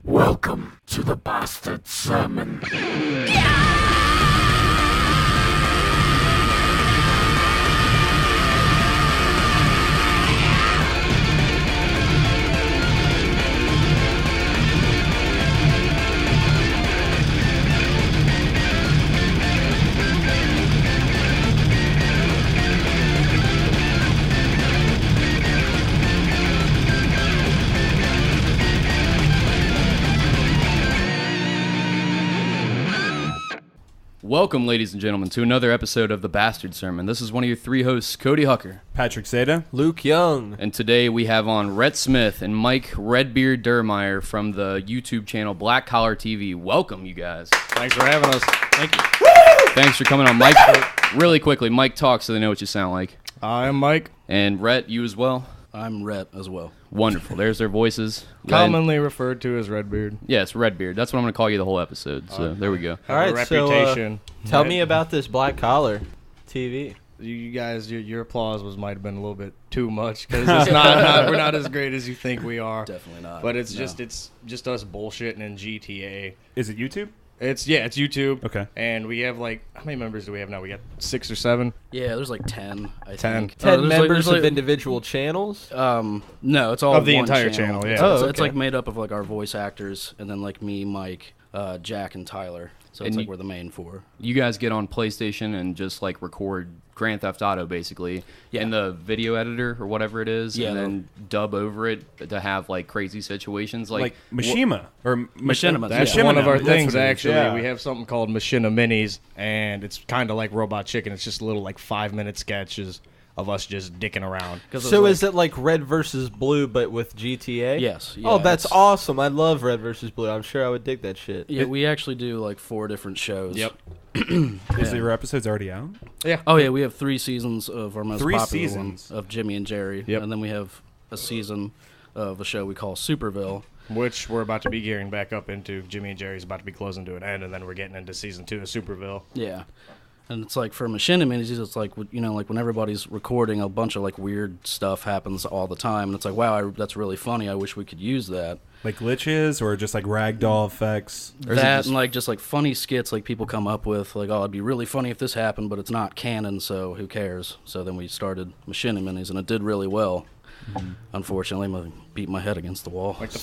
Welcome to the Bastard Sermon. Welcome, ladies and gentlemen, to another episode of The Bastard Sermon. This is one of your three hosts, Cody Hucker, Patrick Seta, Luke Young, and today we have on Rhett Smith and Mike Redbeard Deurmier from the YouTube channel BlackCollarTV. Welcome, you guys. Thanks for having us. Thank you. Thanks for coming on, Mike. Really quickly, Mike, talk so they know what you sound like. I'm Mike. And Rhett, you as well? I'm Rhett as well. Wonderful. There's their voices. Commonly referred to as Redbeard. Yes, Redbeard. That's what I'm going to call you the whole episode. So there we go. All right, reputation. So, tell me about this Black Collar TV. You guys, your applause might have been a little bit too much because it's not we're not as great as you think we are. Definitely not. But it's just us bullshitting in GTA. Is it YouTube? It's YouTube. Okay. And we have how many members do we have now? We got 6 or 7. Yeah, there's like 10. I 10. think. 10 there's members like, of individual channels? No, it's all Of the one entire channel, yeah. It's like made up of like our voice actors and then like me, Mike, Jack, and Tyler. So it's And like we're the main 4. You guys get on PlayStation and just like record Grand Theft Auto basically in the video editor or whatever it is, and then dub over it to have like crazy situations Like Machinima or Machinima. That's Machinima. one of our That's things, what it is, actually. yeah. We have something called Machinima Minis, and it's kind of like Robot Chicken. It's just little 5-minute sketches of us just dicking around. So is it like Red versus Blue, but with GTA? Yes. Yeah, oh, that's awesome. I love Red versus Blue. I'm sure I would dig that shit. Yeah, we actually do like 4 different shows. Yep. Is your episodes already out? Yeah. Oh yeah, we have 3 seasons of our most 3 popular seasons? one of Jimmy and Jerry, Yep. and then we have a season of a show we call Superville. Which we're about to be gearing back up into. Jimmy and Jerry's about to be closing to an end, and then we're getting into season 2 of Superville. Yeah, and it's like for Machinima, it's like like when everybody's recording, a bunch of like weird stuff happens all the time, and it's like wow, that's really funny. I wish we could use that. Like glitches or just like ragdoll effects? Or is it That and just like funny skits like people come up with, like, oh, it'd be really funny if this happened, but it's not canon, so who cares? So then we started Machinima, and it did really well. Mm-hmm. Unfortunately, I beat my head against the wall. Like the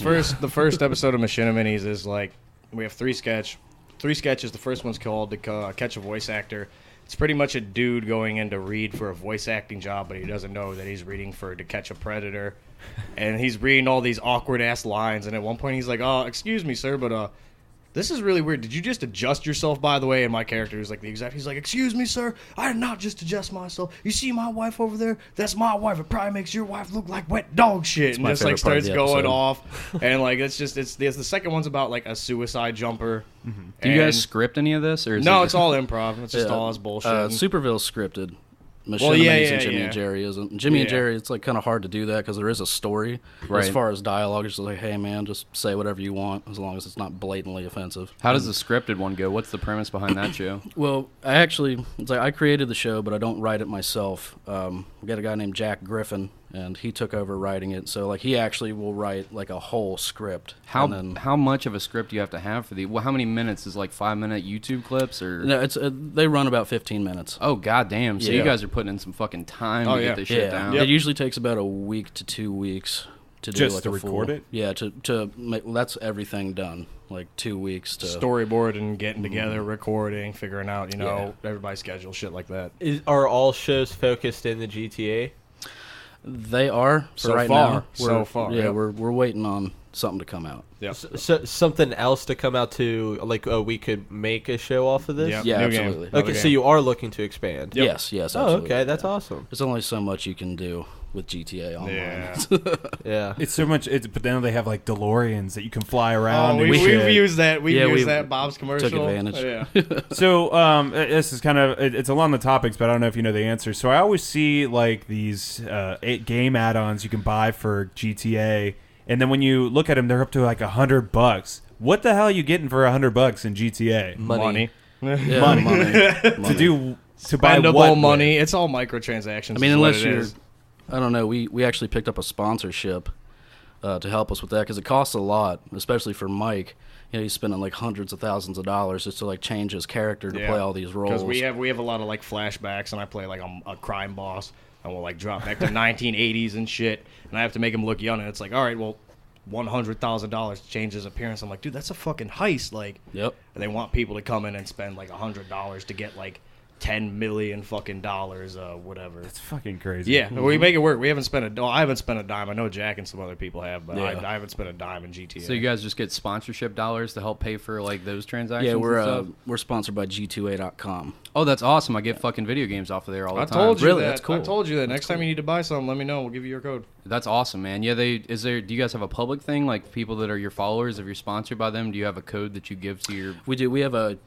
first episode of Machinima Minis is like we have 3 sketches. The first one's called to Catch a Voice Actor. It's pretty much a dude going in to read for a voice acting job, but he doesn't know that he's reading for To Catch a Predator. And he's reading all these awkward-ass lines, and at one point he's like, oh, excuse me, sir, but this is really weird. Did you just adjust yourself, by the way? And my character is like he's like, excuse me, sir, I did not just adjust myself. You see my wife over there? That's my wife. It probably makes your wife look like wet dog shit. And just starts going off. And it's the second one's about like a suicide jumper. Mm-hmm. Do you guys script any of this? Or is No, it it's all improv. It's just all us bullshit. Superville's scripted. Machinima and Jimmy and Jerry isn't. And Jimmy and Jerry, it's like kind of hard to do that because there is a story. Right. As far as dialogue, it's just like, hey man, just say whatever you want as long as it's not blatantly offensive. How does the scripted one go? What's the premise behind that show? Well, I created the show, but I don't write it myself. We got a guy named Jack Griffin, and he took over writing it. So he actually will write like a whole script. How much of a script do you have to have for the? Well, how many minutes is 5-minute YouTube clips or? No, it's they run about 15 minutes. Oh goddamn! So you guys are putting in some fucking time to get this shit down. It usually takes about a week to 2 weeks to do just like to a record full, it. Yeah, to make that's everything done. 2 weeks to storyboard and getting together, recording, figuring out everybody's schedule, shit like that. Are all shows focused in the GTA? They are so right far. now. So far, yeah, we're waiting on something to come out. Yep. So something else to come out to we could make a show off of this. Yep. Yeah, New absolutely. game. Okay, so you are looking to expand. Yep. Yes, Oh, absolutely. okay, that's awesome. There's only so much you can do with GTA Online. Yeah. Yeah. It's so much. But then they have DeLoreans that you can fly around. We've used that. We've used we that Bob's commercial. Took advantage. Yeah. So this is kind of it's along the topics, but I don't know if you know the answer. So I always see these 8 game add-ons you can buy for GTA, and then when you look at them, they're up to $100. What the hell are you getting for $100 in GTA? Money. Yeah, Money. money. To buy Spendable what money. It's all microtransactions. I mean, unless you're, I don't know. We actually picked up a sponsorship to help us with that, because it costs a lot, especially for Mike. You know, he's spending like hundreds of thousands of dollars just to like change his character to play all these roles. Because we have a lot of like flashbacks, and I play like a crime boss, and we'll like drop back to 1980s and shit, and I have to make him look young, and it's like, all right, well, $100,000 to change his appearance. I'm like, dude, that's a fucking heist. Like, yep. And they want people to come in and spend like $100 to get like $10 million fucking dollars, whatever. That's fucking crazy. Yeah, we make it work. We haven't spent I haven't spent a dime. I know Jack and some other people have, but Yeah. I haven't spent a dime in GTA. So you guys just get sponsorship dollars to help pay for like those transactions? Yeah, and stuff? we're sponsored by G2A.com. Oh, that's awesome. I get fucking video games off of there all the I time. told you Really? that. That's cool. I told you that. Next time you need to buy something, let me know. We'll give you your code. That's awesome, man. Yeah, do you guys have a public thing, like people that are your followers, if you're sponsored by them, do you have a code that you give to your... We do. We have a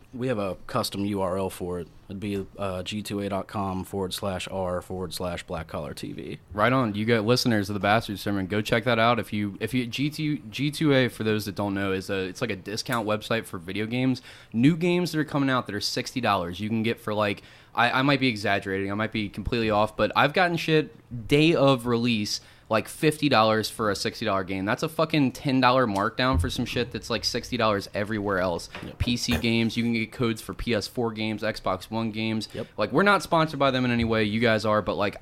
custom URL for it. It'd be G2A.com/r/BlackCollarTV. Right on. You got listeners of the Bastard Sermon. Go check that out. If you G2A, for those that don't know, it's like a discount website for video games. New games that are coming out that are $60. You can get for like, I might be exaggerating. I might be completely off, but I've gotten shit day of release like $50 for a $60 game. That's a fucking $10 markdown for some shit that's like $60 everywhere else. Yep. PC games, you can get codes for PS4 games, Xbox One games. Yep. Like, we're not sponsored by them in any way. You guys are, but like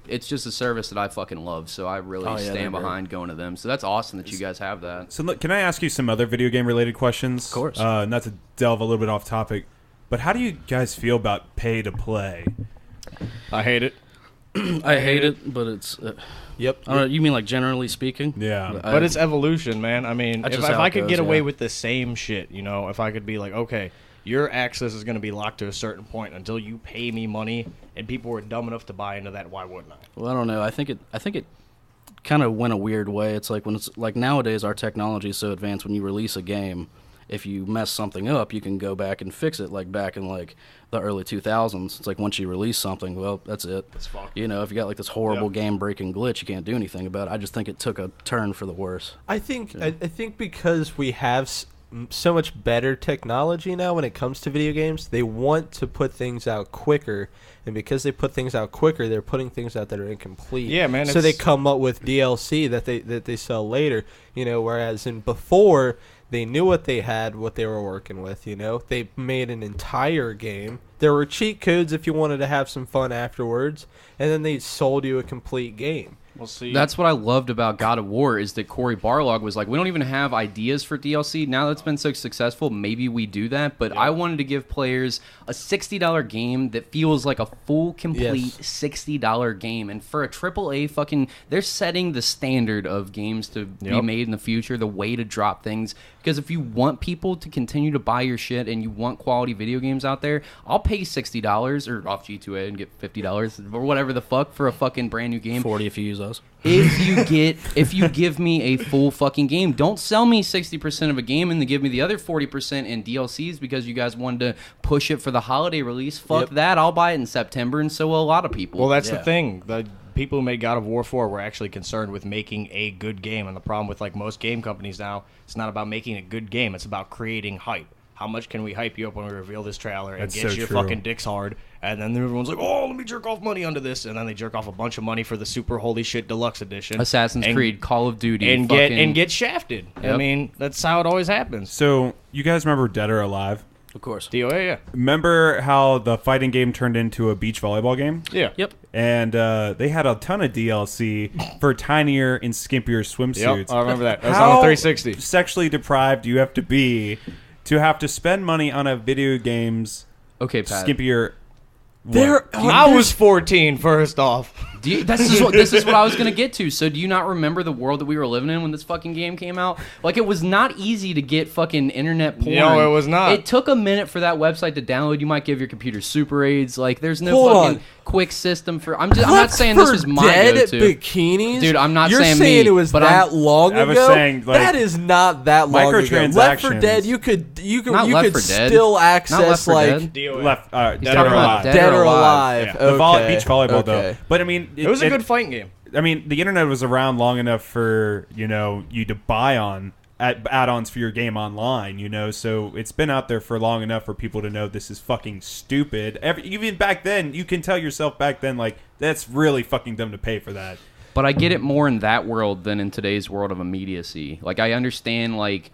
it's just a service that I fucking love. So I really stand behind going to them. So that's awesome that you guys have that. So look, can I ask you some other video game related questions? Of course. Not to delve a little bit off topic, but how do you guys feel about pay to play? I hate it. I hate it, but it's... Yep. I don't know, you mean like generally speaking? Yeah. But it's evolution, man. I mean, if I could get goes, away yeah. with the same shit, you know, if I could be like, okay, your access is going to be locked to a certain point until you pay me money, and people were dumb enough to buy into that, why wouldn't I? Well, I don't know. I think it kind of went a weird way. It's like when it's like nowadays our technology is so advanced. When you release a game, if you mess something up, you can go back and fix it. Like back in like the early 2000s, it's like once you release something, well, that's it. It's fucked. You know, if you got like this horrible game-breaking glitch, you can't do anything about it. I just think it took a turn for the worse. I think because we have so much better technology now when it comes to video games, they want to put things out quicker, and because they put things out quicker, they're putting things out that are incomplete. Yeah, man. So they come up with DLC that they sell later. You know, whereas before they knew what they had, what they were working with. You know, they made an entire game. There were cheat codes if you wanted to have some fun afterwards, and then they sold you a complete game. We'll see. That's what I loved about God of War, is that Cory Barlog was like, we don't even have ideas for DLC. Now that it's been so successful, maybe we do that. But I wanted to give players a $60 game that feels like a full, complete $60 game. And for a AAA fucking... They're setting the standard of games to be made in the future, the way to drop things. Because if you want people to continue to buy your shit and you want quality video games out there, I'll pay $60 or off G2A and get $50 or whatever the fuck for a fucking brand new game. 40 if you use us. If you give me a full fucking game, don't sell me 60% of a game and then give me the other 40% in DLCs because you guys wanted to push it for the holiday release. Fuck that. I'll buy it in September, and so will a lot of people. Well, that's the thing. The people who made God of War 4 were actually concerned with making a good game, and the problem with like most game companies now, it's not about making a good game. It's about creating hype. How much can we hype you up when we reveal this trailer and get your fucking dicks hard? And then everyone's like, oh, let me jerk off money onto this. And then they jerk off a bunch of money for the super holy shit deluxe edition. Assassin's Creed, Call of Duty. And get shafted. Yep. I mean, that's how it always happens. So, you guys remember Dead or Alive? Of course. DOA, yeah. Remember how the fighting game turned into a beach volleyball game? Yeah. Yep. And they had a ton of DLC for tinier and skimpier swimsuits. Yep, I remember that. That was How on the 360. sexually deprived do you have to be to have to spend money on a video game's skimpier... I was 14, first off. This is what I was going to get to. So do you not remember the world that we were living in when this fucking game came out? Like, it was not easy to get fucking internet porn. No, it was not. It took a minute for that website to download. You might give your computer super aids. Like, there's no quick system for... I'm not saying this was my go-to. Bikinis? Dude, I'm not You're saying it was but that long ago? I was saying, like, that is not that long ago. Left 4 Dead, you could still access, like... Dead or Alive. Dead or Alive. Yeah. The beach volleyball, though. But, I mean... It was a good fighting game. I mean, the internet was around long enough for, you to buy add-ons for your game online, so it's been out there for long enough for people to know this is fucking stupid. Even back then, you can tell yourself back then, like, that's really fucking dumb to pay for that. But I get it more in that world than in today's world of immediacy. Like, I understand, like,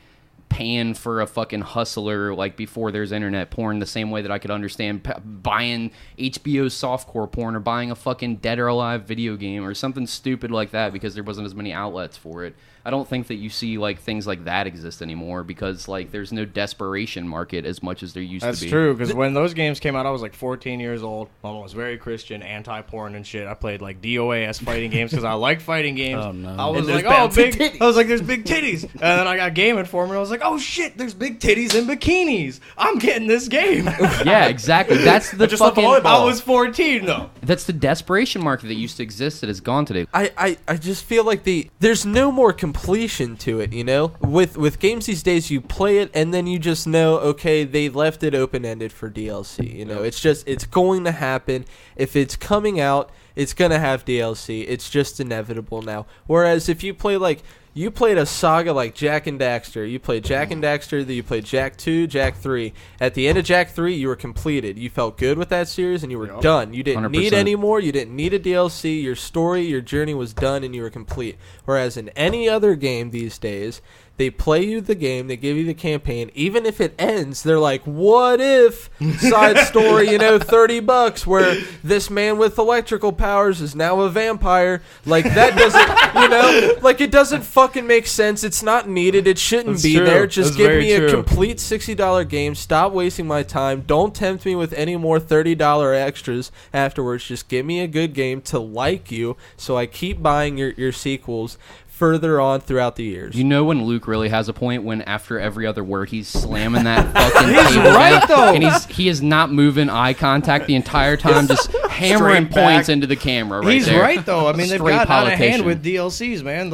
paying for a fucking hustler, like, before there's internet porn, the same way that I could understand buying HBO's softcore porn or buying a fucking Dead or Alive video game or something stupid like that because there wasn't as many outlets for it. I don't think that you see, like, things like that exist anymore because, like, there's no desperation market as much as there used to be. That's true, because when those games came out, I was like 14 years old. Mom was very Christian, anti-porn and shit. I played like DOAS fighting games because I like fighting games. Oh, no. I was like, oh, big. I was like, there's big titties. And then I got Game Informer, and I was like, oh shit, there's big titties and bikinis. I'm getting this game. Yeah, exactly. That's the just love fucking. volleyball. I was 14 though. That's the desperation market that used to exist that is gone today. I just feel like there's no more completion to it, you know? With games these days, you play it and then you just know, okay, they left it open-ended for DLC, you know? It's going to happen. If it's coming out, it's going to have DLC. It's just inevitable now. Whereas if you play like... You played a saga like Jak and Daxter. You played Jak and Daxter, then you played Jak 2, Jak 3. At the end of Jak 3, you were completed. You felt good with that series, and you were done. You didn't 100%. need any more. You didn't need a DLC. Your story, your journey was done, and you were complete. Whereas in any other game these days, they play you the game, they give you the campaign. Even if it ends, they're like, what if side story, you know, $30 where this man with electrical powers is now a vampire. Like, that doesn't, you know, like, it doesn't fucking make sense. It's not needed. It shouldn't That's be true. there. Just That's give very me a true. complete $60 game. Stop wasting my time. Don't tempt me with any more $30 extras afterwards. Just give me a good game to like you so I keep buying your sequels further on throughout the years. You know when Luke really has a point when after every other word he's slamming that fucking He's table right, down, though. and he is not moving eye contact the entire time, just hammering Straight back. points into the camera. Right He's there. right though. I mean, they've Straight got out of hand politician. with DLCs, man.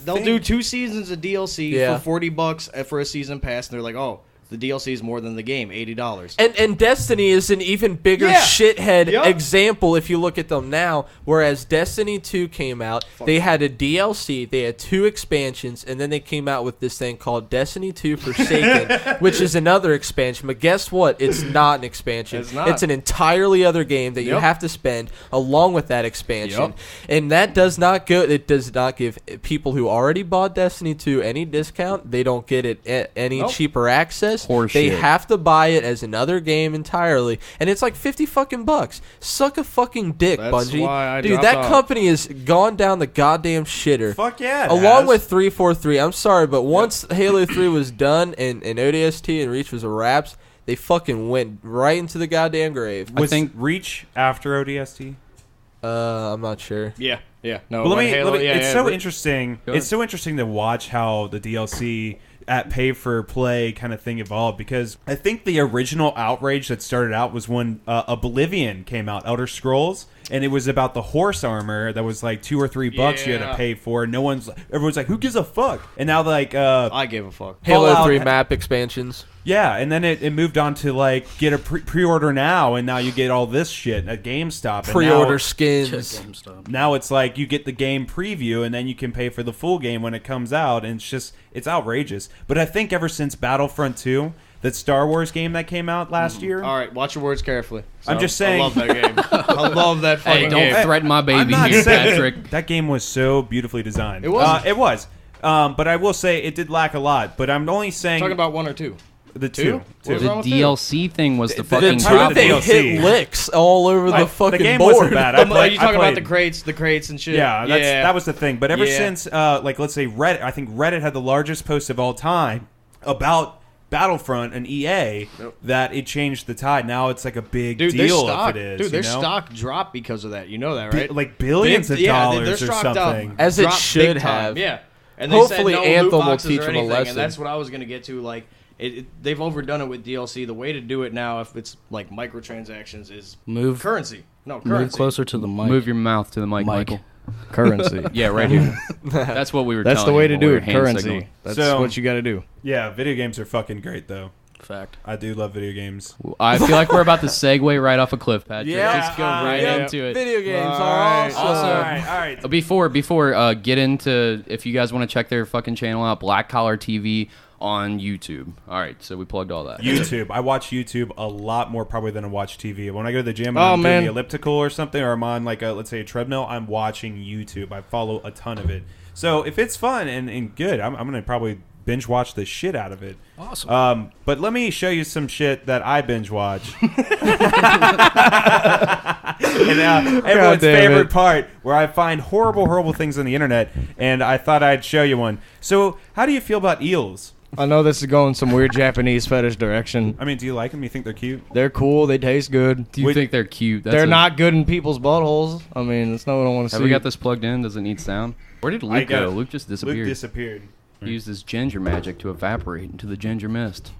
They'll do 2 seasons of DLC Yeah. for $40 for a season pass, and they're like, oh, the DLC is more than the game, $80. And Destiny is an even bigger Yeah. shithead Yup. example if you look at them now. Whereas Destiny 2 came out, they had a DLC, they had 2 expansions, and then they came out with this thing called Destiny 2 Forsaken, which is another expansion. But guess what? It's not an expansion. It's not. It's an entirely other game that you Yup. have to spend along with that expansion. Yup. And that does not go. It does not give people who already bought Destiny 2 any discount. They don't get it any Nope. cheaper access. Horse They shit. have to buy it as another game entirely, and it's like 50 fucking bucks. Suck a fucking dick, That's Bungie. why I Dude, dropped that off. company has gone down the goddamn shitter. Fuck yeah. it Along has. with 343, I'm sorry, but once Halo 3 was done and ODST and Reach was a wraps, they fucking went right into the goddamn grave. Was think- Reach after ODST? I'm not sure. Yeah. No. But let when me. Halo- yeah, It's yeah, so Re- interesting. Go ahead. It's so interesting to watch how the DLC at pay for play kind of thing evolved, because I think the original outrage that started out was when Oblivion came out, Elder Scrolls, and it was about the horse armor that was like $2 or $3 you had to Yeah. pay for. Everyone's like, who gives a fuck? And now like I give a fuck. Halo Fallout 3 map expansions. yeah, and then it moved on to like get a pre-order now, and now you get all this shit at GameStop. And Pre-order now, skins. GameStop. now it's like you get the game preview, and then you can pay for the full game when it comes out, and it's outrageous. But I think ever since Battlefront 2, that Star Wars game that came out last year, All right, watch your words carefully. I'm just saying- I love that game. I love that fucking Hey, don't game. threaten my I'm baby not here, saying- Patrick. that game was so beautifully designed. It was. It was. But I will say it did lack a lot. But I'm only saying Talking about 1 or 2. the Two? two. What was The wrong with DLC thing was the The fucking entire drop. thing- They DLC. hit licks all over the fucking the game board. wasn't bad. Are you talking about played- the crates and shit? Yeah, that was the thing. But ever Yeah. since, like, let's say Reddit, I think Reddit had the largest post of all time about Battlefront and EA, that it changed the tide. Now it's like a big Dude, their deal stock, if it is. dude, their you know? stock dropped because of that. You know that, right? Like billions of their dollars or stock dropped something. As it dropped should big time. have. Yeah. And they Hopefully said no Anthem loot will boxes teach or them a anything, lesson. And that's what I was going to get to. Like, they've overdone it with DLC. The way to do it now, if it's like microtransactions, is Move currency. No, currency. Move closer to the mic. Move your mouth to the mic, Mike. Michael. Currency. Yeah, right here. That's what we were. That's the telling way you to while do we were it. hand Currency. signaling. That's So- what you got to do. Yeah, video games are fucking great, though. Fact. I do love video games. I feel like we're about to segue right off a cliff, Patrick. Yeah. Just go right yeah. into it. Video games All are right. awesome. all right. Before get into, if you guys want to check their fucking channel out, Black Collar TV on YouTube. All right, so we plugged all that. YouTube. I watch YouTube a lot more probably than I watch TV. When I go to the gym and Oh, I'm man. doing the elliptical or something, or I'm on like let's say a treadmill, I'm watching YouTube. I follow a ton of it. So if it's fun and good, I'm going to probably binge watch the shit out of it. Awesome. But let me show you some shit that I binge watch. And everyone's favorite part, where I find horrible things on the internet, and I thought I'd show you one. So how do you feel about eels? I know this is going some weird Japanese fetish direction. I mean, do you like them? You think they're cute? They're cool. They taste good. Do you think they're cute? They're not good in people's buttholes. I mean, that's not what I want to see. Have we got this plugged in? Does it need sound? Where did Luke go? Luke just disappeared. Luke disappeared. He used his ginger magic to evaporate into the ginger mist.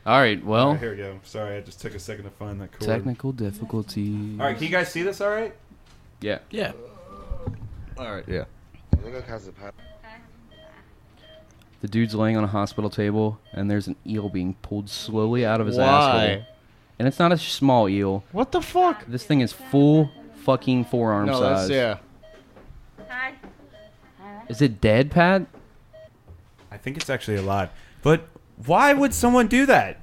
All right, well. All right, here we go. Sorry, I just took a second to find that chord. Technical difficulty. All right, can you guys see this all right? Yeah. Yeah. All right, yeah. The dude's laying on a hospital table, and there's an eel being pulled slowly out of his asshole. And it's not a small eel. What the fuck? This thing is full fucking forearm No, size. that's, yeah. Is it dead, Pat? I think it's actually alive. But why would someone do that?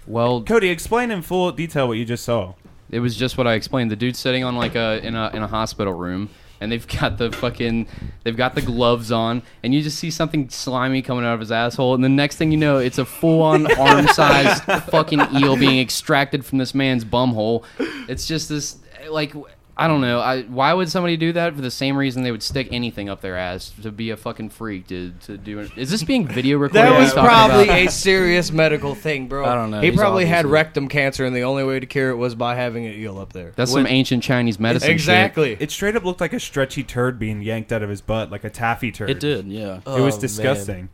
Well, Cody, explain in full detail what you just saw. it was just what I explained. The dude's sitting on like in a hospital room, and they've got the gloves on, and you just see something slimy coming out of his asshole, and the next thing you know, it's a full-on arm-sized fucking eel being extracted from this man's bumhole. It's just this, like, I don't know. Why would somebody do that? For the same reason they would stick anything up their ass, to be a fucking freak, to do it. Is this being video recorded? That was Talking probably about- a serious medical thing, bro. I don't know. He He's probably had obviously- rectum cancer, and the only way to cure it was by having an eel up there. That's some ancient Chinese medicine Exactly. It straight up looked like a stretchy turd being yanked out of his butt, like a taffy turd. It did, yeah. It was Oh, disgusting.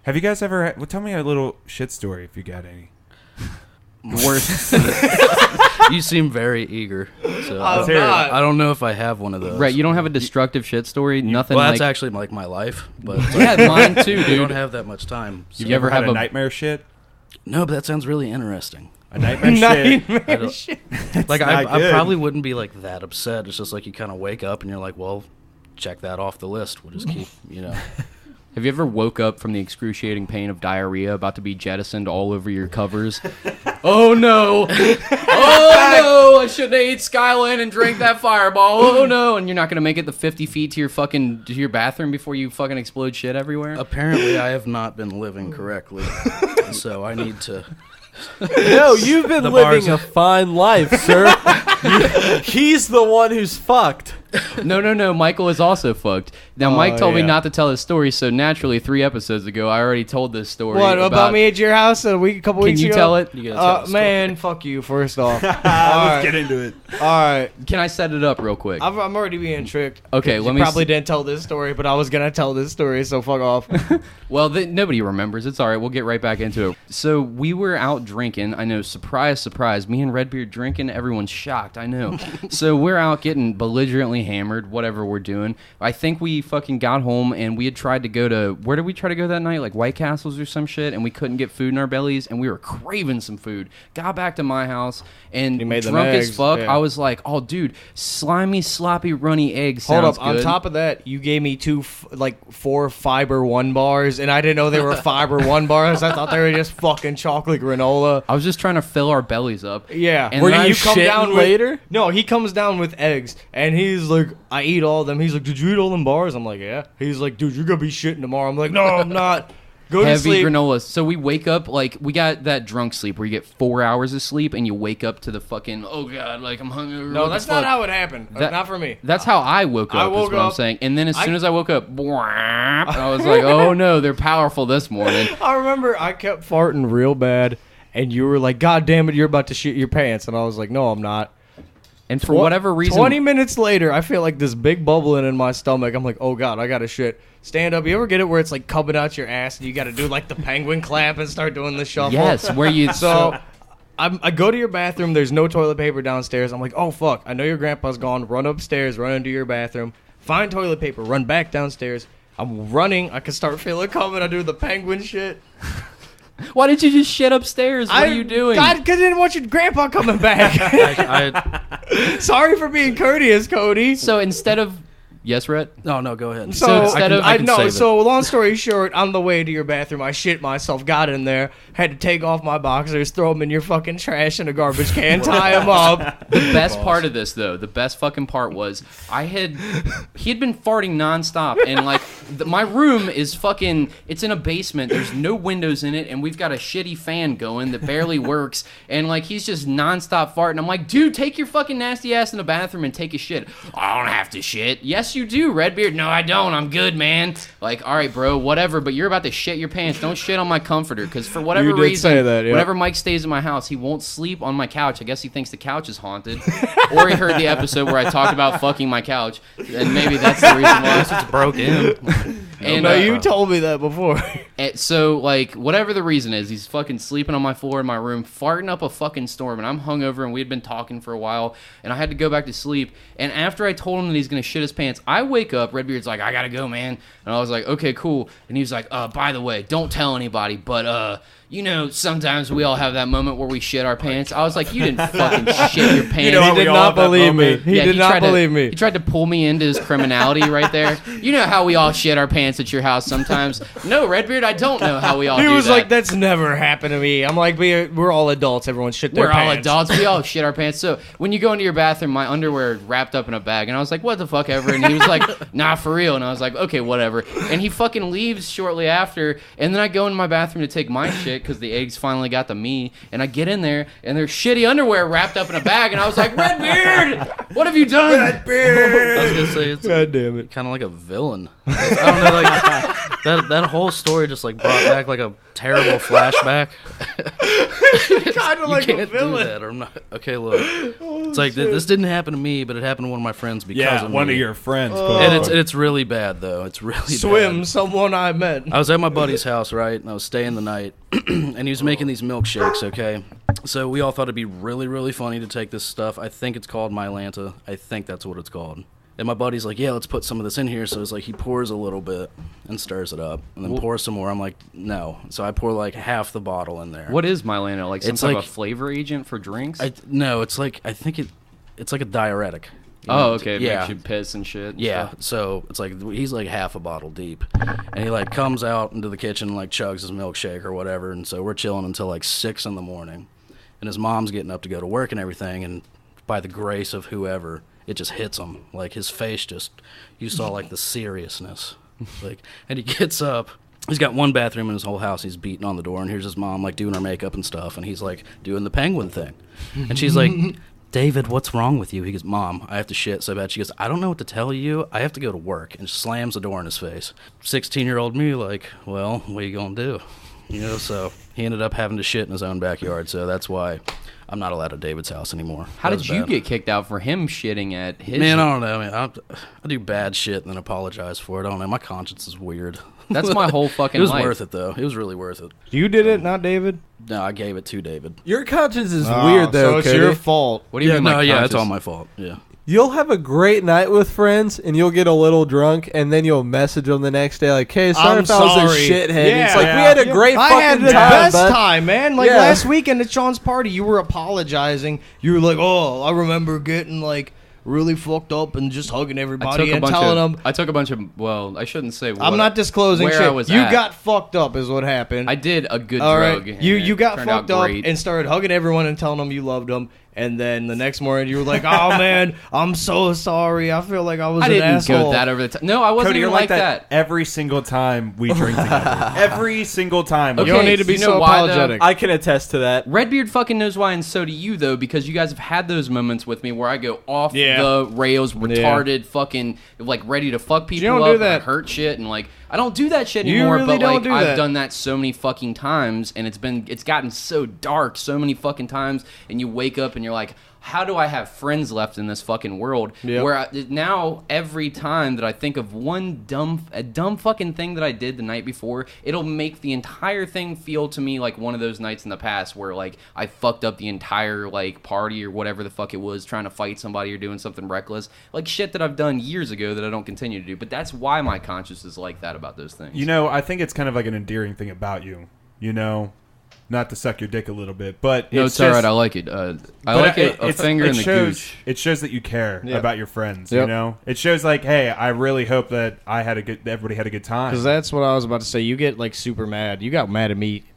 Have you guys ever... Well, tell me a little shit story if you got any. Worse. You seem very eager. So I'm not. I don't know if I have one of those. Right, you don't have a destructive shit story? Nothing Well, like... that's actually like my life, but Yeah, mine too, I don't dude. have that much time. You ever had have a a... nightmare shit? No, but that sounds really interesting. A nightmare shit? I don't- like I not good. probably wouldn't be like that upset. It's just like you kind of wake up and you're like, well, check that off the list. We'll just keep, Have you ever woke up from the excruciating pain of diarrhea about to be jettisoned all over your covers? Oh no! Oh no! I shouldn't have ate Skyline and drank that Fireball. Oh no! And you're not gonna make it the 50 feet to your bathroom before you fucking explode shit everywhere. Apparently, I have not been living correctly, so I need to. No, you've been The living bars- a fine life, sir. He's the one who's fucked. No. Michael is also fucked. Now, Mike told me not to tell his story, so naturally, 3 episodes ago, I already told this story. What about me at your house a couple weeks ago? Can you tell it? You gotta tell the Man, fuck you. First off, Let's get into it. all right. Can I set it up real quick? I'm already being tricked. Okay, let me Probably didn't tell this story, but I was gonna tell this story, so fuck off. Well, nobody remembers. It's all right. We'll get right back into it. So we were out drinking. I know, surprise, surprise. Me and Redbeard drinking. Everyone's shocked. I know. So we're out getting belligerently hammered, whatever we're doing. I think we fucking got home and we had tried to go to, where did we try to go that night? Like White Castles or some shit. And we couldn't get food in our bellies and we were craving some food. Got back to my house and You made them drunk as eggs, fuck. yeah. I was like, oh, dude, slimy, sloppy, runny eggs Hold sounds up. On good. top of that, you gave me 4 Fiber One bars, and I didn't know they were Fiber One bars. I thought they were just fucking chocolate granola. I was just trying to fill our bellies up. Yeah. And Were then you I- come shitting down with- later? No, he comes down with eggs, and he's like, I eat all of them. He's like, did you eat all them bars? I'm like, yeah. He's like, dude, you're gonna be shitting tomorrow. I'm like, no, I'm not. Go to Heavy sleep. granola. So we wake up, like, we got that drunk sleep where you get 4 hours of sleep and you wake up to the fucking, oh god, like I'm hungover. No, what the that's not fuck? how it happened. That- Not for me. That's how I woke up, I is woke what I'm up- saying. And then as soon as I woke up, and I was like, oh no, they're powerful this morning. I remember I kept farting real bad, and you were like, God damn it, you're about to shit your pants. And I was like, no, I'm not. And for whatever reason... 20 minutes later, I feel like this big bubbling in my stomach. I'm like, oh god, I gotta shit. Stand up. You ever get it where it's like coming out your ass and you gotta do like the penguin clap and start doing the shuffle? Yes, where you... So I go to your bathroom. There's no toilet paper downstairs. I'm like, oh fuck, I know your grandpa's gone. Run upstairs, run into your bathroom, find toilet paper, run back downstairs. I'm running. I can start feeling coming. I do the penguin shit. Why did you just shit upstairs? What are you doing? God, because I didn't want your grandpa coming back. I Sorry for being courteous, Cody. So instead of Yes, Rhett? No, go ahead. So instead of- I can save it. So long story short, on the way to your bathroom, I shit myself, got in there, had to take off my boxers, throw them in your fucking trash in a garbage can, tie them up. The best part of this, though, the best fucking part was he had been farting nonstop, and like my room is fucking. It's in a basement. There's no windows in it, and we've got a shitty fan going that barely works, and like he's just nonstop farting. I'm like, dude, take your fucking nasty ass in the bathroom and take a shit. I don't have to shit. Yes, you do, Redbeard. No, I don't. I'm good, man. Like, all right, bro, whatever. But you're about to shit your pants. Don't shit on my comforter, because for whatever You did reason, say that, yeah. whenever Mike stays in my house, he won't sleep on my couch. I guess he thinks the couch is haunted, or he heard the episode where I talked about fucking my couch, and maybe that's the reason why it's broke in. And No, you told me that before. so like whatever the reason is, he's fucking sleeping on my floor in my room, farting up a fucking storm, and I'm hungover, and we had been talking for a while, and I had to go back to sleep. And after I told him that he's gonna shit his pants, I wake up. Redbeard's like, I gotta go, man. And I was like, okay, cool. And he was like, by the way, don't tell anybody, but you know, sometimes we all have that moment where we shit our pants. I was like, you didn't fucking shit your pants. You know, He did not believe me. He did not believe me. He tried to pull me into his criminality right there. You know how we all shit our pants at your house sometimes. No, Redbeard, I don't know how we all do that. He was like, that's never happened to me. I'm like, we're all adults. Everyone shit their We're pants. all adults. We all shit our pants. So when you go into your bathroom, my underwear is wrapped up in a bag. And I was like, what the fuck ever? And he was like, nah, for real. And I was like, okay, whatever. And he fucking leaves shortly after. And then I go in my bathroom to take my shit because the eggs finally got to me. And I get in there, and there's shitty underwear wrapped up in a bag. And I was like, Redbeard, what have you done? I was gonna say it's God damn it. kind of like a villain. I don't know, like that whole story just like brought back like a terrible flashback. Kind of You like a can't do villain. that. Or not. Okay, look, it's like this didn't happen to me, but it happened to one of my friends because Yeah, of one me. of your friends. And it's really bad though. It's really Swim, bad. someone I met. I was at my buddy's house, right, and I was staying the night, and he was making these milkshakes, okay? So we all thought it'd be really, really funny to take this stuff. I think it's called Mylanta. I think that's what it's called. And my buddy's like, yeah, let's put some of this in here. So it's like he pours a little bit and stirs it up, and then pours some more. I'm like, no. So I pour like half the bottle in there. What is Mylanta? Like some It's type like- of flavor agent for drinks? No, it's like, I think it's like a diuretic. You oh, know? okay. It Yeah. makes you piss and shit. and Yeah, stuff. so it's like he's like half a bottle deep, and he like comes out into the kitchen and like chugs his milkshake or whatever, and so we're chilling until like 6 in the morning, and his mom's getting up to go to work and everything, and by the grace of whoever, it just hits him, like his face just, you saw like the seriousness, like, and he gets up. He's got one bathroom in his whole house. He's beating on the door, and here's his mom like doing her makeup and stuff, and he's like doing the penguin thing, and she's like, David, what's wrong with you? He goes, Mom, I have to shit so bad. She goes, I don't know what to tell you. I have to go to work. And slams the door in his face. 16-year-old me, like, well, what are you going to do? You know, so he ended up having to shit in his own backyard. So that's why I'm not allowed at David's house anymore. How That did was you bad. get kicked out for him shitting at his? Man, I don't know. Man, I do bad shit and then apologize for it. I don't know. My conscience is weird. That's my whole fucking It was life. worth it, though. It was really worth it. You did it, not David? No, I gave it to David. Your conscience is weird, though, So it's Cody. your fault. What do you mean? no, my yeah, it's conscience? all my fault. Yeah. You'll have a great night with friends, and you'll get a little drunk, and then you'll message them the next day like, hey, sorry I'm if I was a sorry. shithead. Yeah. It's like, we had a great I fucking had the time, best bud. time, man. Like Yeah. last weekend at Sean's party, you were apologizing. You were like, oh, I remember getting like really fucked up and just hugging everybody and telling them. I took a bunch of. Well, I shouldn't say. I'm not disclosing where shit. I was You at. got fucked up is what happened. I did a good All drug. right. and You it got turned out fucked up great. and started hugging everyone and telling them you loved them. And then the next morning you were like, oh man, I'm so sorry. I feel like I was I an didn't asshole. go that over the top. No, I wasn't Cody, even you're like that. every single time we drink together. Every single time. Okay. You don't need to be you know so why, though? apologetic. I can attest to that. Redbeard fucking knows why, and so do you, though, because you guys have had those moments with me where I go off Yeah. the rails, retarded, fucking, like, ready to fuck people don't up do that. and hurt shit, and, like, I don't do that shit You anymore, really but, don't like, do I've that. done that so many fucking times, and it's gotten so dark so many fucking times, and you wake up and you're like, how do I have friends left in this fucking world? Yep. Where now every time that I think of one dumb fucking thing that I did the night before, it'll make the entire thing feel to me like one of those nights in the past where like I fucked up the entire like party or whatever the fuck it was, trying to fight somebody or doing something reckless, like shit that I've done years ago that I don't continue to do. But that's why my conscience is like that about those things. You know, I think it's kind of like an endearing thing about you. You know, not to suck your dick a little bit, but No, it's all right. I like it. I like it. A finger in the gooch. It shows that you care about your friends. Yep. You know, it shows like, hey, I really hope that everybody had a good time. Because that's what I was about to say. You get like super mad. You got mad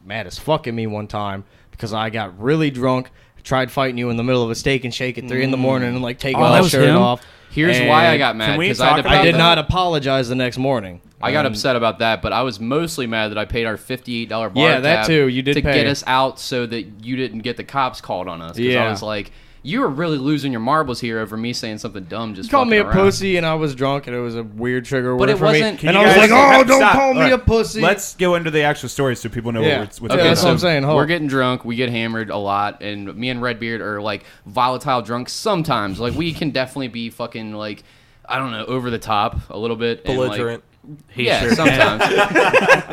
as fuck at me one time because I got really drunk. Tried fighting you in the middle of a steak and shake at 3 in the morning and like taking my shirt off. Here's why I got mad. Can we talk about I did not apologize the next morning. I got upset about that, but I was mostly mad that I paid our $58 bar Yeah, that tab too. You did to pay. get us out so that you didn't get the cops called on us. Because Yeah. I was like, you were really losing your marbles here over me saying something dumb. Just You called me a fucking around. pussy and I was drunk and it was a weird trigger word But it for me. wasn't- And you I was guys- like, oh, don't Stop. call me All right. a pussy. Let's go into the actual story so people know Yeah. what's Okay, going that's what on. I'm saying. We're getting drunk. We get hammered a lot, and me and Redbeard are like volatile drunk sometimes. Like we can definitely be fucking like, I don't know, over the top a little bit. and, like, Belligerent. yeah, sometimes.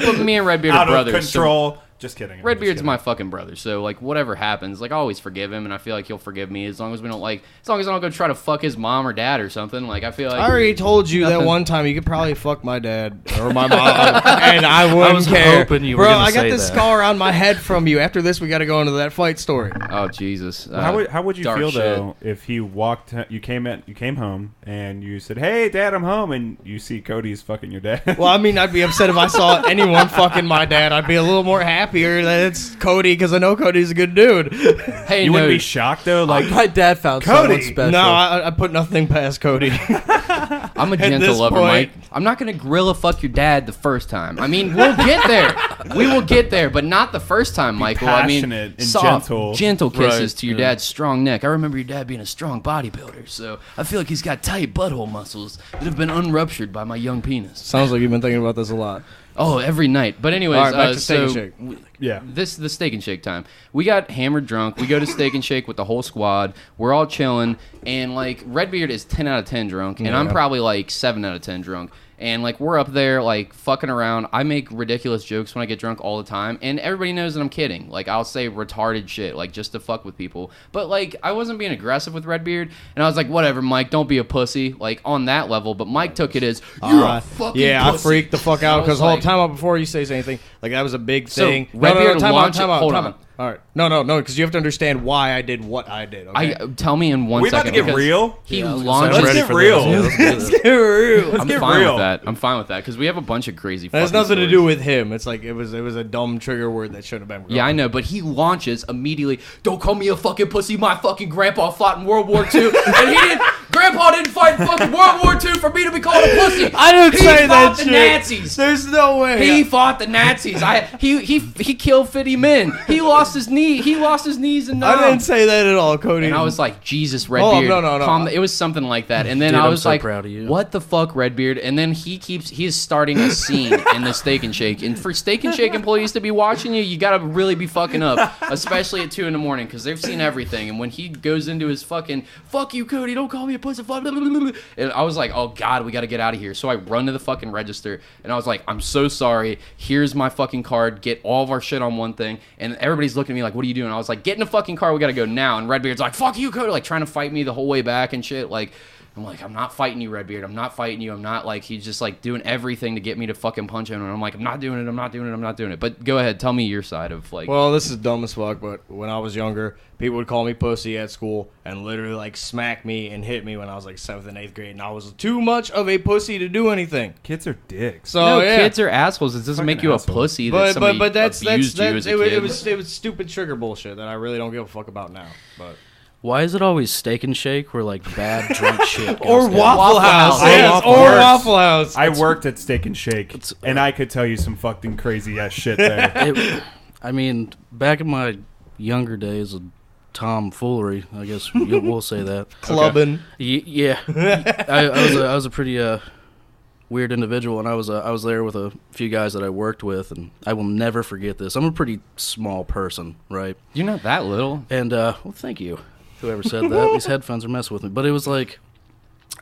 But me and Redbeard are Out of brothers. so control. Just kidding. I'm just Redbeard's kidding. my fucking brother, so like whatever happens, like I always forgive him, and I feel like he'll forgive me as long as I don't go try to fuck his mom or dad or something. Like I feel like I already told you that Nothing. one time you could probably fuck my dad or my mom, and I wouldn't was care. hoping you were Bro, gonna I got say this that. scar on my head from you. After this, we got to go into that fight story. Oh Jesus! How would you dark feel shit. though if he you came home and you said, "Hey, Dad, I'm home," and you see Cody's fucking your dad? Well, I mean, I'd be upset if I saw anyone fucking my dad. I'd be a little more happier that it's Cody because I know Cody's a good dude. Hey, you no, wouldn't be shocked though, like My dad found Cody! someone special. No, I put nothing past Cody. I'm a gentle this lover, point- Mike. I'm not gonna gorilla fuck your dad the first time. I mean, we'll get there. We will get there, but not the first time, Michael. I mean, passionate and soft, gentle. kisses Right, to your dad's strong neck. I remember your dad being a strong bodybuilder, so I feel like he's got tight butthole muscles that have been unruptured by my young penis. Sounds like you've been thinking about this a lot. Oh, every night. But anyways, All right, back to Steak and so Shake. yeah. this the Steak and Shake time. We got hammered drunk. We go to Steak and Shake with the whole squad. We're all chilling, and like Redbeard is 10 out of 10 drunk, and I'm Yeah. probably like 7 out of 10 drunk. And like we're up there like fucking around. I make ridiculous jokes when I get drunk all the time, and everybody knows that I'm kidding. Like I'll say retarded shit like just to fuck with people. But like I wasn't being aggressive with Redbeard, and I was like, whatever, Mike, don't be a pussy. Like on that level. But Mike took it as you're a fucking Yeah, pussy. I freaked the fuck out I was because hold like- time out before you say anything. Like that was a big So, thing. Redbeard time launched- out. hold on. All right, no, because you have to understand why I did what I did. Okay? Tell me in 1 We about second. to get because real? He I'm launches. Let's ready get for real. this. Yeah, let's do this. I'm get fine real. with that. I'm fine with that because we have a bunch of crazy. It has fucking nothing to stories. do with him. It's like it was a dumb trigger word that should have been. Yeah, I know, but he launches immediately. Don't call me a fucking pussy. My fucking grandpa fought in World War II, and he didn't. Grandpa didn't fight in fucking World War II for me to be called a pussy. I didn't he say fought that the shit. Nazis. There's no way. He fought the Nazis. He killed 50 men. He lost his knee. He lost his knees in I didn't say that at all, Cody. And I was like, Jesus, Oh, Redbeard. no. calm- It was something like that. And then Dude, I I'm was so like, proud of you. what the fuck, Redbeard? And then he is starting a scene in the Steak and Shake. And for Steak and Shake employees to be watching you got to really be fucking up, especially at 2 in the morning because they've seen everything. And when he goes into his fucking, fuck you, Cody, don't call me a pussy. Blah, blah, blah, blah. And I was like, oh, God, we got to get out of here. So I run to the fucking register and I was like, I'm so sorry. Here's my fucking card. Get all of our shit on one thing. And everybody's looking at me like, what are you doing? I was like, get in the fucking car. We got to go now. And Redbeard's like, fuck you, Cody, like trying to fight me the whole way back and shit. Like, I'm like, I'm not fighting you, Redbeard. I'm not fighting you. I'm not like, he's just like doing everything to get me to fucking punch him. And I'm like, I'm not doing it. But go ahead. Tell me your side of like. Well, this is dumb as fuck, but when I was younger, people would call me pussy at school and literally like smack me and hit me when I was like 7th and 8th grade, and I was too much of a pussy to do anything. Kids are dicks. So no, yeah. kids are assholes. It doesn't Fucking make you assholes. a pussy that somebody but that's abused you as a kid. it was stupid trigger bullshit that I really don't give a fuck about now. But Why is it always Steak and Shake where like bad drunk shit goes or down? Waffle House, I yes, Waffle or House. Waffle House. I worked at Steak and Shake, and I could tell you some fucking crazy ass shit there. I mean, back in my younger days of tomfoolery, I guess we'll say that. Clubbing. Yeah, I was a pretty weird individual, and I was there with a few guys that I worked with, and I will never forget this. I'm a pretty small person, right? You're not that little. And well, thank you, whoever said that. These headphones are messing with me, but it was like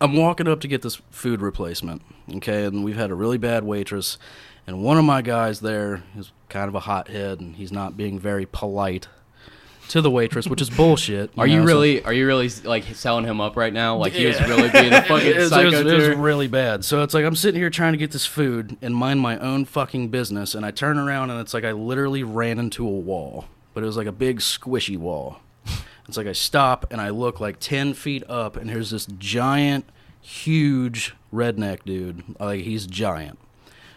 I'm walking up to get this food replacement, okay, and we've had a really bad waitress, and one of my guys there is kind of a hothead, and he's not being very polite. to the waitress, which is bullshit. Are you really like selling him up right now? Like he was really being a fucking psycho? It was really bad. So it's like I'm sitting here trying to get this food and mind my own fucking business, and I turn around and it's like I literally ran into a wall, but it was like a big squishy wall. It's like I stop and I look like 10 feet up, and here's this giant, huge redneck dude. Like he's giant.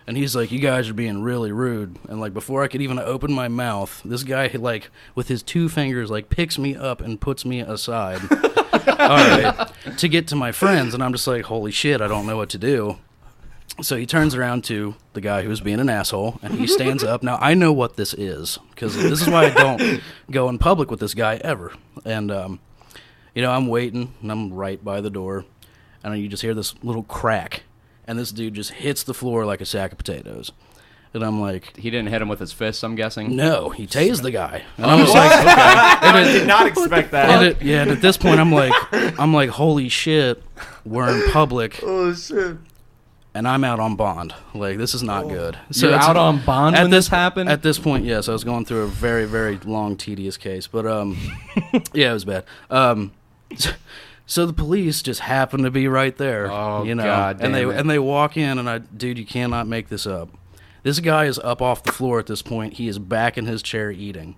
And he's like, you guys are being really rude. And, like, before I could even open my mouth, this guy, like, with his 2 fingers, like, picks me up and puts me aside. All right, to get to my friends. And I'm just like, holy shit, I don't know what to do. So he turns around to the guy who was being an asshole, and he stands up. Now, I know what this is, because this is why I don't go in public with this guy ever. And, you know, I'm waiting, and I'm right by the door. And you just hear this little crack. And this dude just hits the floor like a sack of potatoes. And I'm like... He didn't hit him with his fists, I'm guessing? No, he tased the guy. And I was like... Okay. I did not expect that. And at this point, I'm like, holy shit, we're in public. Oh, shit. And I'm out on bond. Like, this is not good. So you're out on bond when this happened? At this point, yes. I was going through a very, very long, tedious case. But, yeah, it was bad. So the police just happen to be right there, you know, God damn and they walk in, and dude, you cannot make this up. This guy is up off the floor at this point. He is back in his chair eating.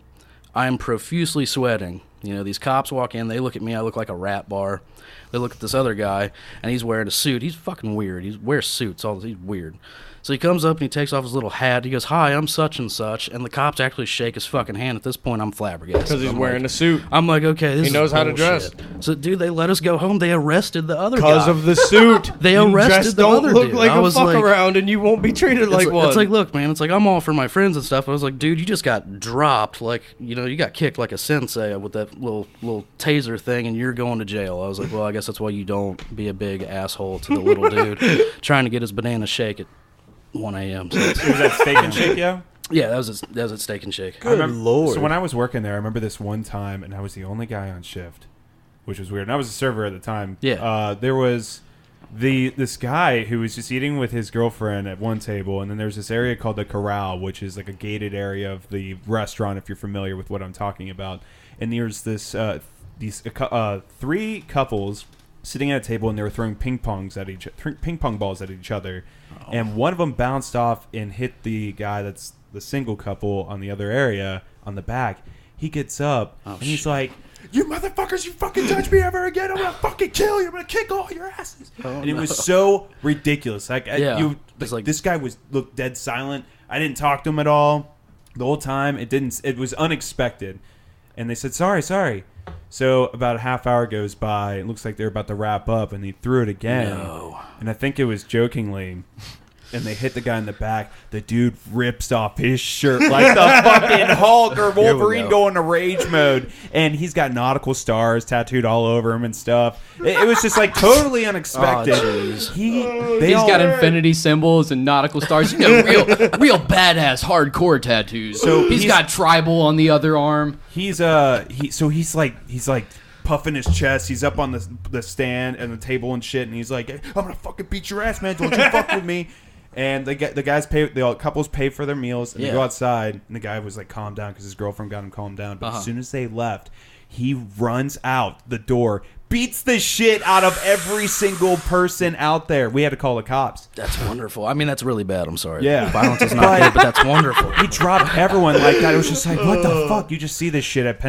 I am profusely sweating. You know, these cops walk in, they look at me, I look like a rat bar. They look at this other guy, and he's wearing a suit. He's fucking weird. He wears suits. He's weird. So he comes up and he takes off his little hat. He goes, hi, I'm such and such. And the cops actually shake his fucking hand. At this point, I'm flabbergasted. Because he's wearing a suit. I'm like, okay, this is He knows how to bullshit. dress. So, dude, they let us go home. They arrested the other guy. Because of the suit. They arrested the other dude. Don't look like I a was fuck like, around and you won't be treated like one. It's like, look, man, it's like I'm all for my friends and stuff. I was like, dude, you just got dropped. Like, you know, you got kicked like a sensei with that little taser thing, and you're going to jail. I was like, well, I guess that's why you don't be a big asshole to the little dude trying to get his banana shake at 1 a.m. So Was that Steak and Shake, yeah? yeah, that was at Steak and Shake. Good Lord. So when I was working there, I remember this one time, and I was the only guy on shift, which was weird. And I was a server at the time. Yeah. There was this guy who was just eating with his girlfriend at one table, and then there's this area called the Corral, which is like a gated area of the restaurant, if you're familiar with what I'm talking about. And there's these 3 couples sitting at a table, and they were throwing ping pong balls at each other. Oh. And one of them bounced off and hit the guy that's the single couple on the other area on the back. He gets up and he's like, you motherfuckers, you fucking touch me ever again, I'm gonna fucking kill you, I'm gonna kick all your asses. And it was so ridiculous. Like, this guy looked dead silent. I didn't talk to him at all the whole time. It was unexpected. And they said, sorry. So about a half hour goes by. It looks like they're about to wrap up, and he threw it again. No. And I think it was jokingly. And they hit the guy in the back. The dude rips off his shirt like the fucking Hulk or Wolverine going to rage mode. And he's got nautical stars tattooed all over him and stuff. It was just like totally unexpected. Oh, He's got infinity symbols and nautical stars. You know, real badass hardcore tattoos. So he's got tribal on the other arm. He's like puffing his chest. He's up on the stand and the table and shit, and he's like, hey, I'm gonna fucking beat your ass, man. Don't you fuck with me. And the couples pay for their meals, and they go outside, and the guy was like, calm down, because his girlfriend got him calmed down. But as soon as they left, he runs out the door, beats the shit out of every single person out there. We had to call the cops. That's wonderful. I mean, that's really bad. I'm sorry. Yeah. Violence is not good, but that's wonderful. He dropped everyone like that. It was just like, what the fuck? You just see this shit at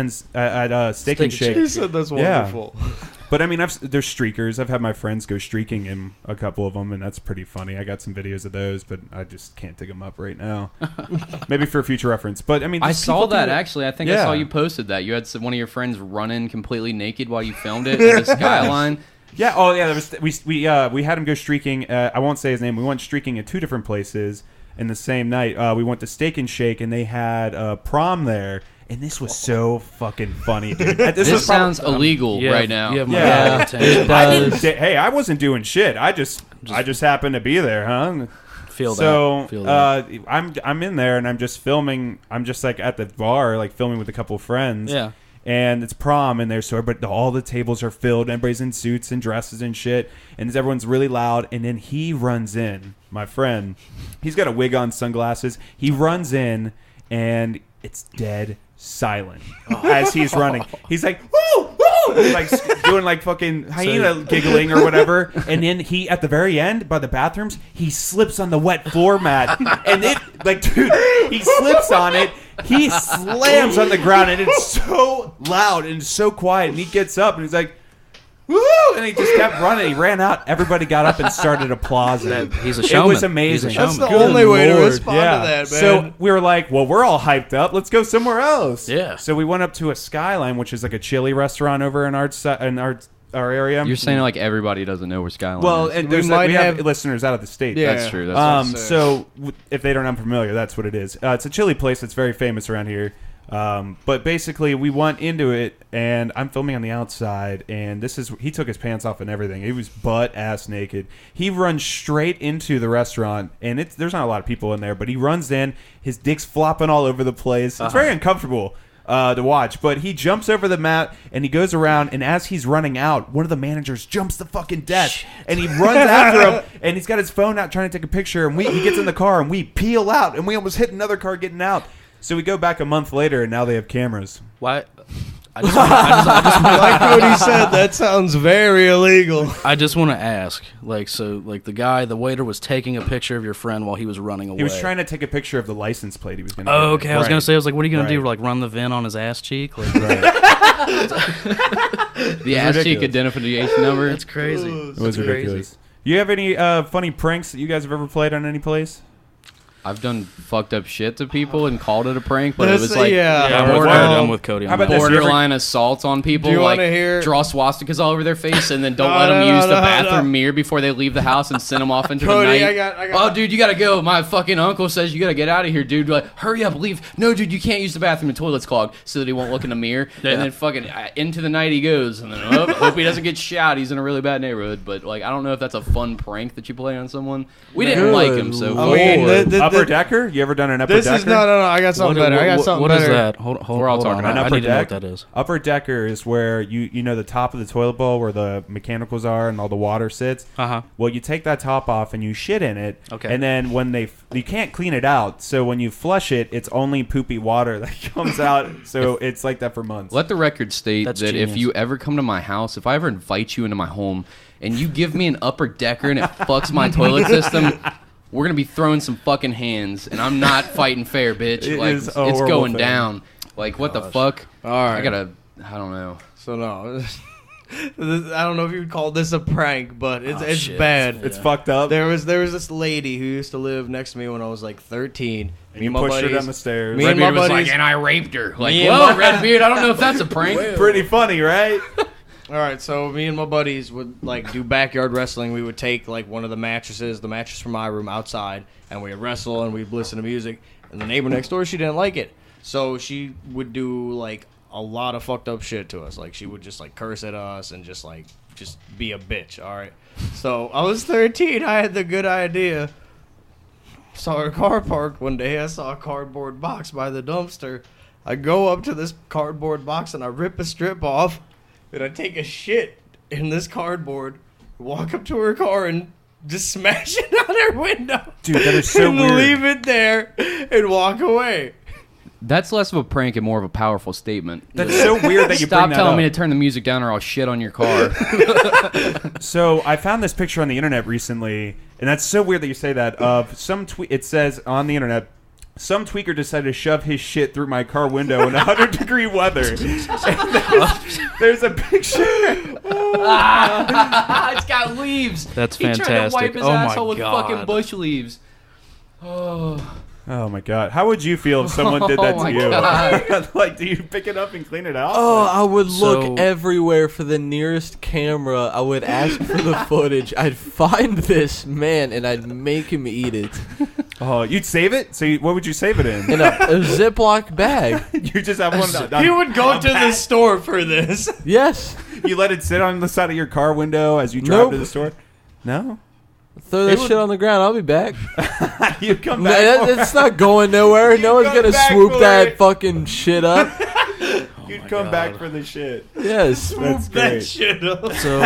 Steak and Shake. He said that's wonderful. Yeah. But I mean, there's streakers. I've had my friends go streaking in a couple of them, and that's pretty funny. I got some videos of those, but I just can't dig them up right now. Maybe for future reference. But I mean, I saw that actually. I think I saw you posted that. You had one of your friends run in completely naked while you filmed it in the skyline. Yeah. Oh, yeah. We had him go streaking. I won't say his name. We went streaking at 2 different places in the same night. We went to Steak and Shake, and they had prom there. And this was so fucking funny, dude. This sounds illegal right now. Hey, I wasn't doing shit. I just happened to be there, huh? Feel that. I'm in there and I'm just filming. I'm just like at the bar, like filming with a couple of friends. Yeah. And it's prom and but all the tables are filled. Everybody's in suits and dresses and shit. And everyone's really loud. And then he runs in, my friend. He's got a wig on, sunglasses. He runs in and it's dead silent as he's running. He's like, woo, woo, like doing like fucking hyena giggling or whatever. And then he, at the very end, by the bathrooms, he slips on the wet floor mat. And it, like, dude, he slips on it. He slams on the ground, and it's so loud and so quiet. And he gets up, and he's like, woo! And he just kept running. He ran out. Everybody got up and started applauding. He's a showman. It was amazing. That's the only way to respond to that, man. So we were like, well, we're all hyped up. Let's go somewhere else. Yeah. So we went up to a Skyline, which is like a chili restaurant over in our area. You're saying like everybody doesn't know where Skyline Well, is. and We we might have have- listeners out of the state. Yeah. That's true. That's So if they don't know I'm familiar, that's what it is. It's a chili place that's very famous around here. But basically, we went into it, and I'm filming on the outside, and he took his pants off and everything. He was butt-ass naked. He runs straight into the restaurant, and there's not a lot of people in there, but he runs in, his dick's flopping all over the place. It's very uncomfortable to watch, but he jumps over the mat, and he goes around, and as he's running out, one of the managers jumps the fucking desk, and he runs after him, and he's got his phone out trying to take a picture, and he gets in the car, and we peel out, and we almost hit another car getting out. So we go back a month later, and now they have cameras. Why? Like Cody said, that sounds very illegal. I just want to ask, the waiter was taking a picture of your friend while he was running away. He was trying to take a picture of the license plate he was going to Oh, okay. I was Right. going to say, what are you going to do? Right. Like, run the VIN on his ass cheek? Like, the ass cheek ridiculous. identification number. that's crazy. It was ridiculous. You have any funny pranks that you guys have ever played on any place? I've done fucked up shit to people and called it a prank, but That's it was like I'm with Cody on How about that. this? borderline assault on people. Do you like wanna hear- draw swastikas all over their face and then don't No, let them no, use the no, bathroom no. mirror before they leave the house and send them off into Cody, the night. I got- Oh, dude, you gotta go. My fucking uncle says you gotta get out of here, dude. Like, hurry up, leave. No, dude, you can't use the bathroom. The toilet's clogged, so that he won't look in the mirror. Yeah. And then fucking into the night he goes, and then hope he doesn't get shot. He's in a really bad neighborhood. But like, I don't know if that's a fun prank that you play on someone. We didn't Good like him, so Lord. I mean, Upper Decker? You ever done an Upper this Decker? is no. I got something better. I got something What better. is that? Hold We're all hold talking on. about I Upper need to know Deck? what that is. Upper Decker is where you know the top of the toilet bowl where the mechanicals are and all the water sits. Uh-huh. Well, you take that top off and you shit in it. Okay. And then when you can't clean it out, so when you flush it, it's only poopy water that comes out. So it's like that for months. Let the record state That's that if genius. you ever come to my house, if I ever invite you into my home, and you give me an upper decker and it fucks my toilet system, we're gonna be throwing some fucking hands, and I'm not fighting fair, bitch. It like is a it's horrible going thing. down. Like what the fuck? All right. I don't know. So no, I don't know if you would call this a prank, but it's shit. bad. It's fucked up. There was this lady who used to live next to me when I was like 13. and you pushed her down the stairs. Me and my Redbeard was buddies- like, and I raped her. Like, Me and whoa, my- Redbeard, I don't know if that's a prank. Pretty funny, right? All right, so me and my buddies would like do backyard wrestling. We would take like one of the mattress from my room outside, and we'd wrestle and we'd listen to music. And the neighbor next door, she didn't like it, so she would do like a lot of fucked up shit to us. Like she would just like curse at us and just be a bitch. All right, so I was 13. I had the good idea. Saw her car parked one day. I saw a cardboard box by the dumpster. I go up to this cardboard box and I rip a strip off. And I take a shit in this cardboard, walk up to her car, and just smash it out her window. Dude, that is so and weird. leave it there and walk away. That's less of a prank and more of a powerful statement. That's so weird that you Stop bring that telling up. me to turn the music down or I'll shit on your car. So I found this picture on the internet recently, and that's so weird that you say that. Of some it says on the internet, some tweaker decided to shove his shit through my car window in 100-degree weather. And there's a picture. It's got leaves. That's He tried to fantastic. wipe his Oh my asshole with God. fucking bush leaves. Oh. Oh my god! How would you feel if someone did that Oh my to you? God. Like, do you pick it up and clean it out? Oh, I would So- look everywhere for the nearest camera. I would ask for the footage. I'd find this man and I'd make him eat it Oh, you'd save it? So what would you save it in? in a Ziploc bag. You just have one. He would go to the store for this. Yes. You let it sit on the side of your car window as you drive Nope. to the store? No? Throw that shit on the ground. I'll be back. You come No, back. it's not going nowhere. No one's come gonna back swoop for that it. fucking shit up. You'd come back for the shit. Yes. That's That great. shit up. So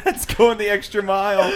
That's going the extra mile.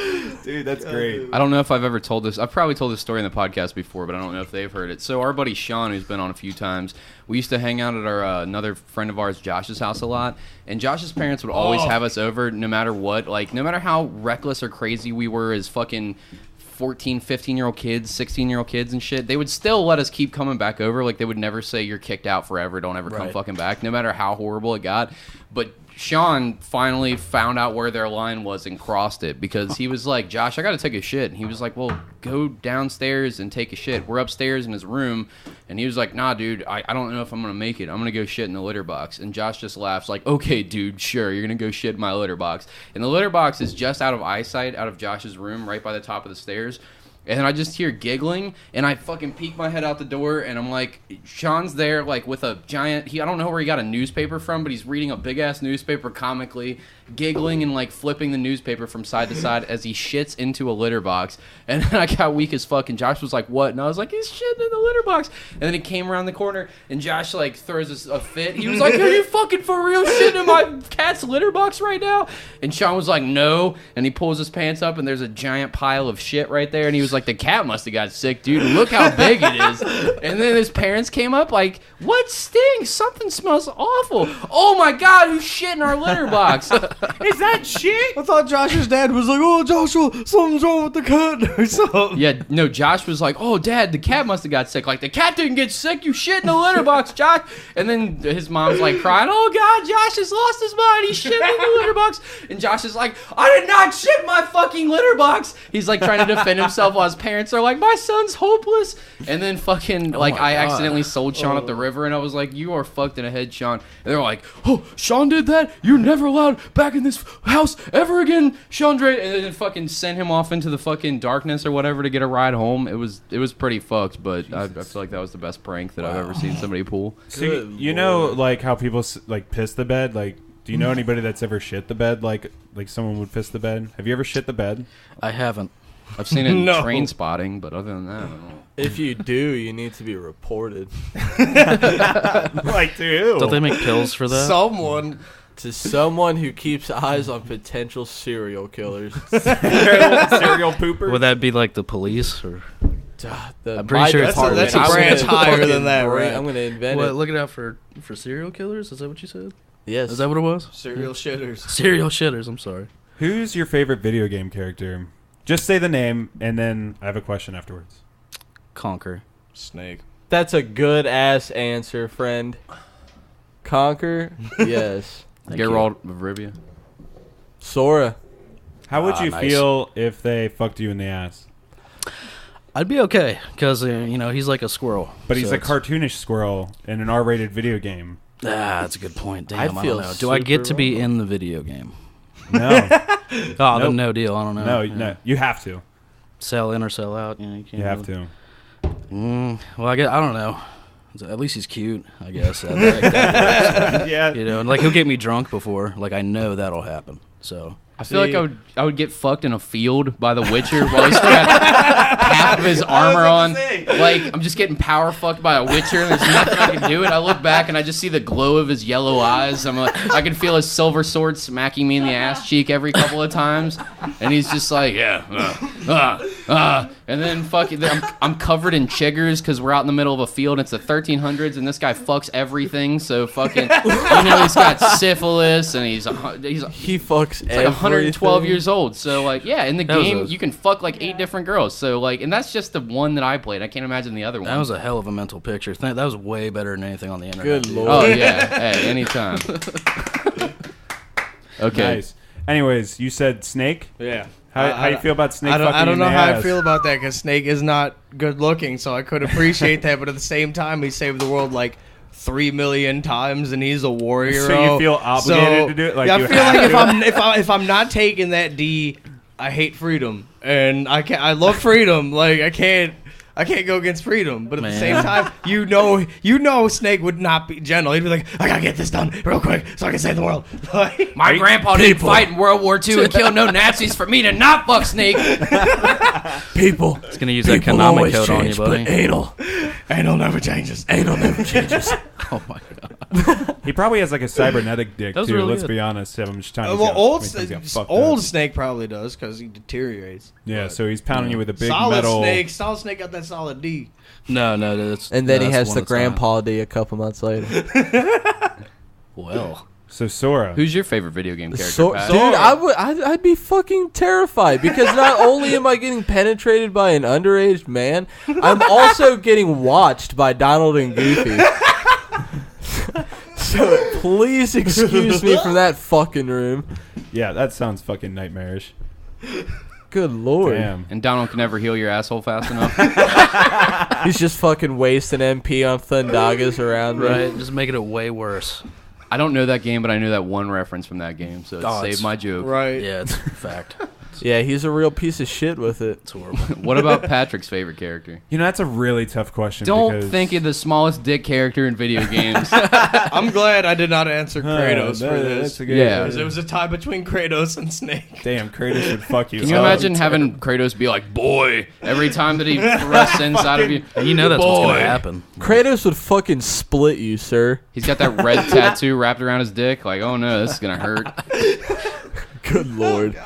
Dude, that's great. I don't know if I've ever told this. I've probably told this story in the podcast before, but I don't know if they've heard it. So our buddy Sean, who's been on a few times, we used to hang out at our another friend of ours, Josh's house a lot. And Josh's parents would always have us over no matter what. Like, no matter how reckless or crazy we were as fucking 14, 15-year-old kids, 16-year-old kids and shit, they would still let us keep coming back over. Like, they would never say, you're kicked out forever, don't ever come fucking back, no matter how horrible it got. But Sean finally found out where their line was and crossed it, because he was like, Josh, I gotta take a shit. And he was like, well, go downstairs and take a shit. We're upstairs in his room. And he was like, nah, dude, I don't know if I'm gonna make it. I'm gonna go shit in the litter box. And Josh just laughs like, okay, dude, sure, you're gonna go shit in my litter box. And the litter box is just out of eyesight, out of Josh's room, right by the top of the stairs. And then I just hear giggling, and I fucking peek my head out the door, and I'm like, Sean's there, like, with a giant, I don't know where he got a newspaper from, but he's reading a big-ass newspaper comically, giggling and, like, flipping the newspaper from side to side as he shits into a litter box. And then I got weak as fuck, and Josh was like, what? And I was like, he's shitting in the litter box. And then he came around the corner, and Josh, like, throws a fit. He was like, are you fucking for real shitting in my cat's litter box right now? And Sean was like, no. And he pulls his pants up, and there's a giant pile of shit right there, and he was like, the cat must have got sick, dude. Look how big it is. And then his parents came up like, what stinks? Something smells awful. Oh my God, who's shit in our litter box? Is that shit? I thought Josh's dad was like, oh, Joshua, something's wrong with the cat or something. Yeah, no, Josh was like, oh, Dad, the cat must have got sick. Like, the cat didn't get sick. You shit in the litter box, Josh. And then his mom's like crying, oh God, Josh has lost his mind. He's shitting in the litter box. And Josh is like, I did not shit in my fucking litter box. He's like trying to defend himself while his parents are like, my son's hopeless. And then fucking, like, I accidentally sold Sean up the river, and I was like, you are fucked in the head, Sean. And they're like, oh, Sean did that? You're never allowed back in this house ever again, Sean Dre. And then fucking sent him off into the fucking darkness or whatever to get a ride home. It was pretty fucked, but I feel like that was the best prank that I've ever seen somebody pull. So you know, like, how people like piss the bed? Like, do you know anybody that's ever shit the bed? Like someone would piss the bed? Have you ever shit the bed? I haven't. I've seen it in Train Spotting, but other than that, I don't know. If you do, you need to be reported. Like, to Don't they make pills for that? Someone. To someone who keeps eyes on potential serial killers. serial pooper? Would that be like the police or? I'm pretty sure it's that's a branch higher than that, right? I'm gonna invent What? it. Looking out for serial killers? Is that what you said? Yes. Is that what it was? Serial shitters. Serial shitters. I'm sorry. Who's your favorite video game character? Just say the name, and then I have a question afterwards. Conquer. Snake. That's a good ass answer, friend. Conquer? Yes. Geralt of Rivia. Sora. How would you nice. feel if they fucked you in the ass? I'd be okay, because, he's like a squirrel. But he's so a it's- cartoonish squirrel in an R-rated video game. That's a good point. Damn, I I feel don't know. Do I get super to be wrong. in the video game? No. Oh, then no deal. I don't know. No, you have to. Sell in or sell out. You can't You have really- to. Well, I don't know. At least he's cute, I guess. That Yeah. and like he'll get me drunk before. Like I know that'll happen. So I feel like I would get fucked in a field by the Witcher while he's got half of his armor on. Like, I'm just getting power fucked by a Witcher, and there's nothing I can do. And I look back, and I just see the glow of his yellow eyes. I'm like, I can feel his silver sword smacking me in the ass cheek every couple of times. And he's just like, yeah, and then fucking, I'm covered in chiggers because we're out in the middle of a field. And it's the 1300s, and this guy fucks everything. So fucking, he's got syphilis, and he's He fucks like 112 everything. years old. So, like, yeah, in the That was game, a- you can fuck, like, 8 different girls. So, like, and that's just the one that I played. I can't imagine the other one. that was a hell of a mental picture. That was way better than anything on the internet. Good dude. lord. Oh, yeah. Hey, anytime. Okay. Nice. Anyways, you said Snake? Yeah. How you feel about Snake I fucking don't in know the how ass? I feel about that because Snake is not good looking, so I could appreciate that. But at the same time, he saved the world like 3 million times, and he's a warrior. So you feel obligated to do it? Like, yeah, you I feel have like to? if I'm not taking that D, I hate freedom, and I love freedom. Like I can't go against freedom, but at the Man. same time, you know, Snake would not be gentle. He'd be like, I gotta get this done real quick so I can save the world. Like, My grandpa didn't fight in World War II and kill no Nazis for me to not fuck Snake. People. It's gonna use that Konami code on you, buddy. anal never changes. Anal never changes. Oh my god. He probably has like a cybernetic dick That was too. really Let's good. be honest. I'm just trying to Well, old old Snake probably does because he deteriorates. Yeah, But so he's pounding you with a big solid metal. Solid Snake got that solid D. No, that's And then he that's has one the that's not. Grandpa D a couple months later. Well, So Sora. Who's your favorite video game character, So, Pat? dude, I'd be fucking terrified because not only am I getting penetrated by an underage man, I'm also getting watched by Donald and Goofy. So please excuse me from that fucking room. Yeah, that sounds fucking nightmarish. Good lord. Damn. And Donald can never heal your asshole fast enough. He's just fucking wasting MP on Thundagas around me. right, just making it way worse. I don't know that game, but I know that one reference from that game, so it saved it's- my joke. Right. Yeah, it's a fact. Yeah, he's a real piece of shit with it. It's horrible. What about Patrick's favorite character? You know, that's a really tough question. Don't because think of the smallest dick character in video games. I'm glad I did not answer Kratos for this. That's a good Yeah. Because it was a tie between Kratos and Snake. Damn, Kratos would fuck you. Can you up. imagine having Kratos be like, boy, every time that he thrusts inside of you? You know that's what's Boy. going to happen. Kratos would fucking split you, sir. He's got that red tattoo wrapped around his dick. Like, oh no, this is going to hurt. Good lord.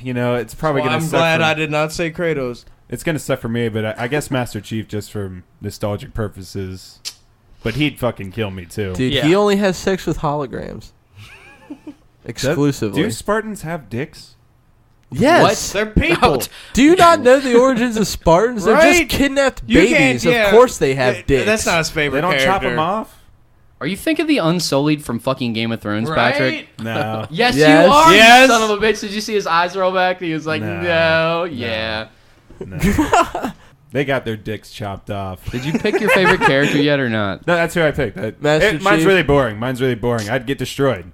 You know, it's probably Well, gonna. I'm suck glad for, I did not say Kratos. It's gonna suck for me, but I guess Master Chief just for nostalgic purposes. But he'd fucking kill me too. Dude, Yeah. he only has sex with holograms. Exclusively. Do Spartans have dicks? Yes. They're people. Do you not know the origins of Spartans? They're Right? just kidnapped You can't- babies. yeah. Of course they have dicks. That's not his favorite They don't character. chop them off. Are you thinking the Unsullied from fucking Game of Thrones, Patrick? No. Yes, Yes. you are, Yes. you son of a bitch. Did you see his eyes roll back? He was like, no, yeah. No. They got their dicks chopped off. Did you pick your favorite character yet or not? No, that's who I picked. Master Mine's Chief. really boring. Mine's really boring. I'd get destroyed.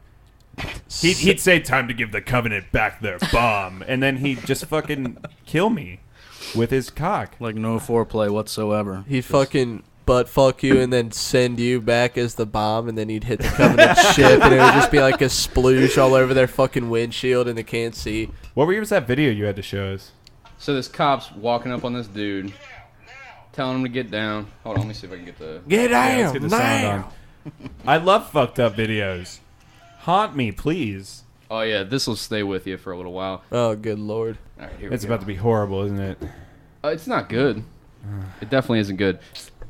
He'd say, "Time to give the Covenant back their bomb," and then he'd just fucking kill me with his cock. Like no foreplay whatsoever. He'd fucking butt fuck you and then send you back as the bomb, and then he'd hit the Covenant ship, and it would just be like a sploosh all over their fucking windshield, and they can't see. What was that video you had to show us? So this cop's walking up on this dude, telling him to get down. Hold on, let me see if I can get the... Get Yeah, let's down get the sound on. I love fucked up videos. Haunt me, please. Oh yeah, this will stay with you for a little while. Oh, good lord. All right, here It's we go. about to be horrible, isn't it? It's not good. It definitely isn't good.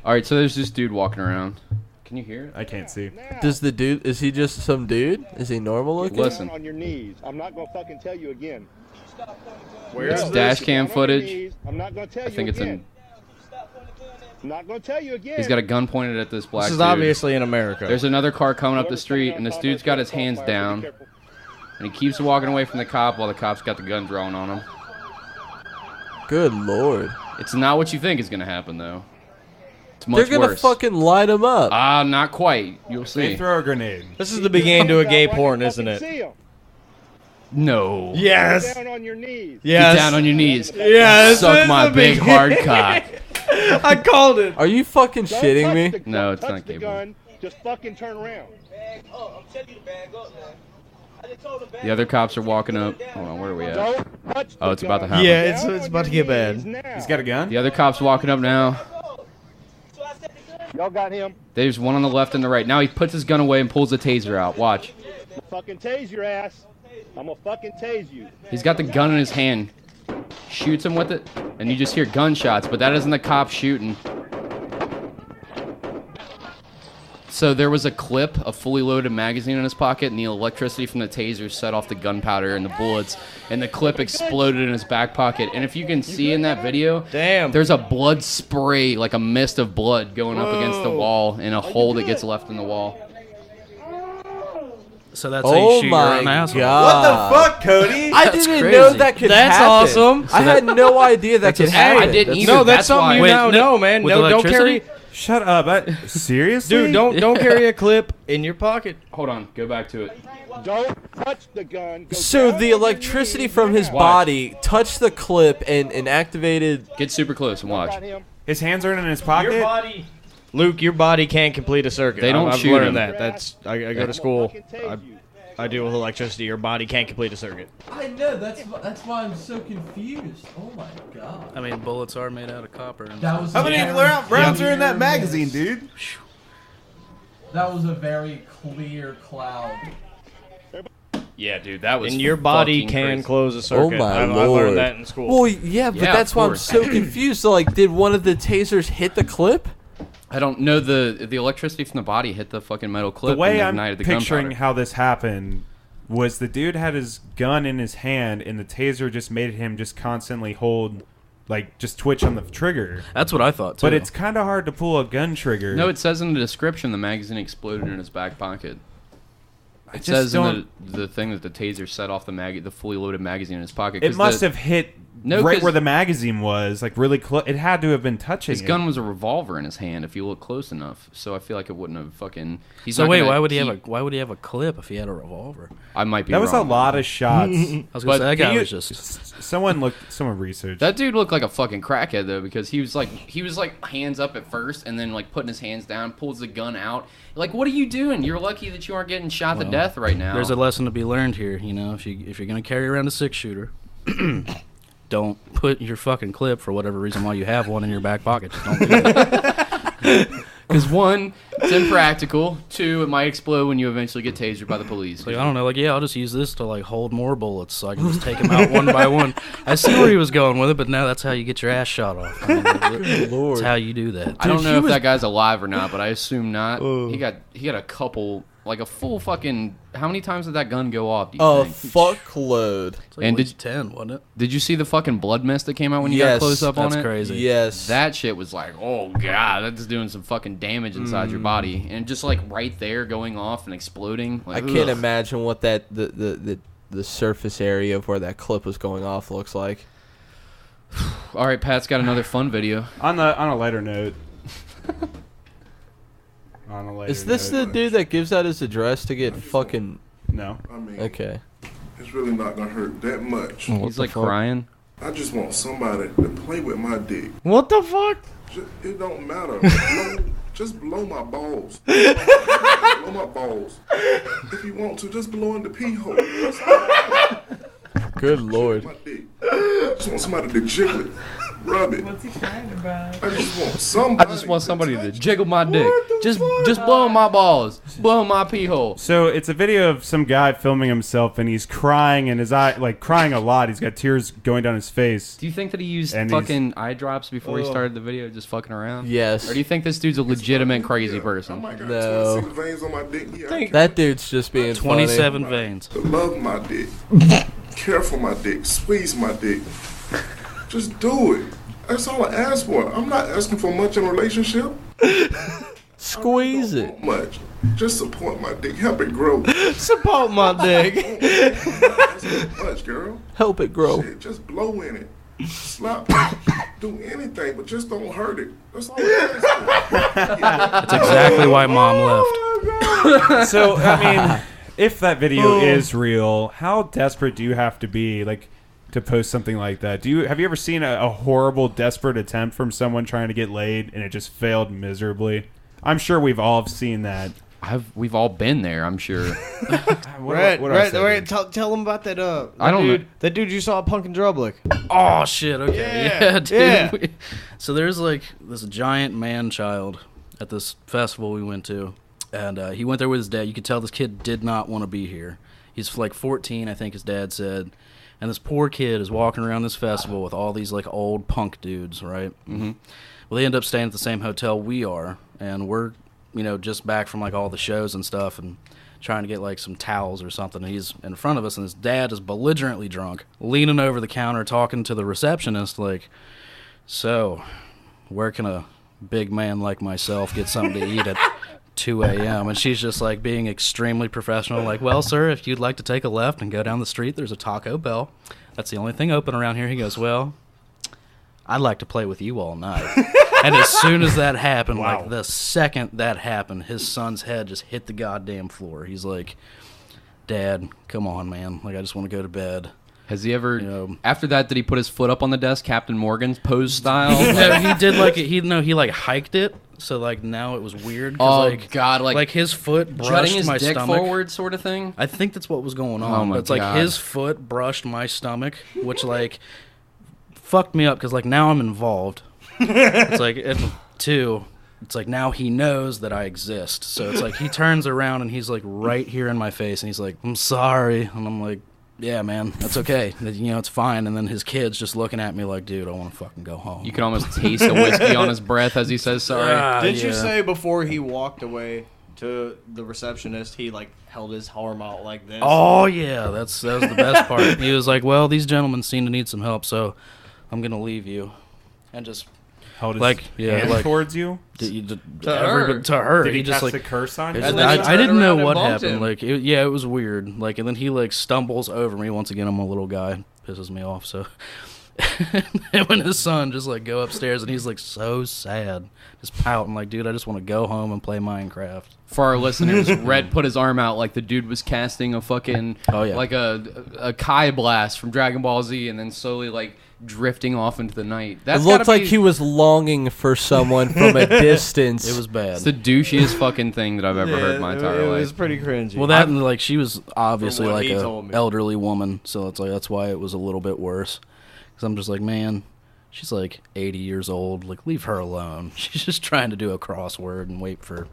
All right, so there's this dude walking around. Can you hear it? I can't see. Does the dude, is he just some dude? Is he normal looking? Listen. On your knees. I'm not gonna fucking tell you again. It's No. dash cam Down on your footage. knees. I'm not gonna tell I you think it's again. in... I'm not gonna tell you again. He's got a gun pointed at this black This is dude. obviously in America. There's another car coming up the street, and this dude's got his hands down, and he keeps walking away from the cop while the cop's got the gun drawn on him. Good lord. It's not what you think is going to happen, though. It's much They're gonna worse. fucking light him up. Not quite. You'll They see. throw a grenade. This is the beginning to a gay porn, isn't it? No. Yes. Down on your knees. Get down on your knees. Yes. Suck my big hard cock. I called it. Are you fucking Don't shitting touch me? the- No, don't it's touch not the gay gun. Just fucking turn around. The other cops are walking up. Hold on, where are we at? Don't touch Oh, the it's about to gun. happen. Yeah, it's Down it's on about to your get bad. knees now. He's got a gun? The other cop's walking up now. Y'all got him. There's one on the left and the right. Now he puts his gun away and pulls the taser out. Watch. I'm gonna fucking tase your ass. I'm gonna fucking tase you. He's got the gun in his hand. Shoots him with it, and you just hear gunshots, but that isn't the cop shooting. So there was a clip, a fully loaded magazine in his pocket, and the electricity from the taser set off the gunpowder and the bullets, and the clip exploded in his back pocket. And if you can see in that video, Damn. there's a blood spray, like a mist of blood going up against the wall in a hole that gets left in the wall. So that's how Oh you shoot your own my asshole. god. fuck, Cody? I That's didn't crazy. know that could That's happen. awesome. I had no idea that could happen. I didn't either. No, that's That's why- something you Wait, now no- know, man. with No, don't electricity? carry, Shut up. Seriously? dude. Don't carry a clip in your pocket. Hold on, go back to it. Don't touch the gun. Go So down the on your electricity knees from his now. body touched the clip and activated. Get super close and watch. Got him. His hands are in his pocket? Luke, your body can't complete a circuit. They don't I've shoot learned him. that. That's I go to school. Fucking tase you. I deal with electricity. Your body can't complete a circuit. I know that's why I'm so confused. Oh my god. I mean, bullets are made out of copper. And That was How many rounds are in that magazine, dude? That was a very clear cloud. Yeah, dude, that was And your body fucking can crazy. close a circuit. my I lord. learned that in school. Well, yeah, but Yeah, that's of why I'm course. so confused. So, like, did one of the tasers hit the clip? I don't know, the electricity from the body hit the fucking metal clip The way and I'm ignited the picturing gunpowder. how this happened was the dude had his gun in his hand, and the taser just made him just constantly hold, like, just twitch on the trigger. That's what I thought, too. But it's kind of hard to pull a gun trigger. No, it says in the description the magazine exploded in his back pocket. It just says in don't- the thing that the taser set off the fully loaded magazine in his pocket. It 'cause must the- have hit No, right 'cause where the magazine was, like really close. It had to have been touching His it. gun was a revolver in his hand. If you look close enough, so I feel like it wouldn't have fucking. He's So not wait, gonna why would he have a keep- clip if he had a revolver? I might be. That was a wrong. lot of shots. I was gonna say that But guy you- was just. Someone researched. That dude looked like a fucking crackhead though, because he was like hands up at first, and then like putting his hands down, pulls the gun out. Like, what are you doing? You're lucky that you aren't getting shot to Well, death right now. There's a lesson to be learned here. You know, if you're gonna carry around a 6-shooter, don't put your fucking clip for whatever reason while you have one in your back pocket. Just don't do that. Because one, it's impractical. Two, it might explode when you eventually get tasered by the police. Like, I don't know, like, yeah, I'll just use this to, like, hold more bullets so I can just take them out one by one. I see where he was going with it, but now that's how you get your ass shot off. I mean, Lord. that's how you do that. I don't Dude, know he if was- that guy's alive or not, but I assume not. He got a couple, like a full fucking. How many times did that gun go off? Do you A think? fuckload. It's like And at least 10, wasn't it? Did you see the fucking blood mist that came out when you Yes, got close up on That's it? crazy. Yes. That shit was like, oh god, that's doing some fucking damage inside your body, and just like right there, going off and exploding. I Like, can't ugh. imagine what that the surface area of where that clip was going off looks like. All right, Pat's got another fun video. on a lighter note. On a lighter Is this note. the dude that gives out his address to get fucking? No. I mean, Okay. it's really not gonna hurt that much. He's like crying. I just want somebody to play with my dick. What the fuck? It don't matter. Just blow my balls. Blow my balls. If you want to, just blow in the pee hole. That's all. Good lord. My dick. I just want somebody to jiggle it, rub it. What's he crying about? I just want somebody. I just want somebody to touch jiggle my dick. the Just fuck? blow my balls. Blow my pee hole. So it's a video of some guy filming himself, and he's crying, and his eye, like crying a lot. He's got tears going down his face. Do you think that he used And he's- fucking eye drops before he started the video, just fucking around? Yes. Or do you think this dude's a legitimate crazy I person? might got No. 26 veins on my dick. Yeah, I That dude's just being 27 veins. love my dick. Care for my dick. Squeeze my dick. Just do it. That's all I ask for. I'm not asking for much in a relationship. funny. Squeeze I it. don't want much. Just support my dick. Help it grow. Support my dick. That's not much, girl. Help it grow. Shit, just blow in it. Slap. Do anything, but just don't hurt it. That's all I ask for. That's exactly why Mom left. So I mean, if that video is real, how desperate do you have to be, like, to post something like that? Have you ever seen a horrible, desperate attempt from someone trying to get laid and it just failed miserably? I'm sure we've all seen that. We've all been there, I'm sure. Red, what do I say, Red, dude? tell him about that. I don't dude, know. That dude you saw at Punk and Drublick. Oh, shit, okay. Yeah, Yeah, dude. yeah. So there's, like, this giant man-child at this festival we went to. And he went there with his dad. You could tell this kid did not want to be here. He's like 14, I think his dad said. And this poor kid is walking around this festival with all these like old punk dudes, right? Mm-hmm. Well, they end up staying at the same hotel we are. And we're, just back from like all the shows and stuff and trying to get like some towels or something. And he's in front of us and his dad is belligerently drunk, leaning over the counter talking to the receptionist like, so, where can a big man like myself get something to eat at 2 a.m.? And she's just like being extremely professional, like, well, sir, if you'd like to take a left and go down the street, there's a Taco Bell. That's the only thing open around here. He goes, well, I'd like to play with you all night. And as soon as that happened, like the second that happened, his son's head just hit the goddamn floor. He's like, Dad, come on, man. Like, I just want to go to bed. Has he ever, Yeah. after that, did he put his foot up on the desk, Captain Morgan's pose style? No, he did like it. He like hiked it, so like now it was weird. 'Cause, Oh, like, God, like his foot jutting brushed his my dick stomach forward sort of thing? I think that's what was going on. Oh, my but it's like God. his foot brushed my stomach, which like fucked me up because like now I'm involved. It's like and two, it's like now he knows that I exist. So it's like he turns around and he's like right here in my face and he's like, I'm sorry. And I'm like, yeah, man, that's okay. You know, it's fine. And then his kid's just looking at me like, dude, I want to fucking go home. You can almost taste the whiskey on his breath as he says sorry. Didn't you say before he walked away to the receptionist, he like held his arm out like this? Oh, yeah, that was the best part. He was like, well, these gentlemen seem to need some help, so I'm going to leave you. And just... Held his like, yeah, hand like, towards you? To her. To her. Did he just cast like a curse on you? I didn't know what happened. Him. Like, it was weird. Like, and then he like stumbles over me. Once again, I'm a little guy, pisses me off. So, and when his son just like go upstairs and he's like so sad, just pouting like, dude, I just want to go home and play Minecraft. For our listeners, Red put his arm out like the dude was casting a fucking like a Kai blast from Dragon Ball Z, and then slowly like drifting off into the night. It looked like he was longing for someone from a distance. It was bad. It's the douchiest fucking thing that I've ever heard in my entire life. It was pretty cringy. Well, that and like she was obviously From what like he a told me. elderly woman, so it's like that's why it was a little bit worse. Because I'm just like, man, she's like 80 years old. Like, leave her alone. She's just trying to do a crossword and wait for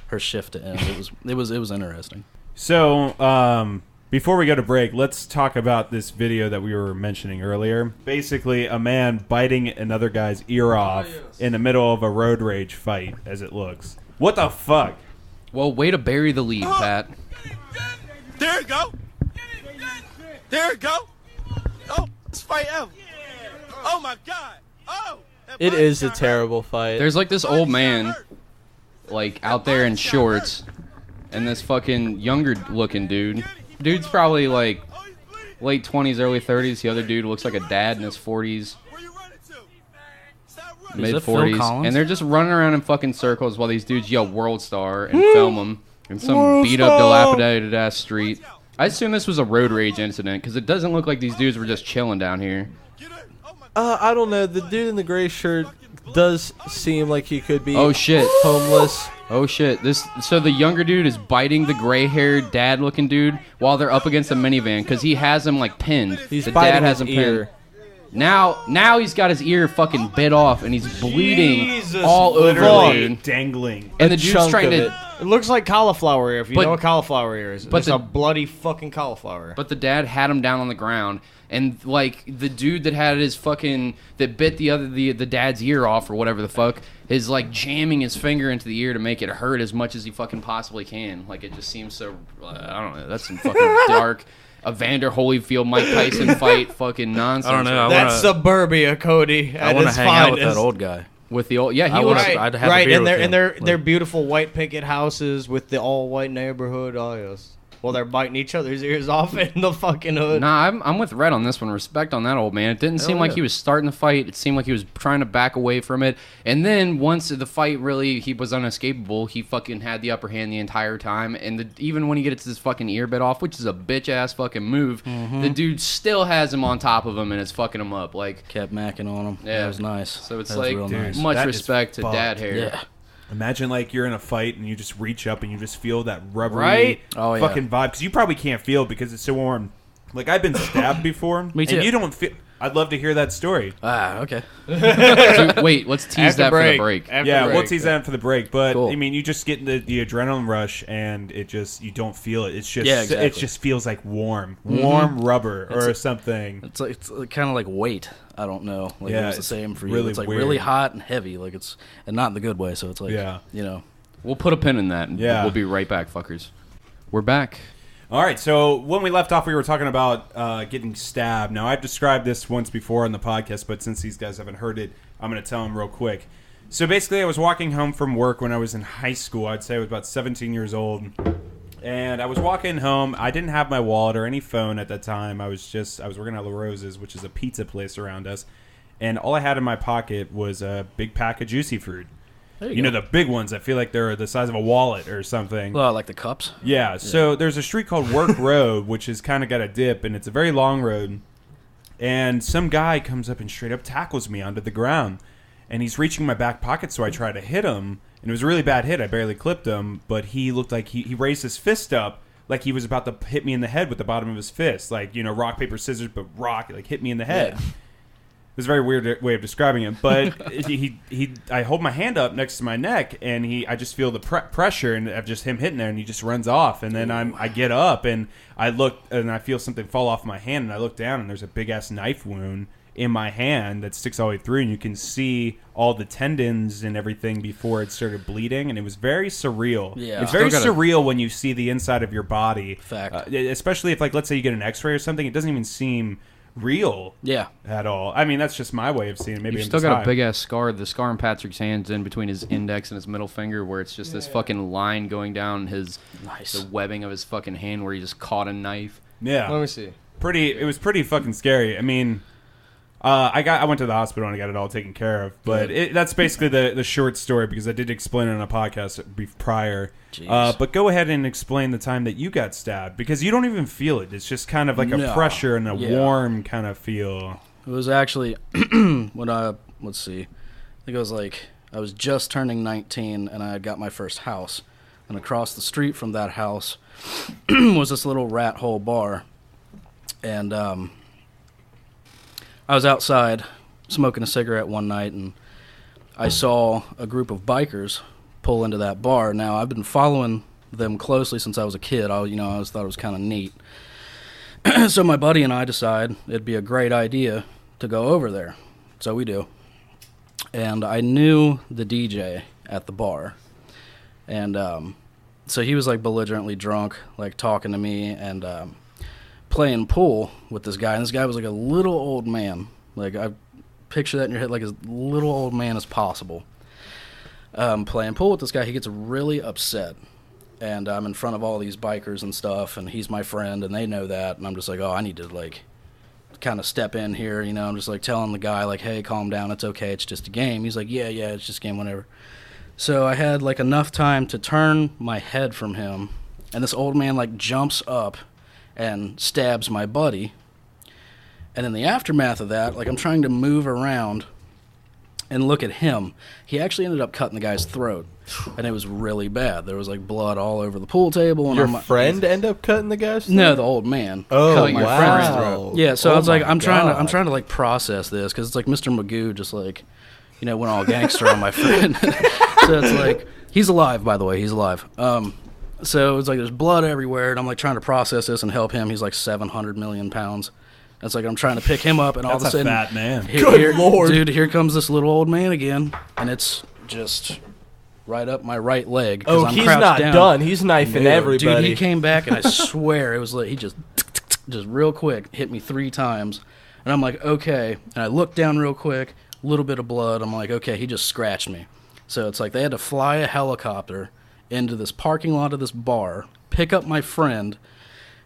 her shift to end. It was interesting. So, before we go to break, let's talk about this video that we were mentioning earlier. Basically, a man biting another guy's ear off in the middle of a road rage fight, as it looks. What the fuck? Well, way to bury the lead, Pat. There you go. There you go. Oh, it's fight ever. Oh my God. Oh. It is a terrible fight. There's like this old man, like out there in shorts, and this fucking younger looking dude. Dude's probably like late 20s, early 30s. The other dude looks like a dad in his 40s, mid 40s, and they're just running around in fucking circles while these dudes yell "World Star" and film them in some beat up, dilapidated ass street. I assume this was a road rage incident because it doesn't look like these dudes were just chilling down here. I don't know. The dude in the gray shirt does seem like he could be homeless. Oh shit! So the younger dude is biting the gray-haired dad-looking dude while they're up against a minivan because he has him like pinned. He's the biting dad has his him ear. pinned. Now he's got his ear fucking bit off and he's bleeding Jesus, all over the dude. Dangling. And the dude's trying to. It looks like cauliflower ear. If you know what cauliflower ear is, but it's a bloody fucking cauliflower. But the dad had him down on the ground, and like the dude that had his fucking that bit the dad's ear off or whatever the fuck is like jamming his finger into the ear to make it hurt as much as he fucking possibly can. Like it just seems so. I don't know. That's some fucking dark. Evander Holyfield, Mike Tyson fight, fucking nonsense. I don't know. That's suburbia, Cody. I want to hang out with that old guy. With the old, yeah, he was was I'd have a beer with him. and their beautiful white picket houses with the all white neighborhood. Oh yes. Well, they're biting each other's ears off in the fucking hood. Nah, I'm with Red on this one. Respect on that old man. It didn't seem like he was starting the fight. It seemed like he was trying to back away from it. And then once the fight really, he was unescapable, he fucking had the upper hand the entire time. And even when he gets his fucking ear bit off, which is a bitch-ass fucking move, the dude still has him on top of him and is fucking him up. Like kept macking on him. Yeah. It was nice. So it's That was like, real nice. much respect to dad hair. Yeah. Imagine like you're in a fight and you just reach up and you just feel that rubbery Right? Oh, yeah. fucking vibe because you probably can't feel it because it's so warm. Like I've been stabbed before. Me too. And you don't feel. I'd love to hear that story. Okay. So, wait, let's tease that for the break. We'll tease that for the break. But Cool. I mean, you just get the adrenaline rush and it just you don't feel it. It's just exactly. it just feels like warm rubber or something. It's kind of like weight. I don't know. Like Yeah, it was the it's same for you. really It's like weird. really hot and heavy. Like it's and not in the good way. So it's like you know. We'll put a pin in that. And Yeah. We'll be right back, fuckers. We're back. All right, so when we left off, we were talking about getting stabbed. Now, I've described this once before on the podcast, but since these guys haven't heard it, I'm going to tell them real quick. So basically, I was walking home from work when I was in high school. I'd say I was about 17 years old. And I was walking home. I didn't have my wallet or any phone at that time. I was working at La Rosa's, which is a pizza place around us. And all I had in my pocket was a big pack of Juicy Fruit. You know, the big ones. I feel like they're the size of a wallet or something. Well, like the cups. Yeah. So there's a street called Work Road, which has kind of got a dip, and it's a very long road. And some guy comes up and straight up tackles me onto the ground. And he's reaching my back pocket, so I try to hit him. And it was a really bad hit. I barely clipped him, but he looked like he raised his fist up like he was about to hit me in the head with the bottom of his fist. Like, you know, rock, paper, scissors, but rock, like hit me in the head. Yeah. was a very weird way of describing it, but I hold my hand up next to my neck, and I just feel the pressure and of just him hitting there, and he just runs off, and then I get up and I look and I feel something fall off my hand, and I look down and there's a big ass knife wound in my hand that sticks all the way through, and you can see all the tendons and everything before it started bleeding, and it was very surreal. Yeah. It's very surreal when you see the inside of your body. Fact. Especially if, like, let's say you get an x-ray or something, it doesn't even seem real at all. I mean, that's just my way of seeing it. Maybe You've I'm still just got high. a big-ass scar. The scar in Patrick's hand's in between his index and his middle finger, where it's just this fucking line going down the webbing of his fucking hand where he just caught a knife. Yeah. Let me see. It was pretty fucking scary. I mean... I went to the hospital and I got it all taken care of, but that's basically the short story, because I did explain it on a podcast prior. But go ahead and explain the time that you got stabbed, because you don't even feel it. It's just kind of like a pressure and a warm kind of feel. It was actually when let's see, I think it was like I was just turning 19 and I had got my first house, and across the street from that house was this little rat hole bar, and I was outside smoking a cigarette one night, and I saw a group of bikers pull into that bar. Now, I've been following them closely since I was a kid. I always thought it was kind of neat. So my buddy and I decide it'd be a great idea to go over there. So we do. And I knew the DJ at the bar. And so he was like belligerently drunk, like talking to me, and playing pool with this guy, and this guy was like a little old man. Like, I picture that in your head, like as little old man as possible. Playing pool with this guy, he gets really upset, and I'm in front of all these bikers and stuff, and he's my friend, and they know that, and I'm just like, oh, I need to like kind of step in here, you know. I'm just like telling the guy like, hey, calm down, it's okay, it's just a game. He's like, yeah, it's just a game, whatever. So I had like enough time to turn my head from him, and this old man like jumps up and stabs my buddy. And in the aftermath of that, like, I'm trying to move around and look at him. He actually ended up cutting the guy's throat, and it was really bad. There was like blood all over the pool table. And your friend end up cutting the guy's throat? No, the old man. Oh, cut my friend's throat. Yeah, so I was like, I'm trying to like process this, because it's like Mr. Magoo just like, you know, went all gangster on my friend. So it's like, he's alive, by the way, he's alive. So it's like there's blood everywhere, and I'm like trying to process this and help him. He's like 700 million pounds. It's like I'm trying to pick him up, and all of a sudden, fat man. Good Lord, dude, here comes this little old man again, and it's just right up my right leg. Oh, I'm he's not down. done. He's knifing everybody. Dude, he came back, and I swear it was like he just real quick hit me 3 times, and I'm like, okay. And I looked down real quick, a little bit of blood. I'm like, okay, he just scratched me. So it's like they had to fly a helicopter into this parking lot of this bar, pick up my friend,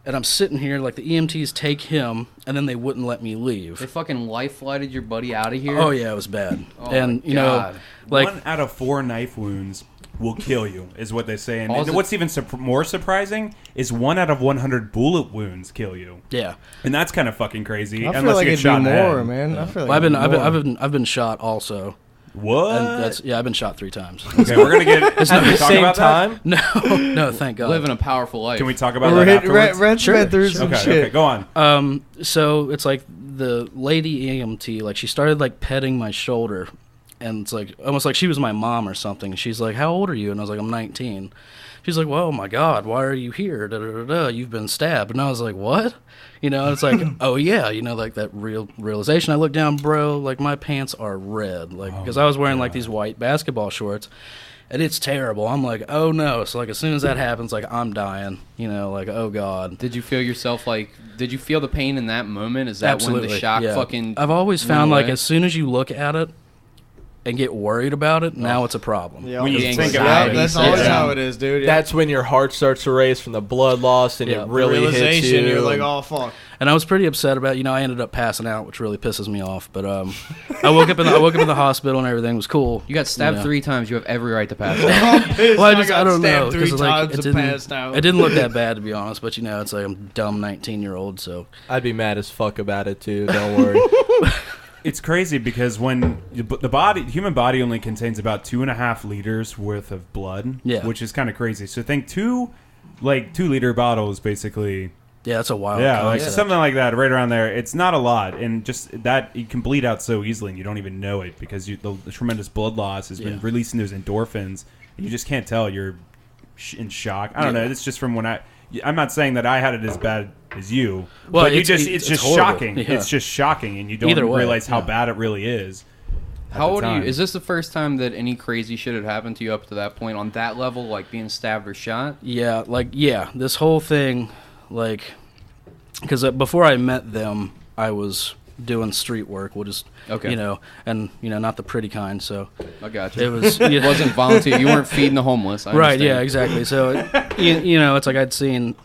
and I'm sitting here like the EMTs take him, and then they wouldn't let me leave. They fucking life flighted your buddy out of here? Oh yeah, it was bad. Oh, and you know, like 1 out of 4 knife wounds will kill you, is what they say. And what's even more surprising is 1 out of 100 bullet wounds kill you. Yeah, and that's kind of fucking crazy. I feel like it'd be more, man. Yeah. I feel like I've been shot also. What? And I've been shot 3 times. Okay, we're gonna get at the same time. No, thank God. Living a powerful life. Can we talk about that afterwards? Red's been through some shit. Okay, go on. So it's like the lady EMT, like she started like petting my shoulder, and it's like almost like she was my mom or something. She's like, "How old are you?" And I was like, "I'm 19." She's like, "Well, oh my God, why are you here? Da, da, da, da. You've been stabbed." And I was like, "What?" You know, it's like, oh yeah, you know, like that realization. I look down, bro, like my pants are red, like because I was wearing like these white basketball shorts, and it's terrible. I'm like, oh no. So like as soon as that happens, like I'm dying. You know, like oh God. Did you feel yourself like? Did you feel the pain in that moment? Is that Absolutely. when the shock Yeah. fucking? I've always found away? like as soon as you look at it and get worried about it, now it's a problem. Yeah, When you The think about anxiety. it, that's always Yeah. how it is, dude. That's when your heart starts to race from the blood loss, and Yeah. it really hits realization. you. You're like, oh fuck. And I was pretty upset about it. You know, I ended up passing out, which really pisses me off. But I woke up in the hospital and everything was cool. You got stabbed Yeah. 3 times. You have every right to pass out. Well, I don't know. 3 'cause, like, times it and didn't- passed out. It didn't look that bad, to be honest. But you know, it's like I'm a dumb 19-year-old. So I'd be mad as fuck about it too. Don't worry. It's crazy because when the human body only contains about 2.5 liters worth of blood, Yeah. which is kind of crazy. So think 2 liter bottles basically Yeah, that's a wild. Yeah, like concept. something like that, right around there. It's not a lot, and just that you can bleed out so easily, and you don't even know it because the tremendous blood loss has been releasing those endorphins, and you just can't tell. You're in shock. I don't know. It's just from when I'm not saying that I had it as bad as you, but it's just horrible. shocking. Yeah. It's just shocking, and you don't realize how bad it really is. How old are you? Is this the first time that any crazy shit had happened to you up to that point on that level, like being stabbed or shot? Yeah, this whole thing, because before I met them, I was doing street work, which is, and not the pretty kind. So I got you. It was it wasn't volunteer. You weren't feeding the homeless. I right? Yeah, understand. exactly. So it's like I'd seen,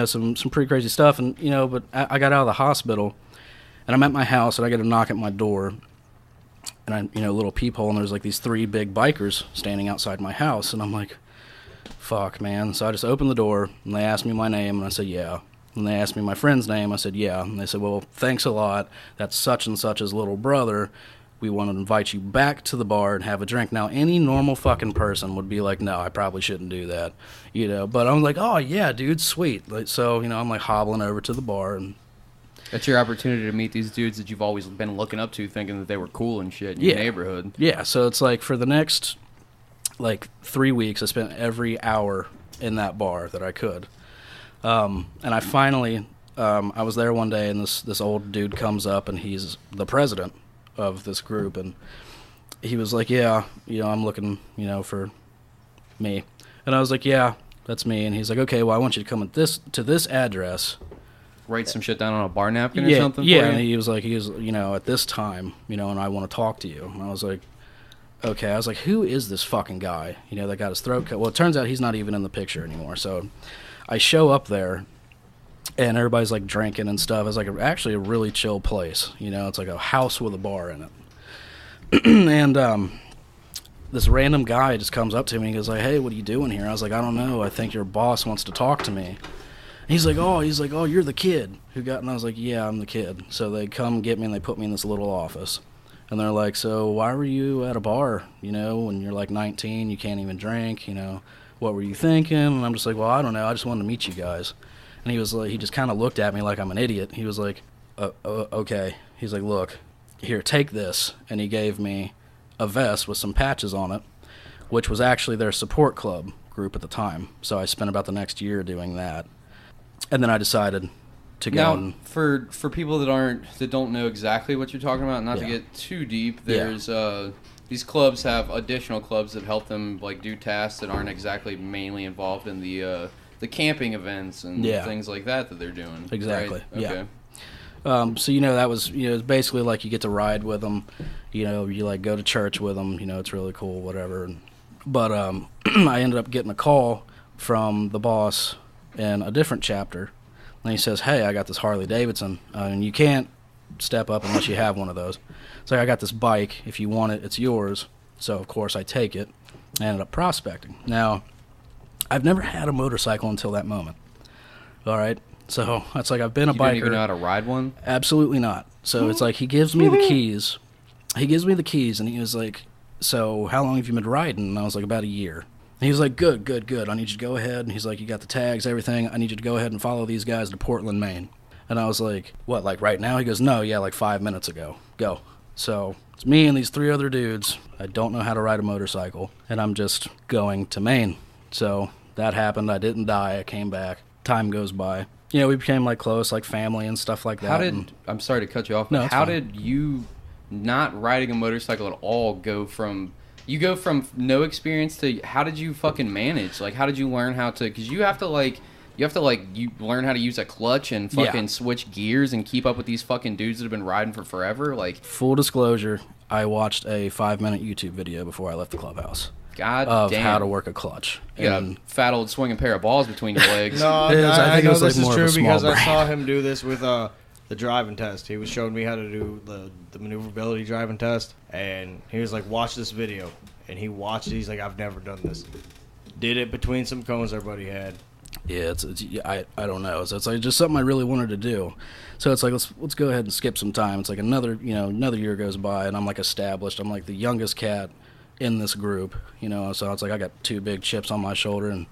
some pretty crazy stuff, and but I got out of the hospital, and I'm at my house, and I get a knock at my door. And I, little peephole, and there's like these 3 big bikers standing outside my house, and I'm like, fuck, man. So I just opened the door, and they asked me my name, and I said, yeah. And they asked me my friend's name, I said, yeah. And they said, well, thanks a lot. That's such and such's little brother. We want to invite you back to the bar and have a drink. Now, any normal fucking person would be like, no, I probably shouldn't do that, But I'm like, oh, yeah, dude, sweet. So, I'm like hobbling over to the bar, and that's your opportunity to meet these dudes that you've always been looking up to, thinking that they were cool and shit in your neighborhood. Yeah, so it's like for the next 3 weeks, I spent every hour in that bar that I could. And I finally, I was there one day, and this old dude comes up, and he's the president of this group, and he was like, yeah, I'm looking, for me. And I was like, yeah, that's me. And he's like, okay, well, I want you to come to this address. Write some shit down on a bar napkin or something? Yeah, and he was at this time, and I want to talk to you. And I was like, okay. I was like, who is this fucking guy, that got his throat cut? Well, it turns out he's not even in the picture anymore. So I show up there, and everybody's, drinking and stuff. It's, actually a really chill place. It's like a house with a bar in it. And this random guy just comes up to me and goes, hey, what are you doing here? I was like, I don't know. I think your boss wants to talk to me. He's like, oh, you're the kid who got, and I was like, yeah, I'm the kid. So they come get me, and they put me in this little office. And they're like, so why were you at a bar, when you're 19, you can't even drink, what were you thinking? And I'm just like, well, I don't know, I just wanted to meet you guys. And he was like, he just kind of looked at me like I'm an idiot. He was like, okay. He's like, look, here, take this. And he gave me a vest with some patches on it, which was actually their support club group at the time. So I spent about the next year doing that. And then I decided to go. Now, for people that don't know exactly what you're talking about, not to get too deep, there's these clubs have additional clubs that help them do tasks that aren't exactly mainly involved in the camping events and things like that they're doing. Exactly. Right? Okay. Yeah. So that was it's basically you get to ride with them, you go to church with them, it's really cool, whatever. But I ended up getting a call from the boss in a different chapter, and he says, hey, I got this Harley Davidson, and you can't step up unless you have one of those. So I got this bike, if you want it, it's yours. So of course I take it. I ended up prospecting. Now, I've never had a motorcycle until that moment. All right, so it's I've been a biker. You didn't even know how to ride one? Absolutely not. So it's he gives me the keys. He gives me the keys, and he was like, so how long have you been riding? And I was like, about a year. And he was like, good. I need you to go ahead. And he's like, you got the tags, everything. I need you to go ahead and follow these guys to Portland, Maine. And I was like, what, right now? He goes, no, yeah, 5 minutes ago. Go. So it's me and these 3 other dudes. I don't know how to ride a motorcycle, and I'm just going to Maine. So that happened. I didn't die. I came back. Time goes by. We became close, family and stuff like that. I'm sorry to cut you off, but no, how did you not riding a motorcycle at all go from... You go from no experience to how did you fucking manage? How did you learn how to? Because you have to you learn how to use a clutch and fucking switch gears and keep up with these fucking dudes that have been riding for forever. Full disclosure, I watched a 5-minute YouTube video before I left the clubhouse. God damn. How to work a clutch. You got a fat old swinging pair of balls between your legs. No, I know this is true because I saw him do this with the driving test. He was showing me how to do the maneuverability driving test, and he was like, watch this video. And he watched it. He's like, I've never done this. Did it between some cones everybody had. Yeah, I don't know. So it's just something I really wanted to do. So it's let's go ahead and skip some time. It's another year goes by, and I'm established. I'm the youngest cat in this group, So it's I got 2 big chips on my shoulder, and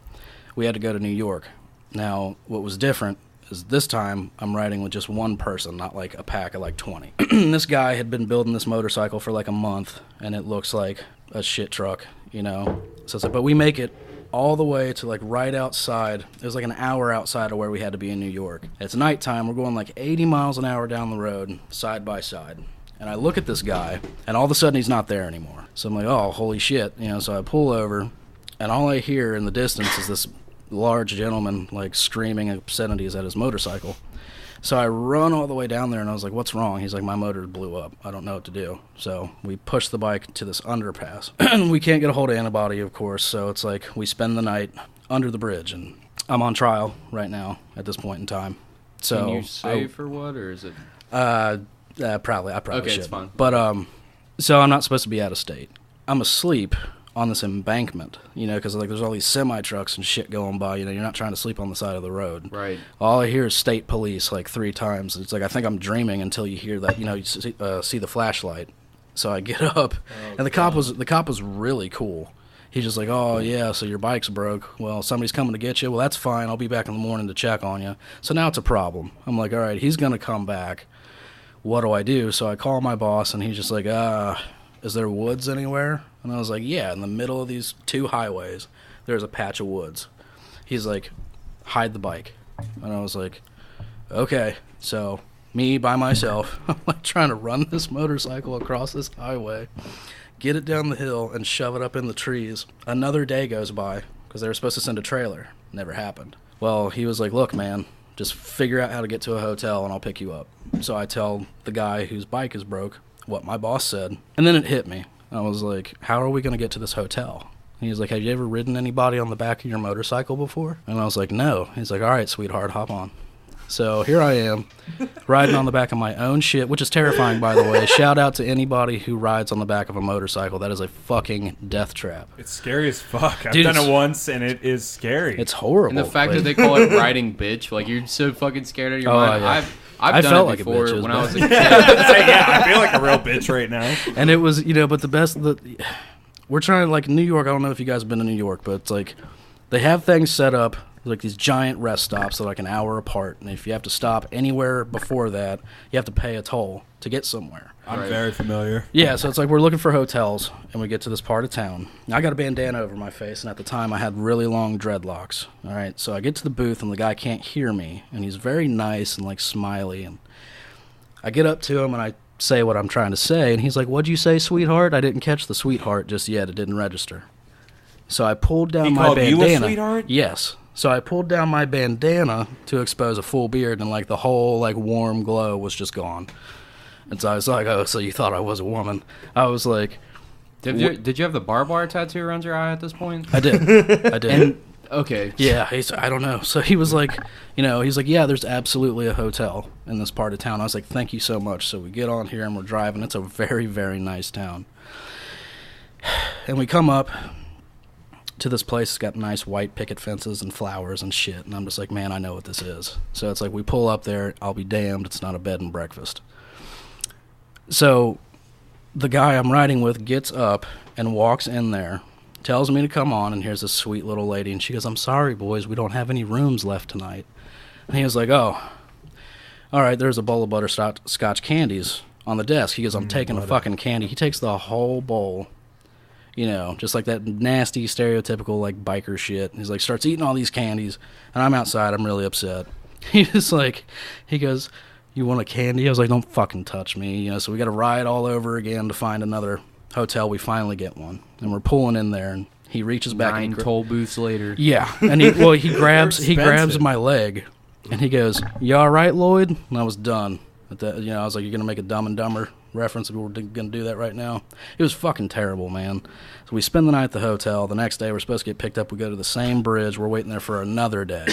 we had to go to New York. Now, what was different is this time I'm riding with just one person, not like a pack of like 20. This guy had been building this motorcycle for like a month, and it looks like a shit truck, you know. So it's like, but we make it all the way to like right outside. It was like an hour outside of where we had to be in New York. It's nighttime. We're going like 80 miles an hour down the road, side by side. And I look at this guy, and all of a sudden he's not there anymore. So I'm like, oh, holy shit. You know, so I pull over, and all I hear in the distance is this large gentleman like screaming obscenities at his motorcycle. So I run all the way down there, and I was like, what's wrong? He's like, my motor blew up. I don't know what to do. So we push the bike to this underpass. We can't get a hold of anybody, of course, so it's like we spend the night under the bridge, and I'm on trial right now at this point in time. So can you say for what, or is it? Probably. I probably okay, should. It's fine. But so I'm not supposed to be out of state. I'm asleep on this embankment, you know, because like there's all these semi trucks and shit going by. You know, you're not trying to sleep on the side of the road. Right. All I hear is state police like 3 times. It's like I think I'm dreaming until you hear that. You know, you see the flashlight. So I get up, and the cop was really cool. He's just like, oh yeah, so your bike's broke. Well, somebody's coming to get you. Well, that's fine. I'll be back in the morning to check on you. So now it's a problem. I'm like, all right, he's gonna come back. What do I do? So I call my boss, and he's just like, is there woods anywhere? And I was like, yeah, in the middle of these 2 highways, there's a patch of woods. He's like, hide the bike. And I was like, okay. So me by myself, I'm like trying to run this motorcycle across this highway, get it down the hill, and shove it up in the trees. Another day goes by, because they were supposed to send a trailer. Never happened. Well, he was like, look, man, just figure out how to get to a hotel, and I'll pick you up. So I tell the guy whose bike is broke what my boss said, and then it hit me. I was like, how are we going to get to this hotel? And he was like, have you ever ridden anybody on the back of your motorcycle before? And I was like, no. He's like, all right, sweetheart, hop on. So here I am, riding on the back of my own shit, which is terrifying, by the way. Shout out to anybody who rides on the back of a motorcycle. That is a fucking death trap. It's scary as fuck. I've Dude, done it once, and it is scary. It's horrible. And the fact that they call it riding bitch, like you're so fucking scared out of your mind. Yeah. I've done felt it like a before bitch, when I was a kid. Yeah, I feel like a real bitch right now. And it was, you know, but we're trying to, like, New York, I don't know if you guys have been to New York, but it's like, they have things set up, like these giant rest stops that are like an hour apart. And if you have to stop anywhere before that, you have to pay a toll to get somewhere. I'm very familiar. Yeah, so it's like we're looking for hotels, and we get to this part of town. I got a bandana over my face, and at the time I had really long dreadlocks. All right, so I get to the booth, and the guy can't hear me, and he's very nice and like smiley. And I get up to him, and I say what I'm trying to say, and he's like, what'd you say, sweetheart? I didn't catch the sweetheart just yet. It didn't register. So I pulled down my bandana. He called you a sweetheart? Yes. So I pulled down my bandana to expose a full beard, and like the whole like warm glow was just gone. And so I was like, oh, so you thought I was a woman. I was like... Did you have the barbed wire tattoo around your eye at this point? I did. And, okay. Yeah, I don't know. So he was like, you know, he's like, yeah, there's absolutely a hotel in this part of town. I was like, thank you so much. So we get on here, and we're driving. It's a very, very nice town. And we come up to this place. It's got nice white picket fences and flowers and shit. And I'm just like, man, I know what this is. So it's like we pull up there. I'll be damned. It's not a bed and breakfast. So the guy I'm riding with gets up and walks in there, tells me to come on, and here's this sweet little lady, and she goes, I'm sorry, boys, we don't have any rooms left tonight. And he was like, oh, all right, there's a bowl of butterscotch candies on the desk. He goes, I'm taking a fucking candy. He takes the whole bowl, you know, just like that nasty, stereotypical, like, biker shit. He's like, starts eating all these candies, and I'm outside. I'm really upset. He's like, he goes... You want a candy? I was like, don't fucking touch me. You know, so we got to ride all over again to find another hotel. We finally get one. And we're pulling in there, and he reaches back. 9 toll booths later. Yeah. And he grabs my leg, and he goes, you all right, Lloyd? And I was done. I was like, you're going to make a Dumb and Dumber reference if we're going to do that right now? It was fucking terrible, man. So we spend the night at the hotel. The next day, we're supposed to get picked up. We go to the same bridge. We're waiting there for another day.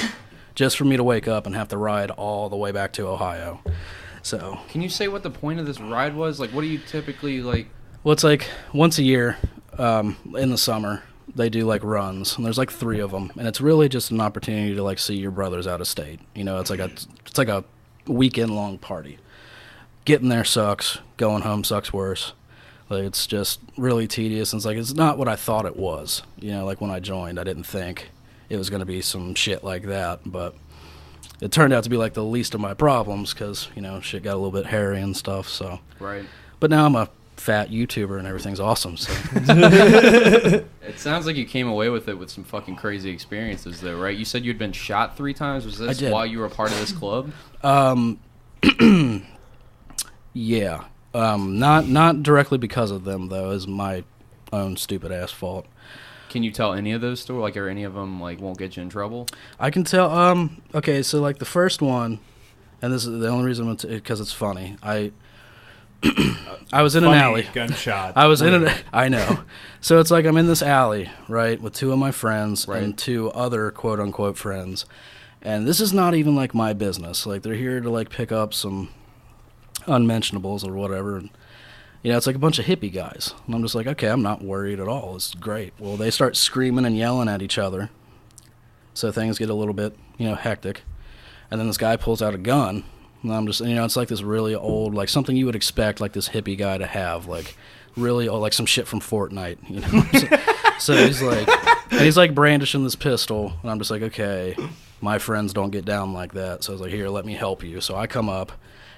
Just for me to wake up and have to ride all the way back to Ohio. So, can you say what the point of this ride was? Like, what do you typically, like... Well, it's like once a year in the summer, they do, like, runs. And there's, like, 3 of them. And it's really just an opportunity to, like, see your brothers out of state. You know, it's like a weekend-long party. Getting there sucks. Going home sucks worse. Like, it's just really tedious. And it's not what I thought it was. You know, like, when I joined, I didn't think it was going to be some shit like that, but it turned out to be like the least of my problems because, you know, shit got a little bit hairy and stuff. So, Right. but now I'm a fat YouTuber and everything's awesome. So It sounds like you came away with it with some fucking crazy experiences, though, right? You said you'd been shot 3 times. Was this did. while you were a part of this club? Yeah. Not directly because of them though. Is my own stupid ass fault. Can you tell any of those stories? Like, are any of them like won't get you in trouble? I can tell. Okay, so like the first one, and this is the only reason because it's funny. I was in an Funny alley. gunshot. I was in an. I know. So it's like I'm in this alley, right, with 2 of my friends Right. and 2 other quote unquote friends, and this is not even like my business. Like they're here to like pick up some unmentionables or whatever. And, you know, it's like a bunch of hippie guys, and I'm just like, okay, I'm not worried at all. It's great. Well, they start screaming and yelling at each other, so things get a little bit, you know, hectic. And then this guy pulls out a gun. And I'm just, you know, it's like this really old, like something you would expect like this hippie guy to have, like really old, like some shit from Fortnite, you know. So he's like brandishing this pistol, and I'm just like, okay, my friends don't get down like that. So I was like, here, let me help you. So I come up,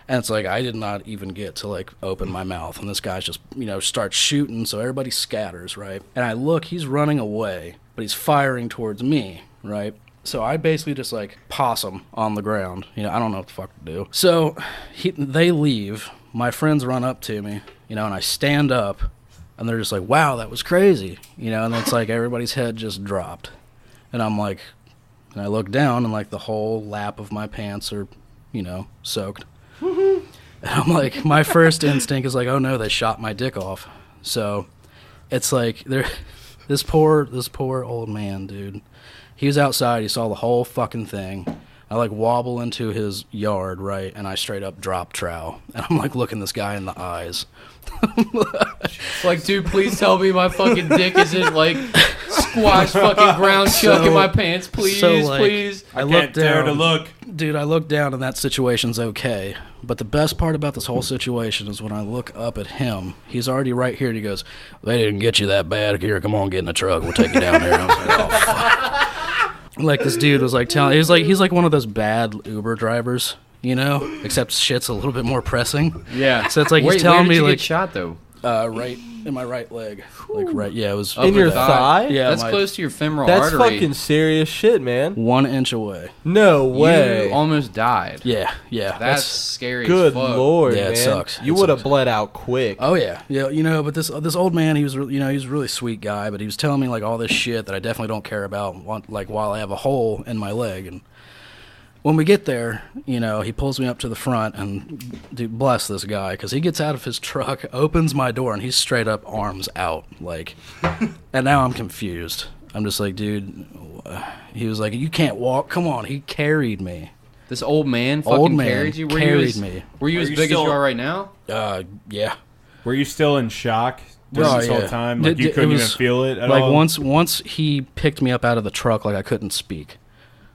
and it's like I did not even get to like open my mouth, and this guy's just, you know, starts shooting. So everybody scatters, right? And I look, he's running away, but he's firing towards me, right? So I basically just like possum on the ground. You know, I don't know what the fuck to do. So they leave. My friends run up to me, you know, and I stand up, and they're just like, wow, that was crazy. You know, and it's like everybody's head just dropped. And I'm like, and I look down, and like the whole lap of my pants are, you know, soaked. And I'm like, my first instinct is like, oh no, they shot my dick off. So it's like, this poor old man, dude. He was outside. He saw the whole fucking thing. I like wobble into his yard, right, and I straight up drop trowel. And I'm like looking this guy in the eyes. Like, dude, please tell me my fucking dick isn't like squash fucking ground chuck in my pants, please, please. I Can't dare to look. Dude, I look down and that situation's okay. But the best part about this whole situation is when I look up at him, he's already right here, and he goes, they didn't get you that bad. Here, come on, get in the truck. We'll take you down there. And I was like, oh, fuck. Like, this dude was like telling, he's like one of those bad Uber drivers, you know, except shit's a little bit more pressing. Yeah. So it's like he's Wait, telling where did me you like get shot though. Right in my right leg. Like right, yeah, it was In your thigh? Yeah, That's close to your femoral That's artery. fucking serious shit, man. 1 inch away. No way. You almost died. Yeah. That's scary Good as fuck. lord, Yeah, man. it sucks. You It would have sucks. bled out quick. Oh yeah, you know. But this old man, he was he was a really sweet guy, but he was telling me like all this shit that I definitely don't care about. Like while I have a hole in my leg, and when we get there, you know, he pulls me up to the front, and dude, bless this guy, because he gets out of his truck, opens my door, and he's straight up arms out, like. And now I'm confused. I'm just like, dude. He was like, you can't walk. Come on. He carried me. This old man fucking carried you? Carried me. Were you as big as you are right now? Yeah. Were you still in shock during this whole time? Like you couldn't even feel it at all? Like once he picked me up out of the truck, like I couldn't speak.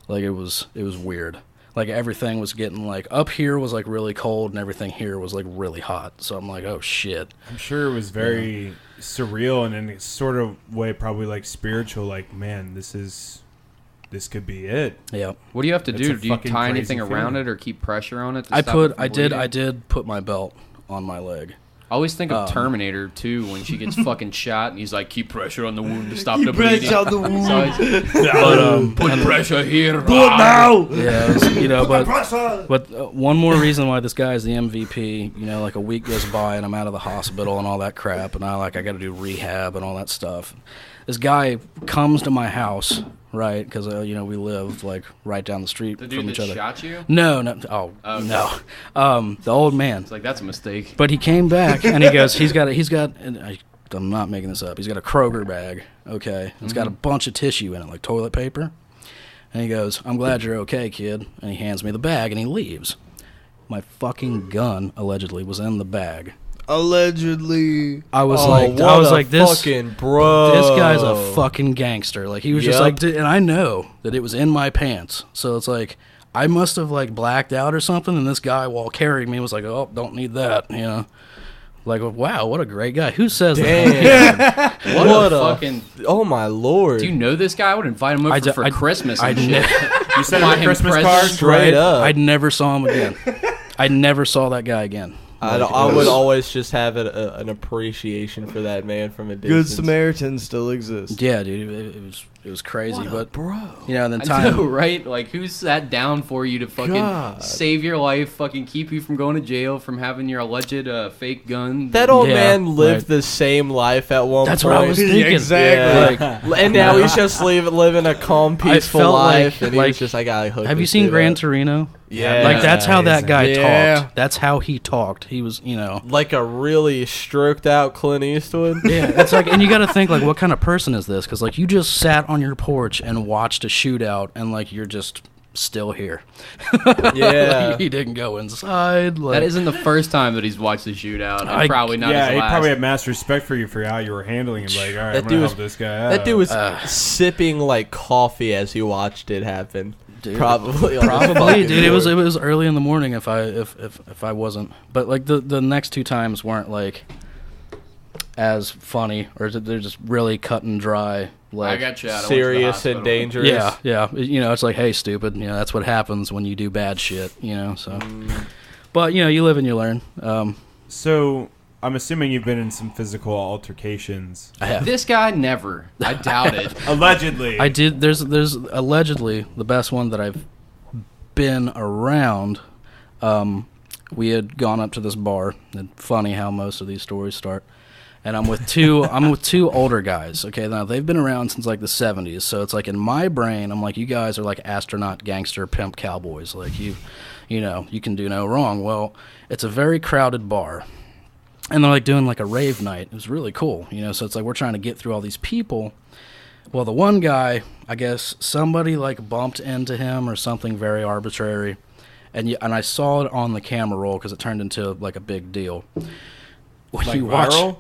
Like it was weird. Like everything was getting like up here was like really cold and everything here was like really hot. So I'm like, oh shit. I'm sure it was very surreal and in a sort of way probably like spiritual. Like, man, this could be it. Yeah. What do you have to do? Do you fucking tie crazy anything around feeling. it or keep pressure on it? I did put my belt on my leg. I always think of Terminator 2 when she gets fucking shot and he's like, keep pressure on the wound to stop the bleeding. on the wound. So put pressure here. Do it now. Yeah, it was, you know, but one more reason why this guy is the MVP, you know, like a week goes by and I'm out of the hospital and all that crap, and I got to do rehab and all that stuff. This guy comes to my house, right? Because you know, we live like right down the street The from dude each that other. shot you? No. Oh, Okay. no. The old man. It's like, that's a mistake. But he came back and he goes, he's got, and I'm not making this up. He's got a Kroger bag, okay? It's got a bunch of tissue in it, like toilet paper. And he goes, I'm glad you're okay, kid. And he hands me the bag and he leaves. My fucking gun, allegedly, was in the bag. Allegedly. I was this fucking bro. This guy's a fucking gangster. Like, he was just like, and I know that it was in my pants. So it's like, I must have like blacked out or something. And this guy, while carrying me, was like, oh, don't need that, you know? Like, wow, what a great guy. Who says Damn. that? What a fucking... Oh, my Lord. Do you know this guy? I would invite him over for Christmas and shit. You sent him Buy a him Christmas presents. card? Straight up. I never saw him again. I never saw that guy again. I would always just have an appreciation for that man from a distance. Good Samaritans still exist. Yeah, dude, it was crazy, but bro. you know, then I time. know, right? Like, who sat down for you to fucking God. save your life, fucking keep you from going to jail, from having your alleged fake gun? That old Yeah, man lived right. the same life at one That's point. what I was thinking. Exactly. Yeah. And now he's just living a calm, peaceful felt life. like- And he was like- just, I got hooked. Have you this seen dude Gran up. Torino? Yeah. Like that's how that guy Yeah. talked. That's how he talked. He was, you know. Like a really stroked out Clint Eastwood. Yeah, it's like, and you got to think like, what kind of person is this? Because like you just sat on your porch and watched a shootout, and like you're just still here. Yeah. Like, he didn't go inside. Like, That isn't the first time that he's watched the shootout. And I- probably not Yeah, his he last. probably had mass respect for you for how you were handling him. Like, all right, That I'm dude gonna was- help this guy out. That dude was sipping like coffee as he watched it happen. Dude, Probably. on the Probably, fucking dude. It board. was early in the morning if I wasn't. But like the next two times weren't like as funny, or they're just really cut and dry. Like I got you out. I went to the serious hospital. and dangerous. yeah, yeah. You know, it's like, hey, stupid. You know, that's what happens when you do bad shit. You know, so. But you know, you live and you learn. So, I'm assuming you've been in some physical altercations. I have. This guy never. I doubt it. Allegedly. I did. There's allegedly the best one that I've been around. We had gone up to this bar, and funny how most of these stories start. And I'm with two older guys. Okay, now they've been around since like the 70s. So it's like in my brain, I'm like, you guys are like astronaut, gangster, pimp, cowboys. Like you know, you can do no wrong. Well, it's a very crowded bar. And they're like doing like a rave night. It was really cool, you know. So it's like we're trying to get through all these people. Well, the one guy, I guess somebody like bumped into him or something very arbitrary, and I saw it on the camera roll because it turned into like a big deal. When Like you watch, viral?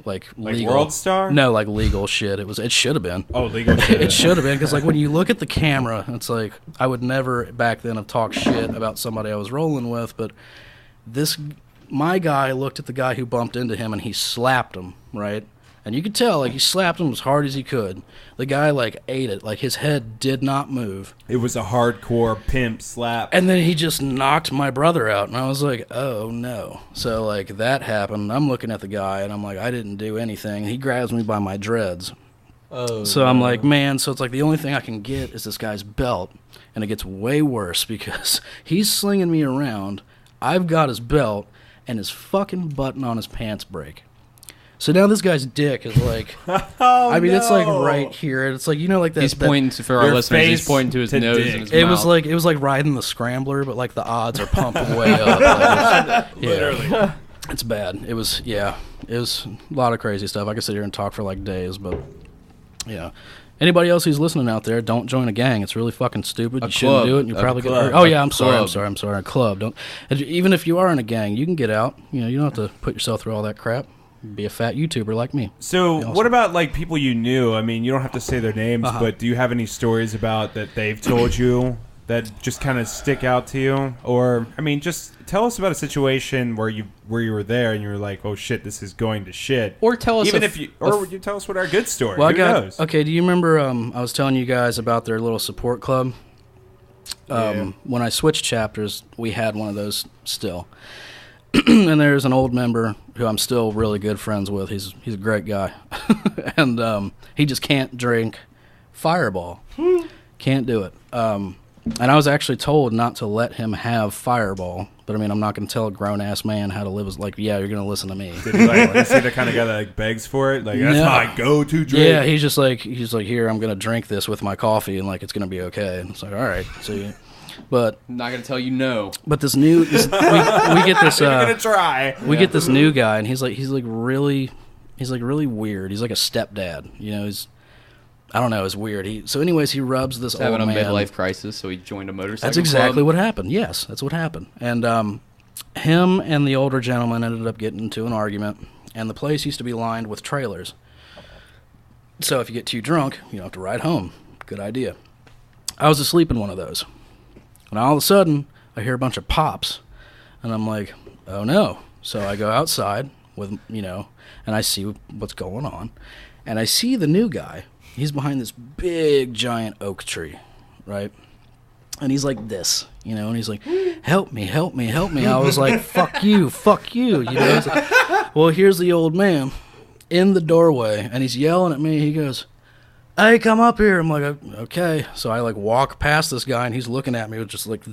like legal. World Star? No, like legal shit. It should have been. Oh, legal shit. It should have been, because like when you look at the camera, it's like I would never back then have talked shit about somebody I was rolling with, but my guy looked at the guy who bumped into him and he slapped him, right? And you could tell, like, he slapped him as hard as he could. The guy, like, ate it. Like, his head did not move. It was a hardcore pimp slap. And then he just knocked my brother out. And I was like, oh, no. So, like, that happened. I'm looking at the guy, and I'm like, I didn't do anything. He grabs me by my dreads. Oh, So I'm like, man, so it's like the only thing I can get is this guy's belt. And it gets way worse because he's slinging me around. I've got his belt, and his fucking button on his pants break. So now this guy's dick is like, I mean, it's like right here. It's like, you know, like that. He's pointing for our Your listeners. He's face pointing to his to nose dick. and his It mouth. was like riding the scrambler, but like the odds are pumping way up. Like, Literally. It's bad. It was a lot of crazy stuff. I could sit here and talk for like days, but yeah. Anybody else who's listening out there, don't join a gang. It's really fucking stupid. A You shouldn't club. do it. And you A probably get club. hurt. Oh yeah, A I'm sorry. club. A club. Don't. And even if you are in a gang, you can get out. You know, you don't have to put yourself through all that crap. Be a fat YouTuber like me. So, Be awesome. what about like people you knew? I mean, you don't have to say their names, but do you have any stories about that they've told you that just kind of stick out to you? Or, I mean, just tell us about a situation where you were there and you were like, "Oh shit, this is going to shit." Or tell us even a if f- you, or you tell us what our good story. Well, Who knows? Okay, do you remember? I was telling you guys about their little support club. When I switched chapters, we had one of those still. And there's an old member who I'm still really good friends with. He's a great guy, and he just can't drink Fireball. Can't do it. And I was actually told not to let him have Fireball. But I mean, I'm not going to tell a grown ass man how to live. Is like, yeah, you're going to listen to me. Did he, like, is he the kind of guy that like begs for it? Like, that's No. my go-to drink. Yeah, he's like, here, I'm going to drink this with my coffee, and like it's going to be okay. And it's like, all right, see. But I'm not gonna tell you no. we get this You're gonna try. we get this new guy, and he's like really weird. He's like a stepdad, you know. I don't know, it's weird. So anyways, he rubs this He's old having a man. midlife crisis, so he joined a motorcycle That's exactly club. what happened. Yes, that's what happened. And him and the older gentleman ended up getting into an argument, and the place used to be lined with trailers. So if you get too drunk, you don't have to ride home. Good idea. I was asleep in one of those. And all of a sudden, I hear a bunch of pops, and I'm like, oh no, So I go outside with, and I see what's going on. And I see the new guy. He's behind this big, giant oak tree, right? And he's like this, and he's like, help me, help me, help me. I was like, fuck you, It's like, well, here's the old man in the doorway, and he's yelling at me. He goes, hey, come up here. I'm like, okay. So I like walk past this guy, and he's looking at me with just like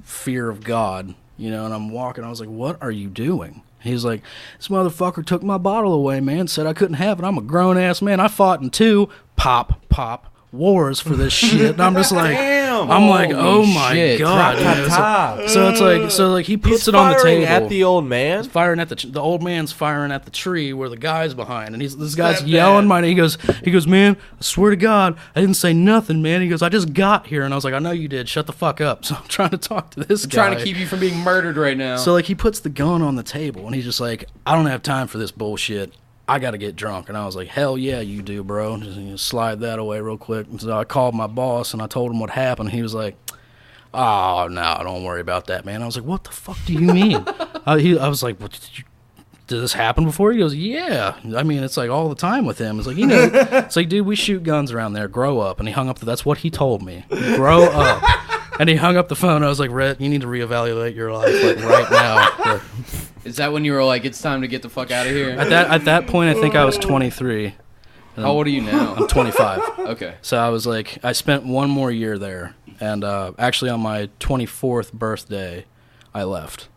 fear of God, and I'm walking. I was like, what are you doing? He's like, this motherfucker took my bottle away, man. Said I couldn't have it. I'm a grown-ass man. I fought in 2 pop wars for this shit. And I'm just like, I'm like, oh my God. So it's like he puts it on the table. At the old man? He's firing at the old man's firing at the tree where the guy's behind. And this guy's yelling my name. He goes, man, I swear to God, I didn't say nothing, man. He goes, I just got here. And I was like, I know you did. Shut the fuck up. So I'm trying to talk to this guy. Trying to keep you from being murdered right now. So like he puts the gun on the table and he's just like, I don't have time for this bullshit. I got to get drunk. And I was like, hell yeah, you do, bro. Just slide that away real quick. And so I called my boss and I told him what happened. He was like, oh, no, don't worry about that, man. I was like, what the fuck do you mean? I was like, did this happen before? He goes, yeah. I mean, it's like all the time with him. It's like, it's like, dude, we shoot guns around there. Grow up. And he hung up. That's what he told me. Grow up. And he hung up the phone. I was like, Rhett, you need to reevaluate your life like right now. Is that when you were like, it's time to get the fuck out of here? At that point, I think I was 23. How old are you now? I'm 25. Okay. So I was like, I spent one more year there. And actually on my 24th birthday, I left.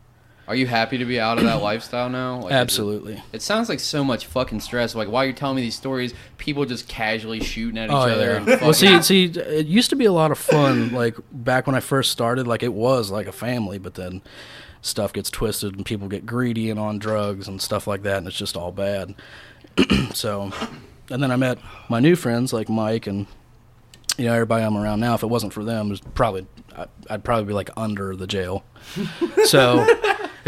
Are you happy to be out of that lifestyle now? Like, absolutely. It sounds like so much fucking stress. Like, while you're telling me these stories, people just casually shooting at each other. Yeah. And well, see, it used to be a lot of fun. Like, back when I first started, like, it was like a family. But then stuff gets twisted and people get greedy and on drugs and stuff like that. And it's just all bad. So, and then I met my new friends, like Mike and, everybody I'm around now. If it wasn't for them, I'd probably be, like, under the jail. So...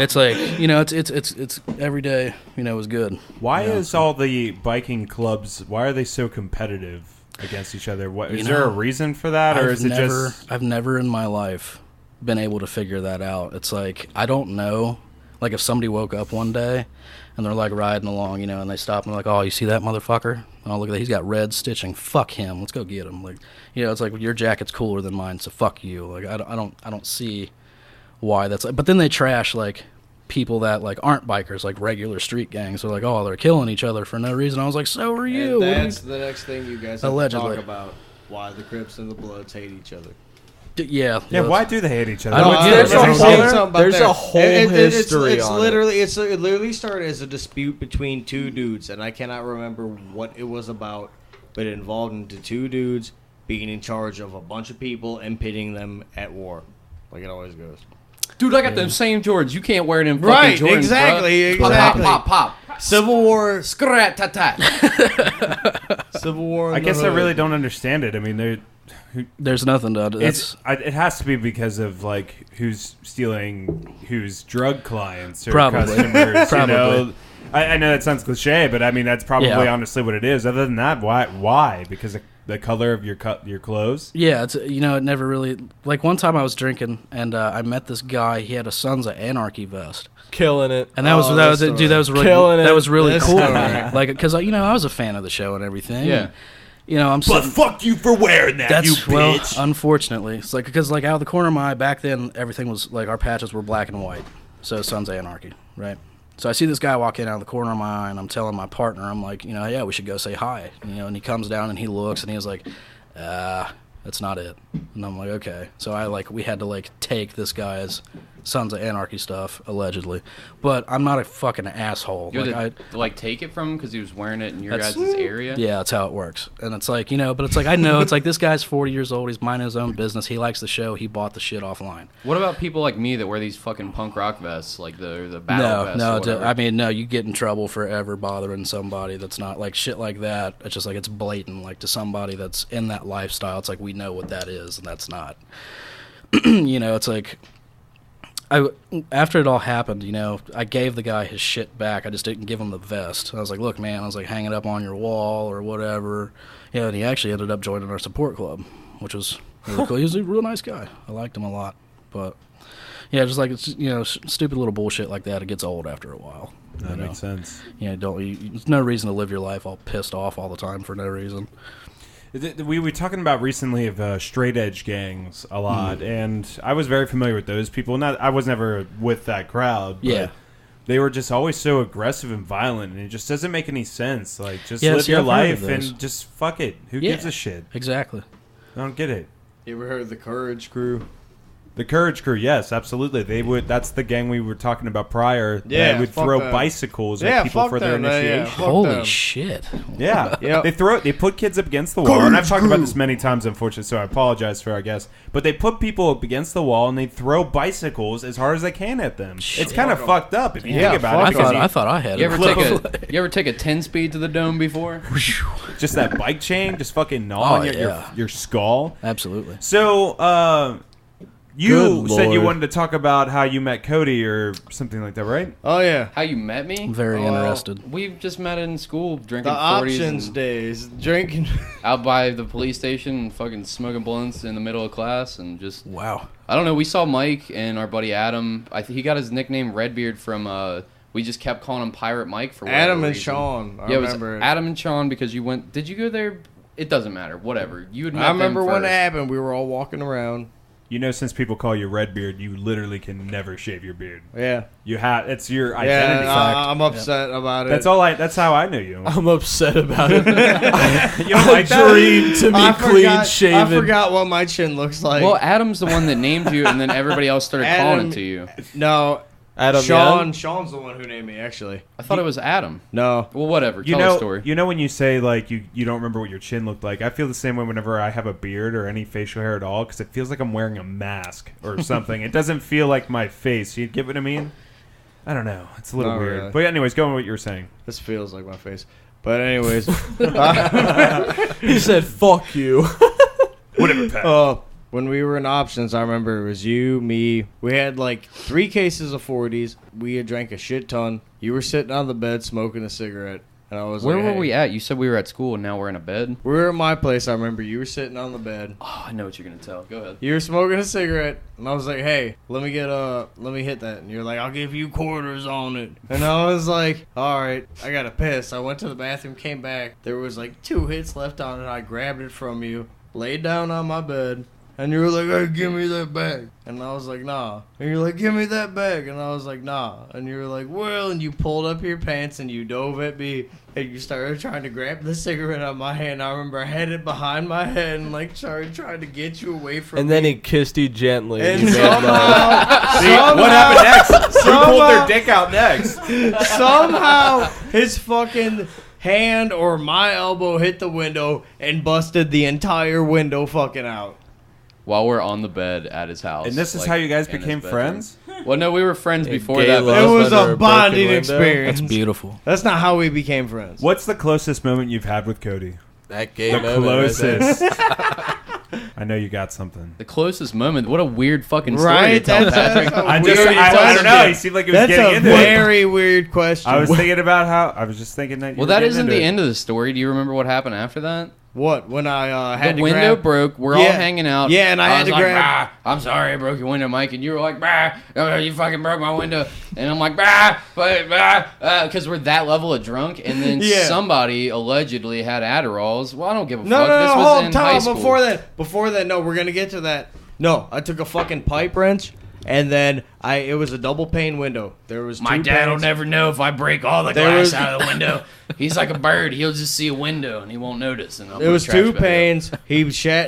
It's like, it's every day, was good. Why is all the biking clubs, why are they so competitive against each other? Is there a reason for that, or is it just... I've never in my life been able to figure that out. It's like, I don't know. Like, if somebody woke up one day and they're, like, riding along, and they stop and they're like, oh, you see that motherfucker? Oh, look at that. He's got red stitching. Fuck him. Let's go get him. Like, it's like, your jacket's cooler than mine, so fuck you. Like, I don't see... why that's like, but then they trash like people that like aren't bikers, like regular street gangs. They're like, oh, they're killing each other for no reason. I was like, so are you? And that's the next thing you guys have allegedly to talk about. Why the Crips and the Bloods hate each other. Yeah. Why do they hate each other? There's a whole history. It literally started as a dispute between 2 dudes, and I cannot remember what it was about, but it involved into 2 dudes being in charge of a bunch of people and pitting them at war, like it always goes. Dude, I got them same Jordans. You can't wear them fucking Jordans, exactly. Pop. Civil War. Scrat-tat-tat. Civil War. I guess I really don't understand it. I mean, there's nothing to it has to be because of like who's stealing whose drug clients or customers. Probably. I know that sounds cliche, but I mean that's probably honestly what it is. Other than that, why? Because of the color of your clothes? Yeah, it's it never really... Like, one time I was drinking, and I met this guy. He had a Sons of Anarchy vest. Killing it. And that was really cool. Like, because, I was a fan of the show and everything. Yeah. And, but fuck you for wearing that, you bitch. Well, unfortunately. It's like, because, like, out of the corner of my eye, back then, everything was, like, our patches were black and white. So, Sons of Anarchy, right? So I see this guy walk in out of the corner of my eye, and I'm telling my partner, I'm like, yeah, we should go say hi. And he comes down and he looks and he was like, that's not it. And I'm like, okay. So we had to take this guy's Sons of Anarchy stuff, allegedly. But I'm not a fucking asshole. You had to take it from him because he was wearing it in your guys' area? Yeah, that's how it works. And it's like, but it's like, I know, it's like this guy's 40 years old. He's minding his own business. He likes the show. He bought the shit offline. What about people like me that wear these fucking punk rock vests, like the battle vests? No, I mean, no, you get in trouble for ever bothering somebody that's not, like, shit like that. It's just like, it's blatant, like, to somebody that's in that lifestyle. It's like, we know what that is, and that's not. It's like... after it all happened, I gave the guy his shit back. I just didn't give him the vest. I was like, look, man, hang it up on your wall or whatever. Yeah, and he actually ended up joining our support club, which was really cool. He was a real nice guy. I liked him a lot. But yeah, just like it's stupid little bullshit like that. It gets old after a while. That makes sense. Yeah, there's no reason to live your life all pissed off all the time for no reason. We were talking about recently of straight edge gangs a lot, and I was very familiar with those people. I was never with that crowd. But they were just always so aggressive and violent, and it just doesn't make any sense. Like, just live your life and just fuck it. Who gives a shit? Exactly. I don't get it. You ever heard of the Courage Crew? The Courage Crew, yes, absolutely. They would. That's the gang we were talking about prior. Yeah, they would throw bicycles at people for their initiation. Holy shit! Yeah, They put kids up against the wall, and I've talked about this many times, unfortunately. So I apologize for, I guess, but they put people up against the wall and they throw bicycles as hard as they can at them. It's kind of fucked up if you think about it. I thought I had it. You ever take a 10-speed to the dome before? Just that bike chain, just fucking gnawing at your skull. Absolutely. So. You said you wanted to talk about how you met Cody or something like that, right? Oh, yeah. How you met me? I'm very interested. We just met in school drinking the 40s. Options days. Drinking. Out by the police station and fucking smoking blunts in the middle of class and just... Wow. I don't know. We saw Mike and our buddy Adam. He got his nickname Redbeard from... we just kept calling him Pirate Mike for whatever Adam and reason. Sean. I remember it was Adam and Sean because you went... Did you go there? It doesn't matter. Whatever. You had met I remember them when it first. happened. We were all walking around. You know, since people call you Redbeard, you literally can never shave your beard. Yeah, it's your identity. I'm upset about it. That's how I knew you. I'm upset about it. You don't like that? Dream to be clean shaven. I forgot what my chin looks like. Well, Adam's the one that named you, and then everybody else started calling it to you. No. Adam Sean's the one who named me, actually. I thought it was Adam. No. Well, whatever. Tell the story. You know when you say, like, you don't remember what your chin looked like? I feel the same way whenever I have a beard or any facial hair at all, because it feels like I'm wearing a mask or something. It doesn't feel like my face. You get what I mean? I don't know. It's a little weird. Really. But anyways, go on what you were saying. This feels like my face. But anyways. He said, fuck you. Whatever, Pat. When we were in options, I remember it was you, me. We had like 3 cases of 40s. We had drank a shit ton. You were sitting on the bed smoking a cigarette. And I was Where like, were hey. we at? You said we were at school and now we're in a bed? We were at my place, I remember. You were sitting on the bed. Oh, I know what you're going to tell. Go ahead. You were smoking a cigarette. And I was like, hey, let me hit that. And you're like, I'll give you quarters on it. And I was like, all right, I got to piss. I went to the bathroom, came back. There was like 2 hits left on it. I grabbed it from you, laid down on my bed. And you were like, hey, give me that bag. And I was like, nah. And you're like, give me that bag. And I was like, nah. And you were like, well, and you pulled up your pants and you dove at me. And you started trying to grab the cigarette out of my hand. I remember I had it behind my head and like started trying to get you away from me. And then he kissed you gently. And you somehow, what happened next? Who pulled their dick out next? Somehow his fucking hand or my elbow hit the window and busted the entire window fucking out. While we're on the bed at his house. And this is how you guys became friends? Well, no, we were friends before gay that. love. It was under a a bonding broken window. experience. That's beautiful. That's not how we became friends. What's the closest moment you've had with Cody? That game The closest. I know you got something. The closest moment. What a weird fucking story Right? to tell, That's Patrick. I don't know. He seemed like he was That's getting a into very weird question. I was thinking about how... I was just thinking that you Well, were that getting isn't into the it. end of the story. Do you remember what happened after that? What? When I had The to window grab... broke. We're all hanging out. Yeah, and I had was to like, grab... "Bah, I'm sorry I broke your window, Mike." And you were like, bah, you fucking broke my window. And I'm like, bah, because we're that level of drunk. And then somebody allegedly had Adderalls. Well, I don't give a fuck. This was hold in time high school. Before that, no, we're going to get to that. No, I took a fucking pipe wrench, and then it was a double pane window. There was My two dad will panes. never know if I break all the There glass was- out of the window. He's like a bird. He'll just see a window and he won't notice. And I'll It put was trash 2 back up. panes.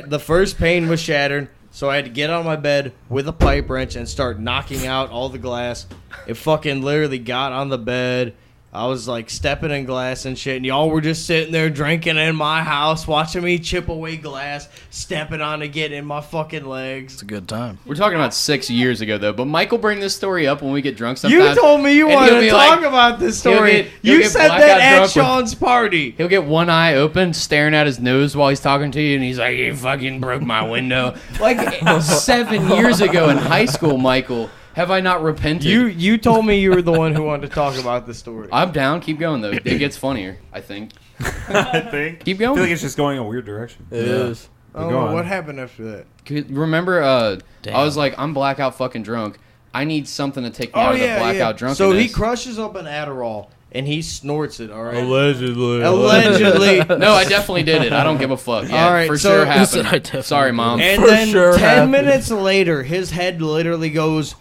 The first pane was shattered, so I had to get on my bed with a pipe wrench and start knocking out all the glass. It fucking literally got on the bed. I was like stepping in glass and shit, and y'all were just sitting there drinking in my house, watching me chip away glass, stepping on it, getting in my fucking legs. It's a good time. We're talking about 6 years ago, though. But Mike will bring this story up when we get drunk sometimes. You told me you and wanted he'll to be talk like- about this he'll story. he'll You get said blackout that at drunk with- Sean's party. He'll get one eye open, staring at his nose while he's talking to you, and he's like, "You fucking broke my window." Like 7 years ago in high school, Michael. Have I not repented? You told me you were the one who wanted to talk about this story. I'm down. Keep going, though. It gets funnier, I think. I think. Keep I going. feel like it's just going a weird direction. It is. Oh, what happened after that? Remember, I was like, I'm blackout fucking drunk. I need something to take me out of the blackout drunkenness. So he crushes up an Adderall and he snorts it. All right. Allegedly. No, I definitely did it. I don't give a fuck. Yeah, all right, for sure happened. Sorry, Mom. And then 10 minutes later, his head literally goes,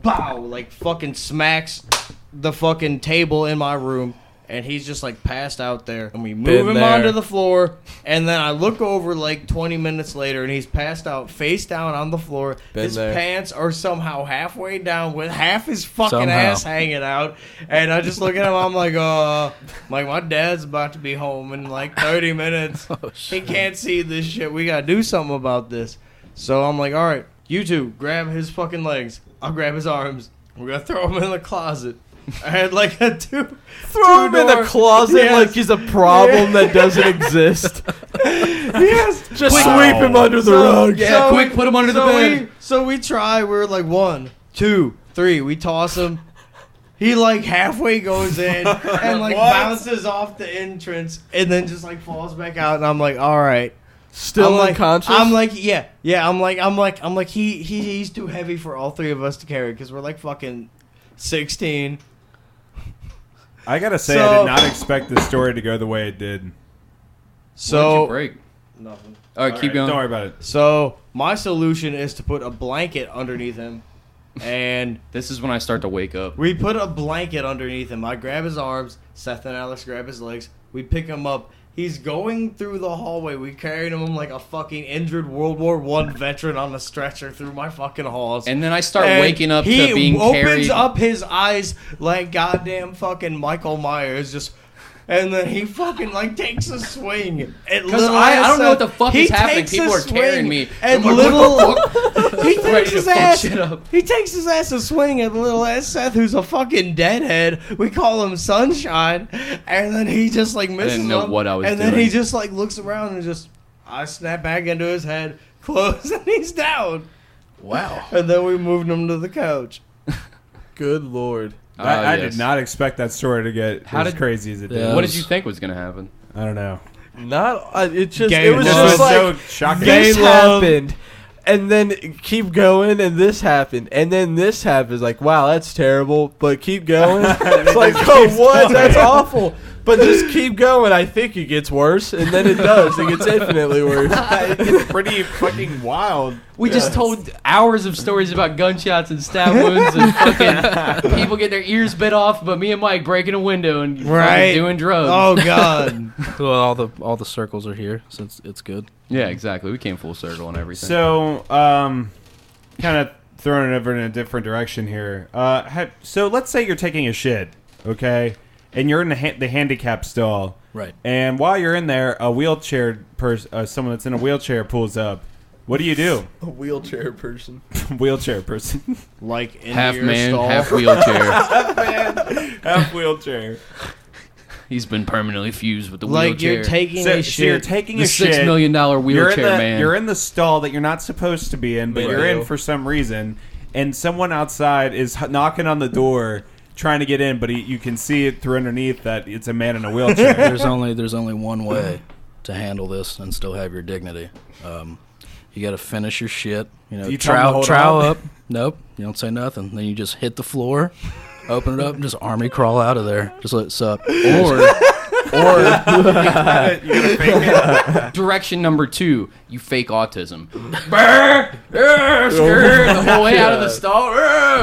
bow, like fucking smacks the fucking table in my room. And he's just like passed out there. And we move him onto the floor. And then I look over like 20 minutes later and he's passed out face down on the floor. His pants are somehow halfway down with half his fucking ass hanging out. And I just look at him, I'm like, my dad's about to be home in like 30 minutes. He can't see this shit. We gotta do something about this. So I'm like, all right, you two grab his fucking legs. I'll grab his arms. We're gonna throw him in the closet. I had like a throw him in the closet like he's a problem that doesn't exist. Yes, just sweep him under the rug. Yeah, quick, put him under the bed. So we try. We're like 1, 2, 3. We toss him. He like halfway goes in and like bounces off the entrance and then just like falls back out. And I'm like, all right. Still unconscious? I'm like, yeah. I'm like, he's too heavy for all three of us to carry because we're like fucking 16. I gotta say, I did not expect this story to go the way it did. So, what did you break? Nothing. All right, keep going. Don't worry about it. So, my solution is to put a blanket underneath him. And this is when I start to wake up. We put a blanket underneath him. I grab his arms. Seth and Alex grab his legs. We pick him up. He's going through the hallway. We carried him like a fucking injured World War I veteran on a stretcher through my fucking halls. And then I start waking up to being carried. He opens up his eyes like goddamn fucking Michael Myers, just... And then he fucking like takes a swing. Because I don't know what the fuck is happening. People are carrying me. And he takes his ass. He takes his ass a swing at little ass Seth, who's a fucking deadhead. We call him Sunshine. And then he just like misses him. I didn't know what I was doing. And then he just like looks around and just, I snap back into his head, close, and he's down. Wow. And then we moved him to the couch. Good Lord. I did not expect that story to get as crazy as it did. What did you think was going to happen? I don't know. It was just like so shocking. This happened, and then keep going, and this happened, and then this happens. Like, wow, that's terrible, but keep going. It's like, oh, what? That's awful. But just keep going. I think it gets worse, and then it does. It gets infinitely worse. It's pretty fucking wild. We just told hours of stories about gunshots and stab wounds and fucking people get their ears bit off, but me and Mike breaking a window and doing drugs. Oh, God. Well, all the circles are here, so it's good. Yeah, exactly. We came full circle and everything. So, kind of throwing it over in a different direction here. So let's say you're taking a shit, okay? And you're in the handicap stall. Right. And while you're in there, a wheelchair someone that's in a wheelchair pulls up. What do you do? A wheelchair person. Wheelchair person. Like in half your man, stall. half wheelchair. Half man, half wheelchair. He's been permanently fused with the wheelchair. Like you're taking a shit. So you're taking a shit. $6 million wheelchair man. You're in the stall that you're not supposed to be in, but you're in for some reason. And someone outside is knocking on the door, trying to get in, but you can see it through underneath that it's a man in a wheelchair. There's only one way to handle this and still have your dignity. You got to finish your shit. You trowel up. Nope, you don't say nothing. Then you just hit the floor, open it up, and just army crawl out of there. Just let it suck. Or you gotta fake it. Direction number 2, you fake autism. The whole way out of the stall.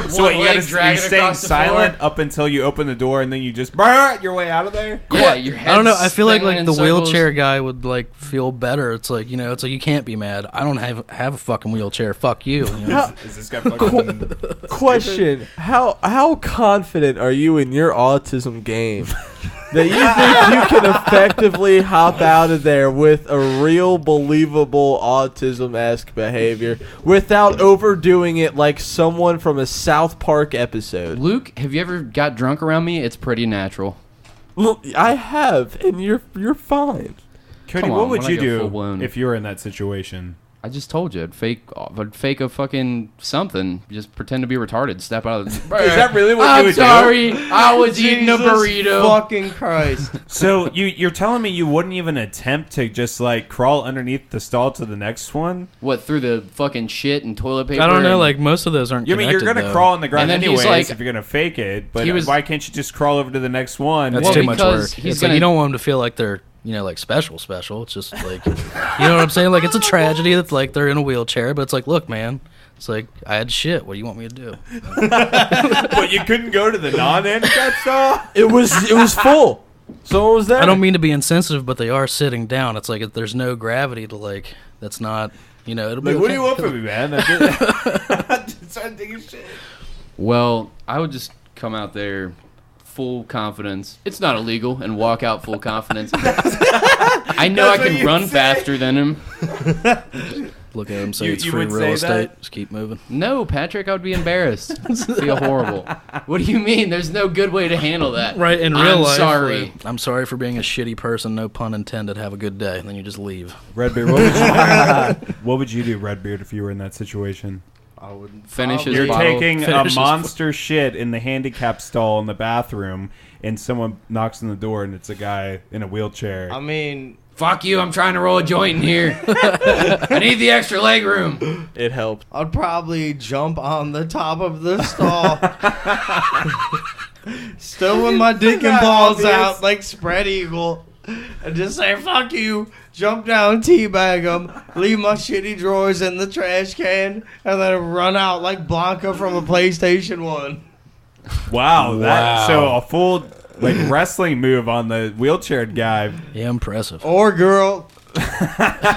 So you staying silent up until you open the door, and then you just your way out of there. Yeah, your head's I don't know. I feel like the circles. wheelchair guy would like feel better. It's like it's like you can't be mad. I don't have a fucking wheelchair. Fuck you. Is this guy fucking Question: How confident are you in your autism game? That you think you can effectively hop out of there with a real, believable autism-esque behavior without overdoing it like someone from a South Park episode? Luke, have you ever got drunk around me? It's pretty natural. Look, I have, and you're fine. Cody, what would you do if you were in that situation? I just told you, I'd fake a fucking something. Just pretend to be retarded. Step out of the... Is that really what you would sorry, I was eating a burrito. Fucking Christ. So you're telling me you wouldn't even attempt to just like crawl underneath the stall to the next one? What, through the fucking shit and toilet paper? I don't know. Like most of those aren't. You mean you're gonna crawl on the ground And then he's anyways like- if you're gonna fake it? But he was- why can't you just crawl over to the next one? That's Well, too much because work. he's It's gonna- like you don't want them to feel like they're, like special. It's just like, you know what I'm saying? Like it's a tragedy that's like they're in a wheelchair, but it's like, look, man, it's like I had shit. What do you want me to do? But you couldn't go to the non-handicap stall? It was full. So what was that? I don't mean to be insensitive, but they are sitting down. It's like if there's no gravity to like. That's not. It'll be. Like, what do okay. you want from me, man? I'm just trying to take a shit. Well, I would just come out there full confidence. It's not illegal, and walk out full confidence. I know I can run faster than him. Look at him, say You- it's you free would real say estate. that? Just keep moving. No, Patrick, I would be embarrassed. Feel horrible. What do you mean? There's no good way to handle that. Right, in I'm real life. sorry. like, I'm sorry for being a shitty person, no pun intended. Have a good day. And then you just leave. Redbeard, what would you do? What would you do, Redbeard, if you were in that situation? I wouldn't Finish his You're bottle. taking a Finish his- monster shit in the handicap stall in the bathroom, and someone knocks on the door, and it's a guy in a wheelchair. I mean, Fuck you, I'm trying to roll a joint in here. I need the extra leg room. It helped. I'd probably jump on the top of the stall. Still with my dick and balls out like spread eagle. And just say, fuck you. Jump down, teabag them, leave my shitty drawers in the trash can, and then run out like Blanca from a PlayStation 1. Wow, that so a full like wrestling move on the wheelchaired guy. Yeah, impressive. Or girl. You're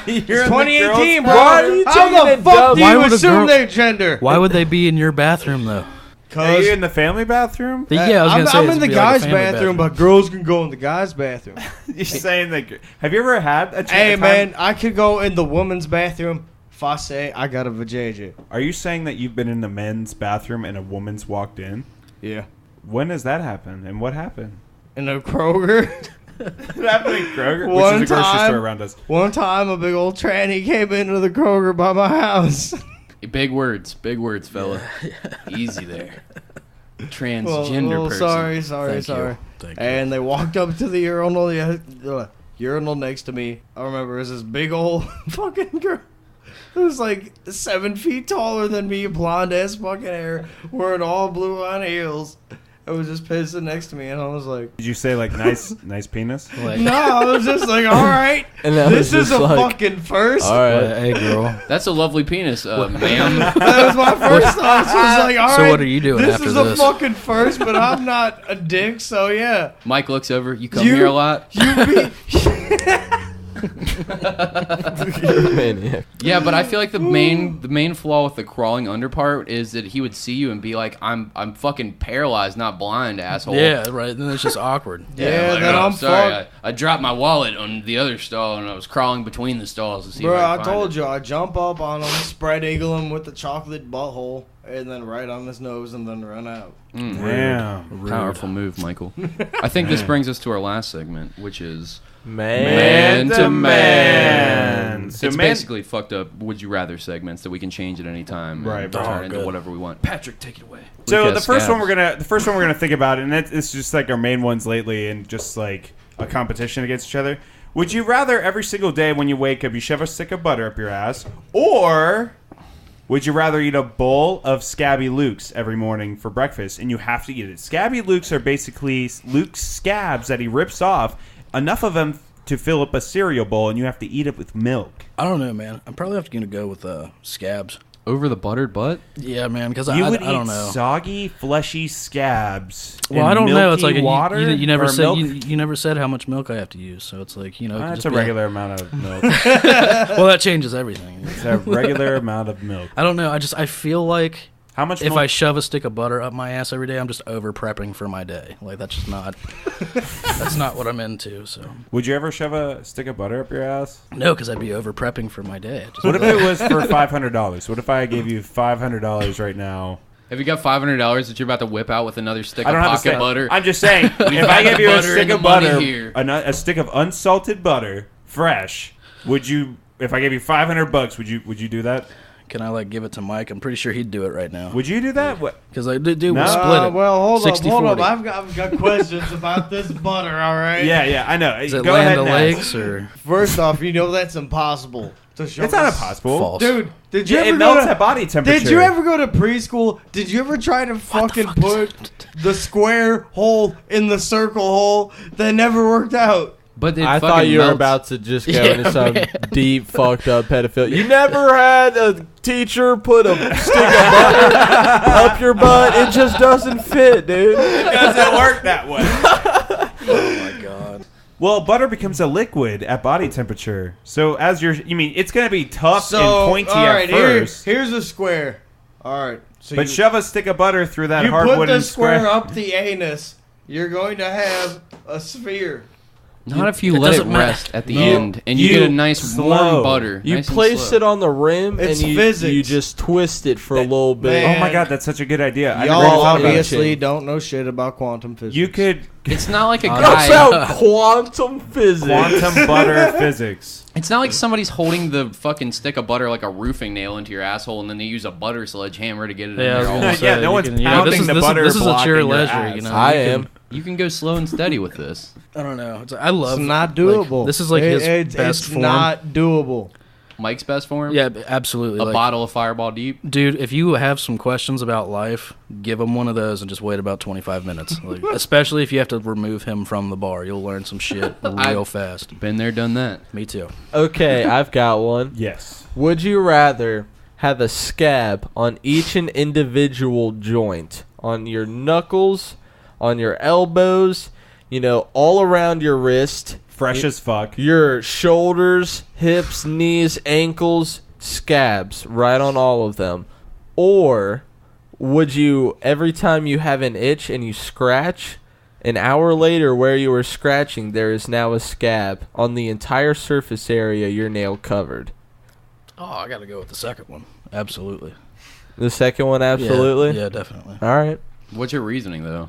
in the 2018, girls' bro. Why are you How taking the it fuck dumb? do Why you would a assume girl- their gender? Why would they be in your bathroom though? Are you in the family bathroom? Yeah, I was gonna say I'm this in would the be like a guys' family bathroom, but girls can go in the guys' bathroom. You're saying that? Have you ever had a Hey, time- man, I could go in the woman's bathroom if I say I got a vajayjay. Are you saying that you've been in the men's bathroom and a woman's walked in? Yeah. When has that happened, and what happened? In a Kroger. What happened in Kroger, which One is a grocery time- store around us? One time, a big old tranny came into the Kroger by my house. Big words, fella. Easy there. Transgender person. Sorry. Thank you. And they walked up to the urinal next to me. I remember it was this big old fucking girl. It was like 7 feet taller than me, blonde ass fucking hair, wearing all blue on heels. It was just pissing next to me, and I was like, Did you say like nice penis? Like, no, I was just like, all right, And that this was is a just like, fucking first. all right. hey girl. That's a lovely penis, ma'am. That was my first thought. So I was like, all right, So what are you doing this after is this? a fucking first, but I'm not a dick, so yeah. Mike looks over. You come here a lot? You be... You're a maniac. Yeah, but I feel like the main flaw with the crawling under part is that he would see you and be like, I'm fucking paralyzed, not blind, asshole. Yeah, right. Then it's just awkward. Yeah, like, then oh, I'm sorry. fucked. I dropped my wallet on the other stall and I was crawling between the stalls to see Bro, if I I could told find you, I jump up on him, spread eagle him with the chocolate butthole, and then right on his nose, and then run out. it. Mm, Damn. powerful move, Michael. I think this brings us to our last segment, which is Man to man. So it's man- basically fucked up would you rather segments that we can change at any time and Right, turn right. into Good. whatever we want. Patrick, take it away. So Lucas the first one Scabs. we're gonna think about, and it's just like our main ones lately, and just like a competition against each other. Would you rather every single day when you wake up you shove a stick of butter up your ass, or would you rather eat a bowl of Scabby Lukes every morning for breakfast, and you have to eat it? Scabby Lukes are basically Luke's scabs that he rips off, enough of them to fill up a cereal bowl, and you have to eat it with milk. I don't know, man. I'm probably gonna go with scabs. Over the buttered butt? Yeah, man. Because You I would don't eat know. soggy, fleshy scabs. Well, in I don't know. It's like milky water. you never or said milk? you never said how much milk I have to use. So it's like it could That's just a be regular amount of milk. well, that changes everything. It's a regular amount of milk. I don't know. I feel like How much if milk? I shove a stick of butter up my ass every day, I'm just over prepping for my day. Like that's just not that's not what I'm into. So Would you ever shove a stick of butter up your ass? no, because I'd be over prepping for my day. What if it was for $500? What if I gave you $500 right now? Have you got $500 that you're about to whip out with another stick I of don't have a pocket stick. butter? I'm just saying, if I gave you a butter stick and of the money butter, here. a stick of unsalted butter, fresh, would you if I gave you $500, would you do that? Can I give it to Mike? I'm pretty sure he'd do it right now. Would you do that? What? Because we'll split it. Well, hold 60-40. up. I've got questions about this butter. All right. Yeah, I know. Is it Go ahead Land and O'Lakes ask. or First off, that's impossible to show. It's not impossible. false? Dude, did you It ever melts at body temperature. Did you ever go to preschool? Did you ever try to fucking put the square hole in the circle hole? That never worked out. But I thought you were about to just go into some deep, fucked up pedophilia. You never had a teacher put a stick of butter up your butt. It just doesn't fit, dude. It doesn't work that way. Oh my god. Well, butter becomes a liquid at body temperature. So it's going to be tough and pointy at first. Here's a square. All right. So but shove a stick of butter through that hard put wooden the square up the anus. You're going to have a sphere. Not if you let it rest at the end and you get a nice warm butter. You nice place it on the rim It's and physics. you just twist it for a little bit. man. Oh my god, that's such a good idea. I never Y'all thought about it. obviously don't know shit about quantum physics. You could It's not like a That's guy. out quantum physics. quantum butter physics. It's not like somebody's holding the fucking stick of butter like a roofing nail into your asshole, and then they use a butter sledgehammer to get it in Yeah, I was there. gonna say, Yeah, no one's pounding the butter This is a block sheer in your leisure, ass. you know. I You can- am. You can go slow and steady with this. I don't know. I love. It's not doable. This is his best it's form. not doable. Mike's best form? Yeah, absolutely. A bottle of Fireball Deep? Dude, if you have some questions about life, give him one of those and just wait about 25 minutes. Especially if you have to remove him from the bar. You'll learn some shit real fast. Been there, done that. Me too. Okay, I've got one. Yes. Would you rather have a scab on each and individual joint? On your knuckles, on your elbows, all around your wrist. Fresh as fuck. Your shoulders, hips, knees, ankles, scabs right on all of them. Or would you, every time you have an itch and you scratch, an hour later where you were scratching, there is now a scab on the entire surface area your nail covered? Oh, I got to go with the second one. Absolutely. The second one, absolutely? Yeah, definitely. All right. What's your reasoning, though?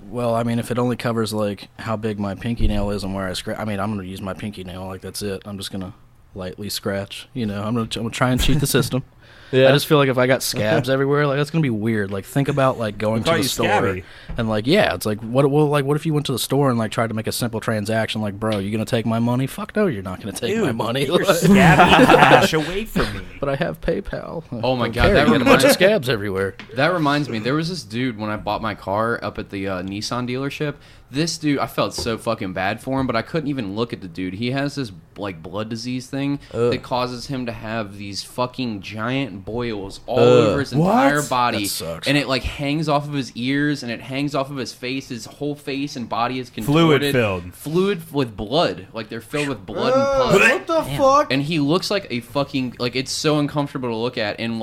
Well, I mean, if it only covers, how big my pinky nail is and where I scratch. I mean, I'm going to use my pinky nail. That's it. I'm just going to lightly scratch. I'm going to try and cheat the system. Yeah. I just feel like if I got scabs everywhere, that's gonna be weird. Think about going to the store scabby. and it's what if you went to the store and tried to make a simple transaction? Bro, you gonna take my money? Fuck no, you're not gonna take my money. You're scabby cash away from me. But I have PayPal. Oh my god, that a bunch of scabs everywhere. That reminds me, there was this dude when I bought my car up at the Nissan dealership. This dude, I felt so fucking bad for him, but I couldn't even look at the dude. He has this blood disease thing that causes him to have these fucking giant boils all over his entire body. That sucks. And it hangs off of his ears and it hangs off of his face. His whole face and body is contorted. Fluid with blood. They're filled with blood and pus. What the fuck? And he looks like a fucking it's so uncomfortable to look at. And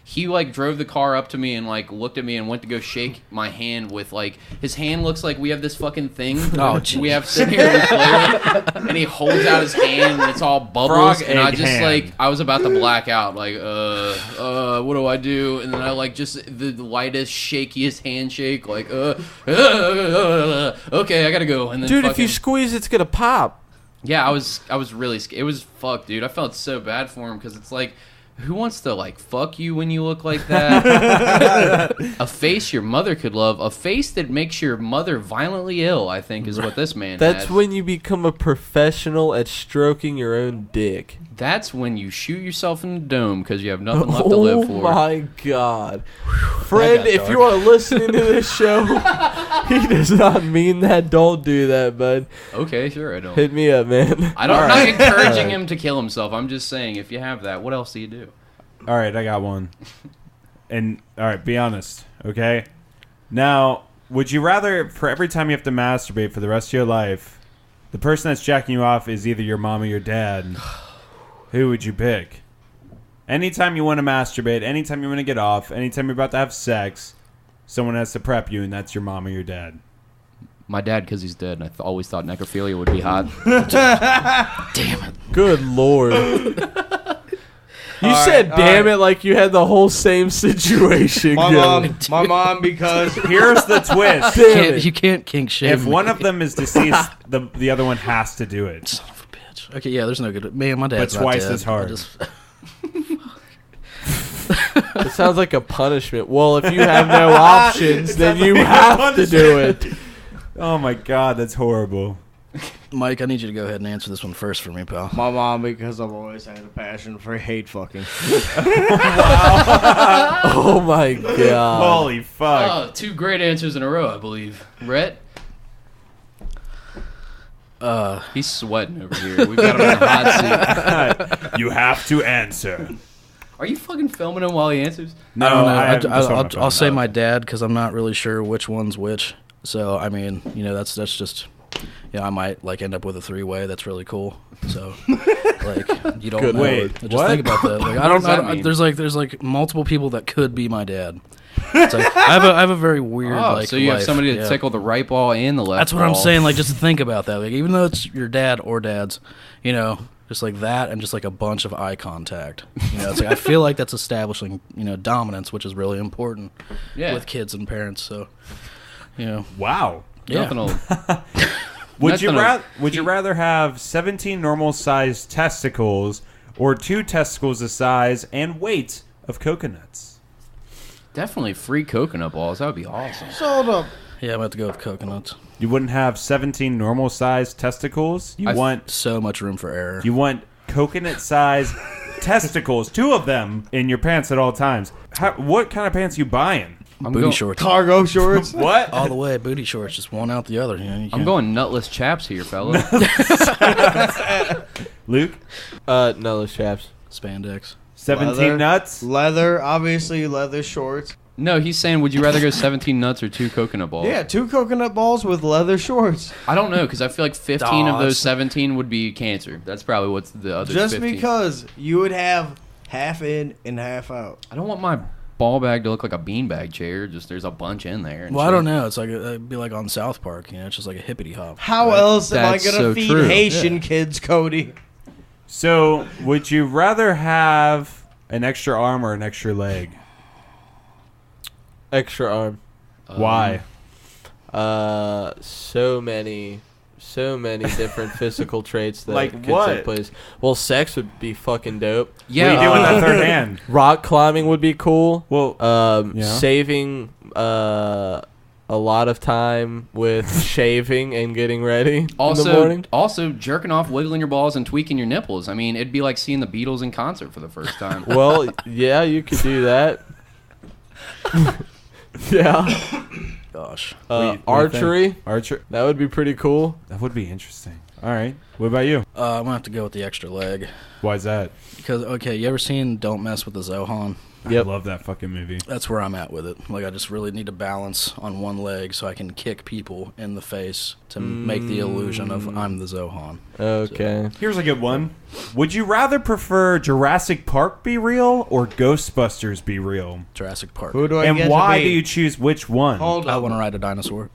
he drove the car up to me and looked at me and went to go shake my hand with his hand looks like we have this fucking thing we have sitting here to play with, and he holds out his hand and it's all bubbles. And I just I was about to black out. What do I do? And then I just the lightest, shakiest handshake. Okay, I gotta go. And then dude, if you squeeze, it's gonna pop. Yeah, I was really scared. It was fucked, dude. I felt so bad for him because it's who wants to fuck you when you look like that? A face your mother could love, a face that makes your mother violently ill, I think is what this man That's had. when you become a professional at stroking your own dick. That's when you shoot yourself in the dome because you have nothing left to live for. Oh my god. Friend, if you are listening to this show, he does not mean that. Don't do that, bud. Okay, sure, I don't. Hit me up, man. I'm not encouraging him to kill himself. I'm just saying, if you have that, what else do you do? All right, I got one. And, all right, be honest, okay? Now, would you rather, for every time you have to masturbate for the rest of your life, the person that's jacking you off is either your mom or your dad? Who would you pick? Anytime you want to masturbate, anytime you want to get off, anytime you're about to have sex, someone has to prep you, and that's your mom or your dad. My dad, because he's dead, and I always thought necrophilia would be hot. Damn it. Good lord. You said damn it like you had the whole same situation. My mom, because here's the twist. You can't kink shame If one of them is deceased, the other one has to do it. Son of a bitch. Okay, yeah, there's no good. Man, my dad's But not twice dead. as hard. It sounds like a punishment. Well, if you have no options, then you have to do it. Oh my god, that's horrible. Mike, I need you to go ahead and answer this one first for me, pal. My mom, because I've always had a passion for hate fucking. Oh my god. Holy fuck. Oh, 2 great answers in a row, I believe. Rhett? He's sweating over here. We've got him in the hot seat. You have to answer. Are you fucking filming him while he answers? No, I don't know. I'm just on my phone. I'll say my dad because I'm not really sure which one's which. So I mean, you know, that's just. Yeah, I might like end up with a 3-way. That's really cool. So, like, you don't know. Wait, Just what? think about that. Like, does that mean? There's like multiple people that could be my dad. It's like, I have a very weird like. so you have life. somebody to Yeah. tickle the right ball and the left. That's what I'm ball. saying. Like, just think about that. Like, even though it's your dad or dad's, you know, just like that, and just like a bunch of eye contact. You know, it's like I feel like that's establishing, you know, dominance, which is really important with kids and parents. So, you know, Wow. yeah. Nothing will- Would you Nothing will- rather have 17 normal sized testicles or 2 testicles the size and weight of coconuts? Definitely free coconut balls. That would be awesome. Hold up. Yeah, I'm about to go with coconuts. You wouldn't have 17 normal sized testicles. You want So much room for error. coconut sized testicles, 2 of them in your pants at all times. What kind of pants you buying? Booty shorts. Cargo shorts. What? All the way, booty shorts, just one out the other. You know, you I'm can't- going nutless chaps here, fella. Luke? No, those chaps. spandex. 17 Leather. nuts? Leather, obviously leather shorts. No, he's saying, would you rather go 17 nuts or 2 coconut balls? Yeah, 2 coconut balls with leather shorts. I don't know, because I feel like 15 of Aw, those it's- 17 would be cancer. That's probably what's the other Just 15. because you would have half in and half out. I don't want my ball bag to look like a beanbag chair. Just there's a bunch in there. And Well, I shit. don't know. It's like it'd be like on South Park. You know, it's just like a hippity hop. How else am I That's going to so feed true. Haitian kids, Cody? So, would you rather have an extra arm or an extra leg? Extra arm. Why? So many different physical traits that Like could what? take place. Well, sex would be fucking dope. What do you do with that third hand? Rock climbing would be cool. Well, yeah. Saving a lot of time with shaving and getting ready in the morning. Also jerking off, wiggling your balls, and tweaking your nipples. I mean, it'd be like seeing the Beatles in concert for the first time. Well, yeah, you could do that. Yeah. Gosh. What do you Archery. think? Archer. That would be pretty cool. That would be interesting. All right. What about you? I'm gonna have to go with the extra leg Why's that? because okay, you ever seen Don't Mess with the Zohan? Yep. I love that fucking movie. That's where I'm at with it. Like I just really need to balance on one leg so I can kick people in the face to make the illusion of I'm the Zohan. Okay. Here's a good one. Would you rather prefer Jurassic Park be real or Ghostbusters be real? Jurassic Park. Who do I And get why to do be? you choose which one? Hold I up. want to ride a dinosaur.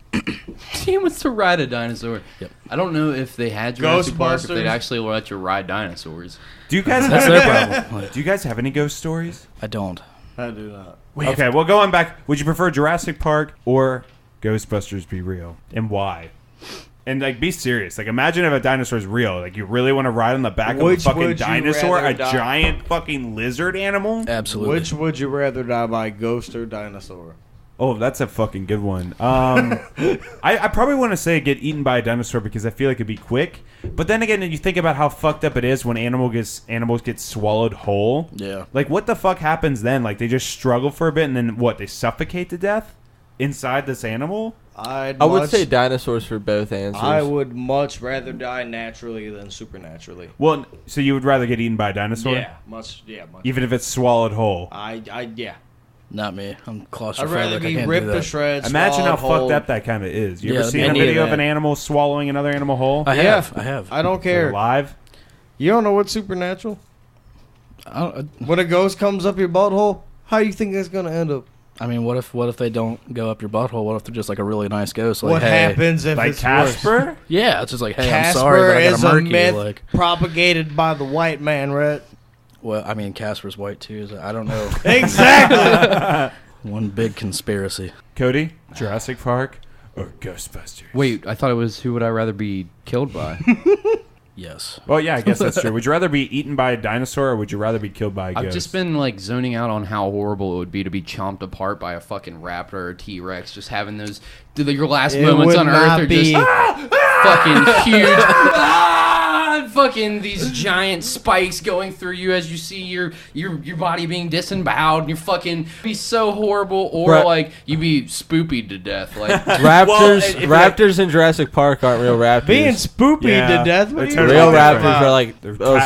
He wants to ride a dinosaur. Yep. I don't know if they had Jurassic Park, if Ghostbusters? they'd actually let you ride dinosaurs. Do you guys That's have their problem. Like, Do you guys have any ghost stories? I don't. I do not. Okay, well, going back, would you prefer Jurassic Park or Ghostbusters be real, and why? And like, be serious. Like, imagine if a dinosaur is real. Like, you really want to ride on the back of a Which fucking would you dinosaur, rather a die? giant fucking lizard animal? Absolutely. Which would you rather die by, ghost or dinosaur? Oh, that's a fucking good one. I probably want to say get eaten by a dinosaur because I feel like it'd be quick. But then again, you think about how fucked up it is when animals get swallowed whole. Yeah. Like, what the fuck happens then? Like, they just struggle for a bit and then what? They suffocate to death inside this animal? I would say dinosaurs for both answers. I would much rather die naturally than supernaturally. Well, so you would rather get eaten by a dinosaur? Yeah, much. Even if it's swallowed whole. Yeah. Not me. I'm claustrophobic. I'd rather I be can't ripped do to that. shreds. Imagine how swallowed fucked whole. up that kind of is. You Yeah, ever seen a any of video of that. an animal swallowing another animal whole? I have. I don't care. Alive? You don't know what's supernatural? I When a ghost comes up your butthole, how do you think that's gonna end up? mean, what if they don't go up your butthole? What if they're just like a really nice ghost? Like, What hey, happens if Like it's worse? Casper? Yeah, it's just like, hey, Casper I'm sorry, but I is gotta a murk myth you. Like, propagated by the white man, Rhett. well, I mean, Casper's white too. So I don't know. Exactly. One big conspiracy. Cody? Jurassic Park? Or Ghostbusters? Wait, I thought it was who would I rather be killed by? Yes. Well, yeah, I guess that's true. Would you rather be eaten by a dinosaur or would you rather be killed by a ghost? I've just been like zoning out on how horrible it would be to be chomped apart by a fucking raptor or a T-Rex. Just having those your last moments on Earth are just fucking huge. Fucking these giant spikes going through you as you see your body being disemboweled, and you're fucking be so horrible, or like you be spoopied to death. Like raptors in Jurassic Park aren't real raptors. Being spoopy to death. What are you real raptors about? are like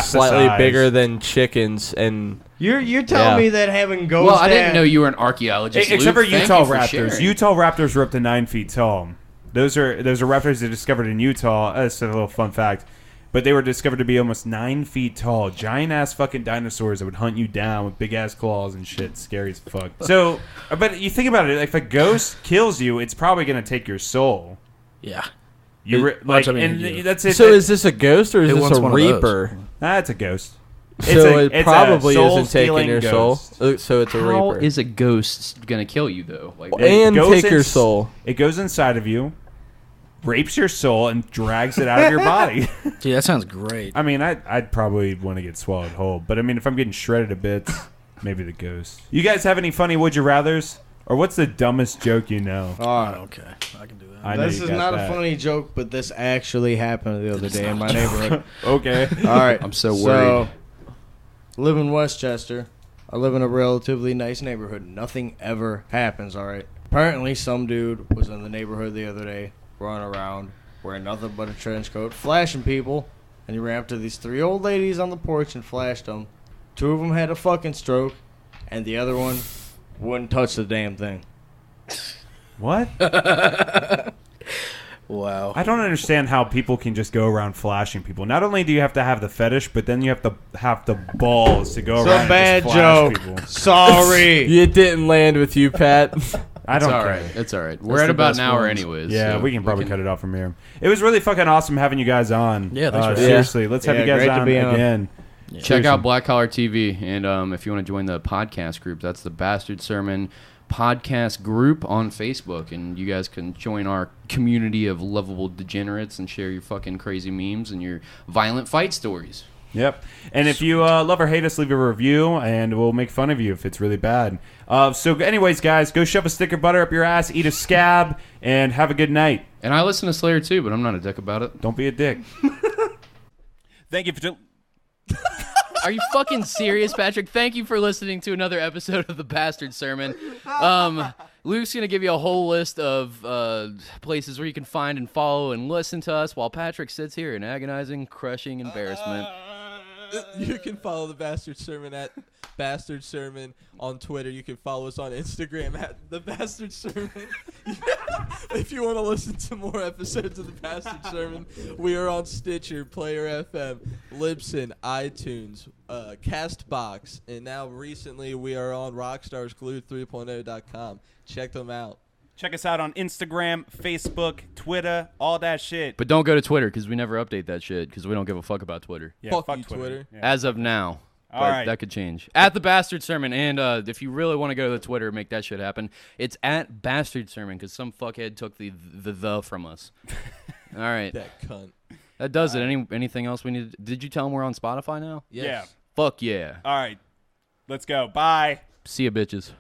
slightly bigger than chickens, and you're telling me that having ghosts. Well, I didn't know you were an archaeologist. Except for Luke. Utah Thank you for raptors. sharing. Utah raptors were up to 9 feet tall. Those are raptors they discovered in Utah. That's a little fun fact. But they were discovered to be almost 9 feet tall. Giant-ass fucking dinosaurs that would hunt you down with big-ass claws and shit. Scary as fuck. So, but you think about it. If a ghost kills you, it's probably going to take your soul. Yeah. That's it. So is this a ghost or is this a reaper? It's a ghost. So it probably isn't taking your soul. So it's a reaper. How is a ghost going to kill you, though? Like, and take your soul. It goes inside of you, rapes your soul, and drags it out of your body. Gee, that sounds great. I mean, I'd probably want to get swallowed whole. But, I mean, if I'm getting shredded to bits, maybe the ghost. You guys have any funny would you rathers? Or what's the dumbest joke you know? Okay. I can do that. This is not a funny joke, but this actually happened the other day in my neighborhood. Okay. All right. I'm so worried. I live in Westchester. I live in a relatively nice neighborhood. Nothing ever happens, all right? Apparently, some dude was in the neighborhood the other day, running around, wearing nothing but a trench coat, flashing people, and he ran up to these 3 old ladies on the porch and flashed them. 2 of them had a fucking stroke, and the other one wouldn't touch the damn thing. What? Wow. I don't understand how people can just go around flashing people. Not only do you have to have the fetish, but then you have to have the balls to go around and just flash people. Sorry. It didn't land with you, Pat. I don't It's all care. right. It's all right. We're at about an hour anyways. Yeah, so we can probably cut it off from here. It was really fucking awesome having you guys on. Yeah, thanks for seriously. Let's have you guys great to on be on. again. Yeah. Check out Black Collar TV, and if you want to join the podcast group, that's the Bastard Sermon podcast group on Facebook, and you guys can join our community of lovable degenerates and share your fucking crazy memes and your violent fight stories. Yep. And if you love or hate us, leave a review, and we'll make fun of you if it's really bad. So anyways, guys, go shove a stick of butter up your ass, eat a scab, and have a good night. And I listen to Slayer too, but I'm not a dick about it. Don't be a dick. Thank you for... Are you fucking serious, Patrick? Thank you for listening to another episode of the Bastard Sermon. Luke's going to give you a whole list of places where you can find and follow and listen to us while Patrick sits here in agonizing, crushing embarrassment. You can follow the Bastard Sermon at Bastard Sermon on Twitter. You can follow us on Instagram at the Bastard Sermon. If you want to listen to more episodes of the Bastard Sermon, we are on Stitcher, PlayerFM, Libsyn, iTunes, Castbox, and now recently we are on RockStarsGlued3.0.com. Check them out. Check us out on Instagram, Facebook, Twitter, all that shit. But don't go to Twitter because we never update that shit because we don't give a fuck about Twitter. Yeah, Fuck you, Twitter. Yeah. As of now. All But right. that could change. At the Bastard Sermon. And if you really want to go to the Twitter and make that shit happen, it's at Bastard Sermon because some fuckhead took the from us. All right. That cunt. That does it. Anything else we need? Did you tell them we're on Spotify now? Yes. Yeah. Fuck yeah. All right. Let's go. Bye. See ya, bitches.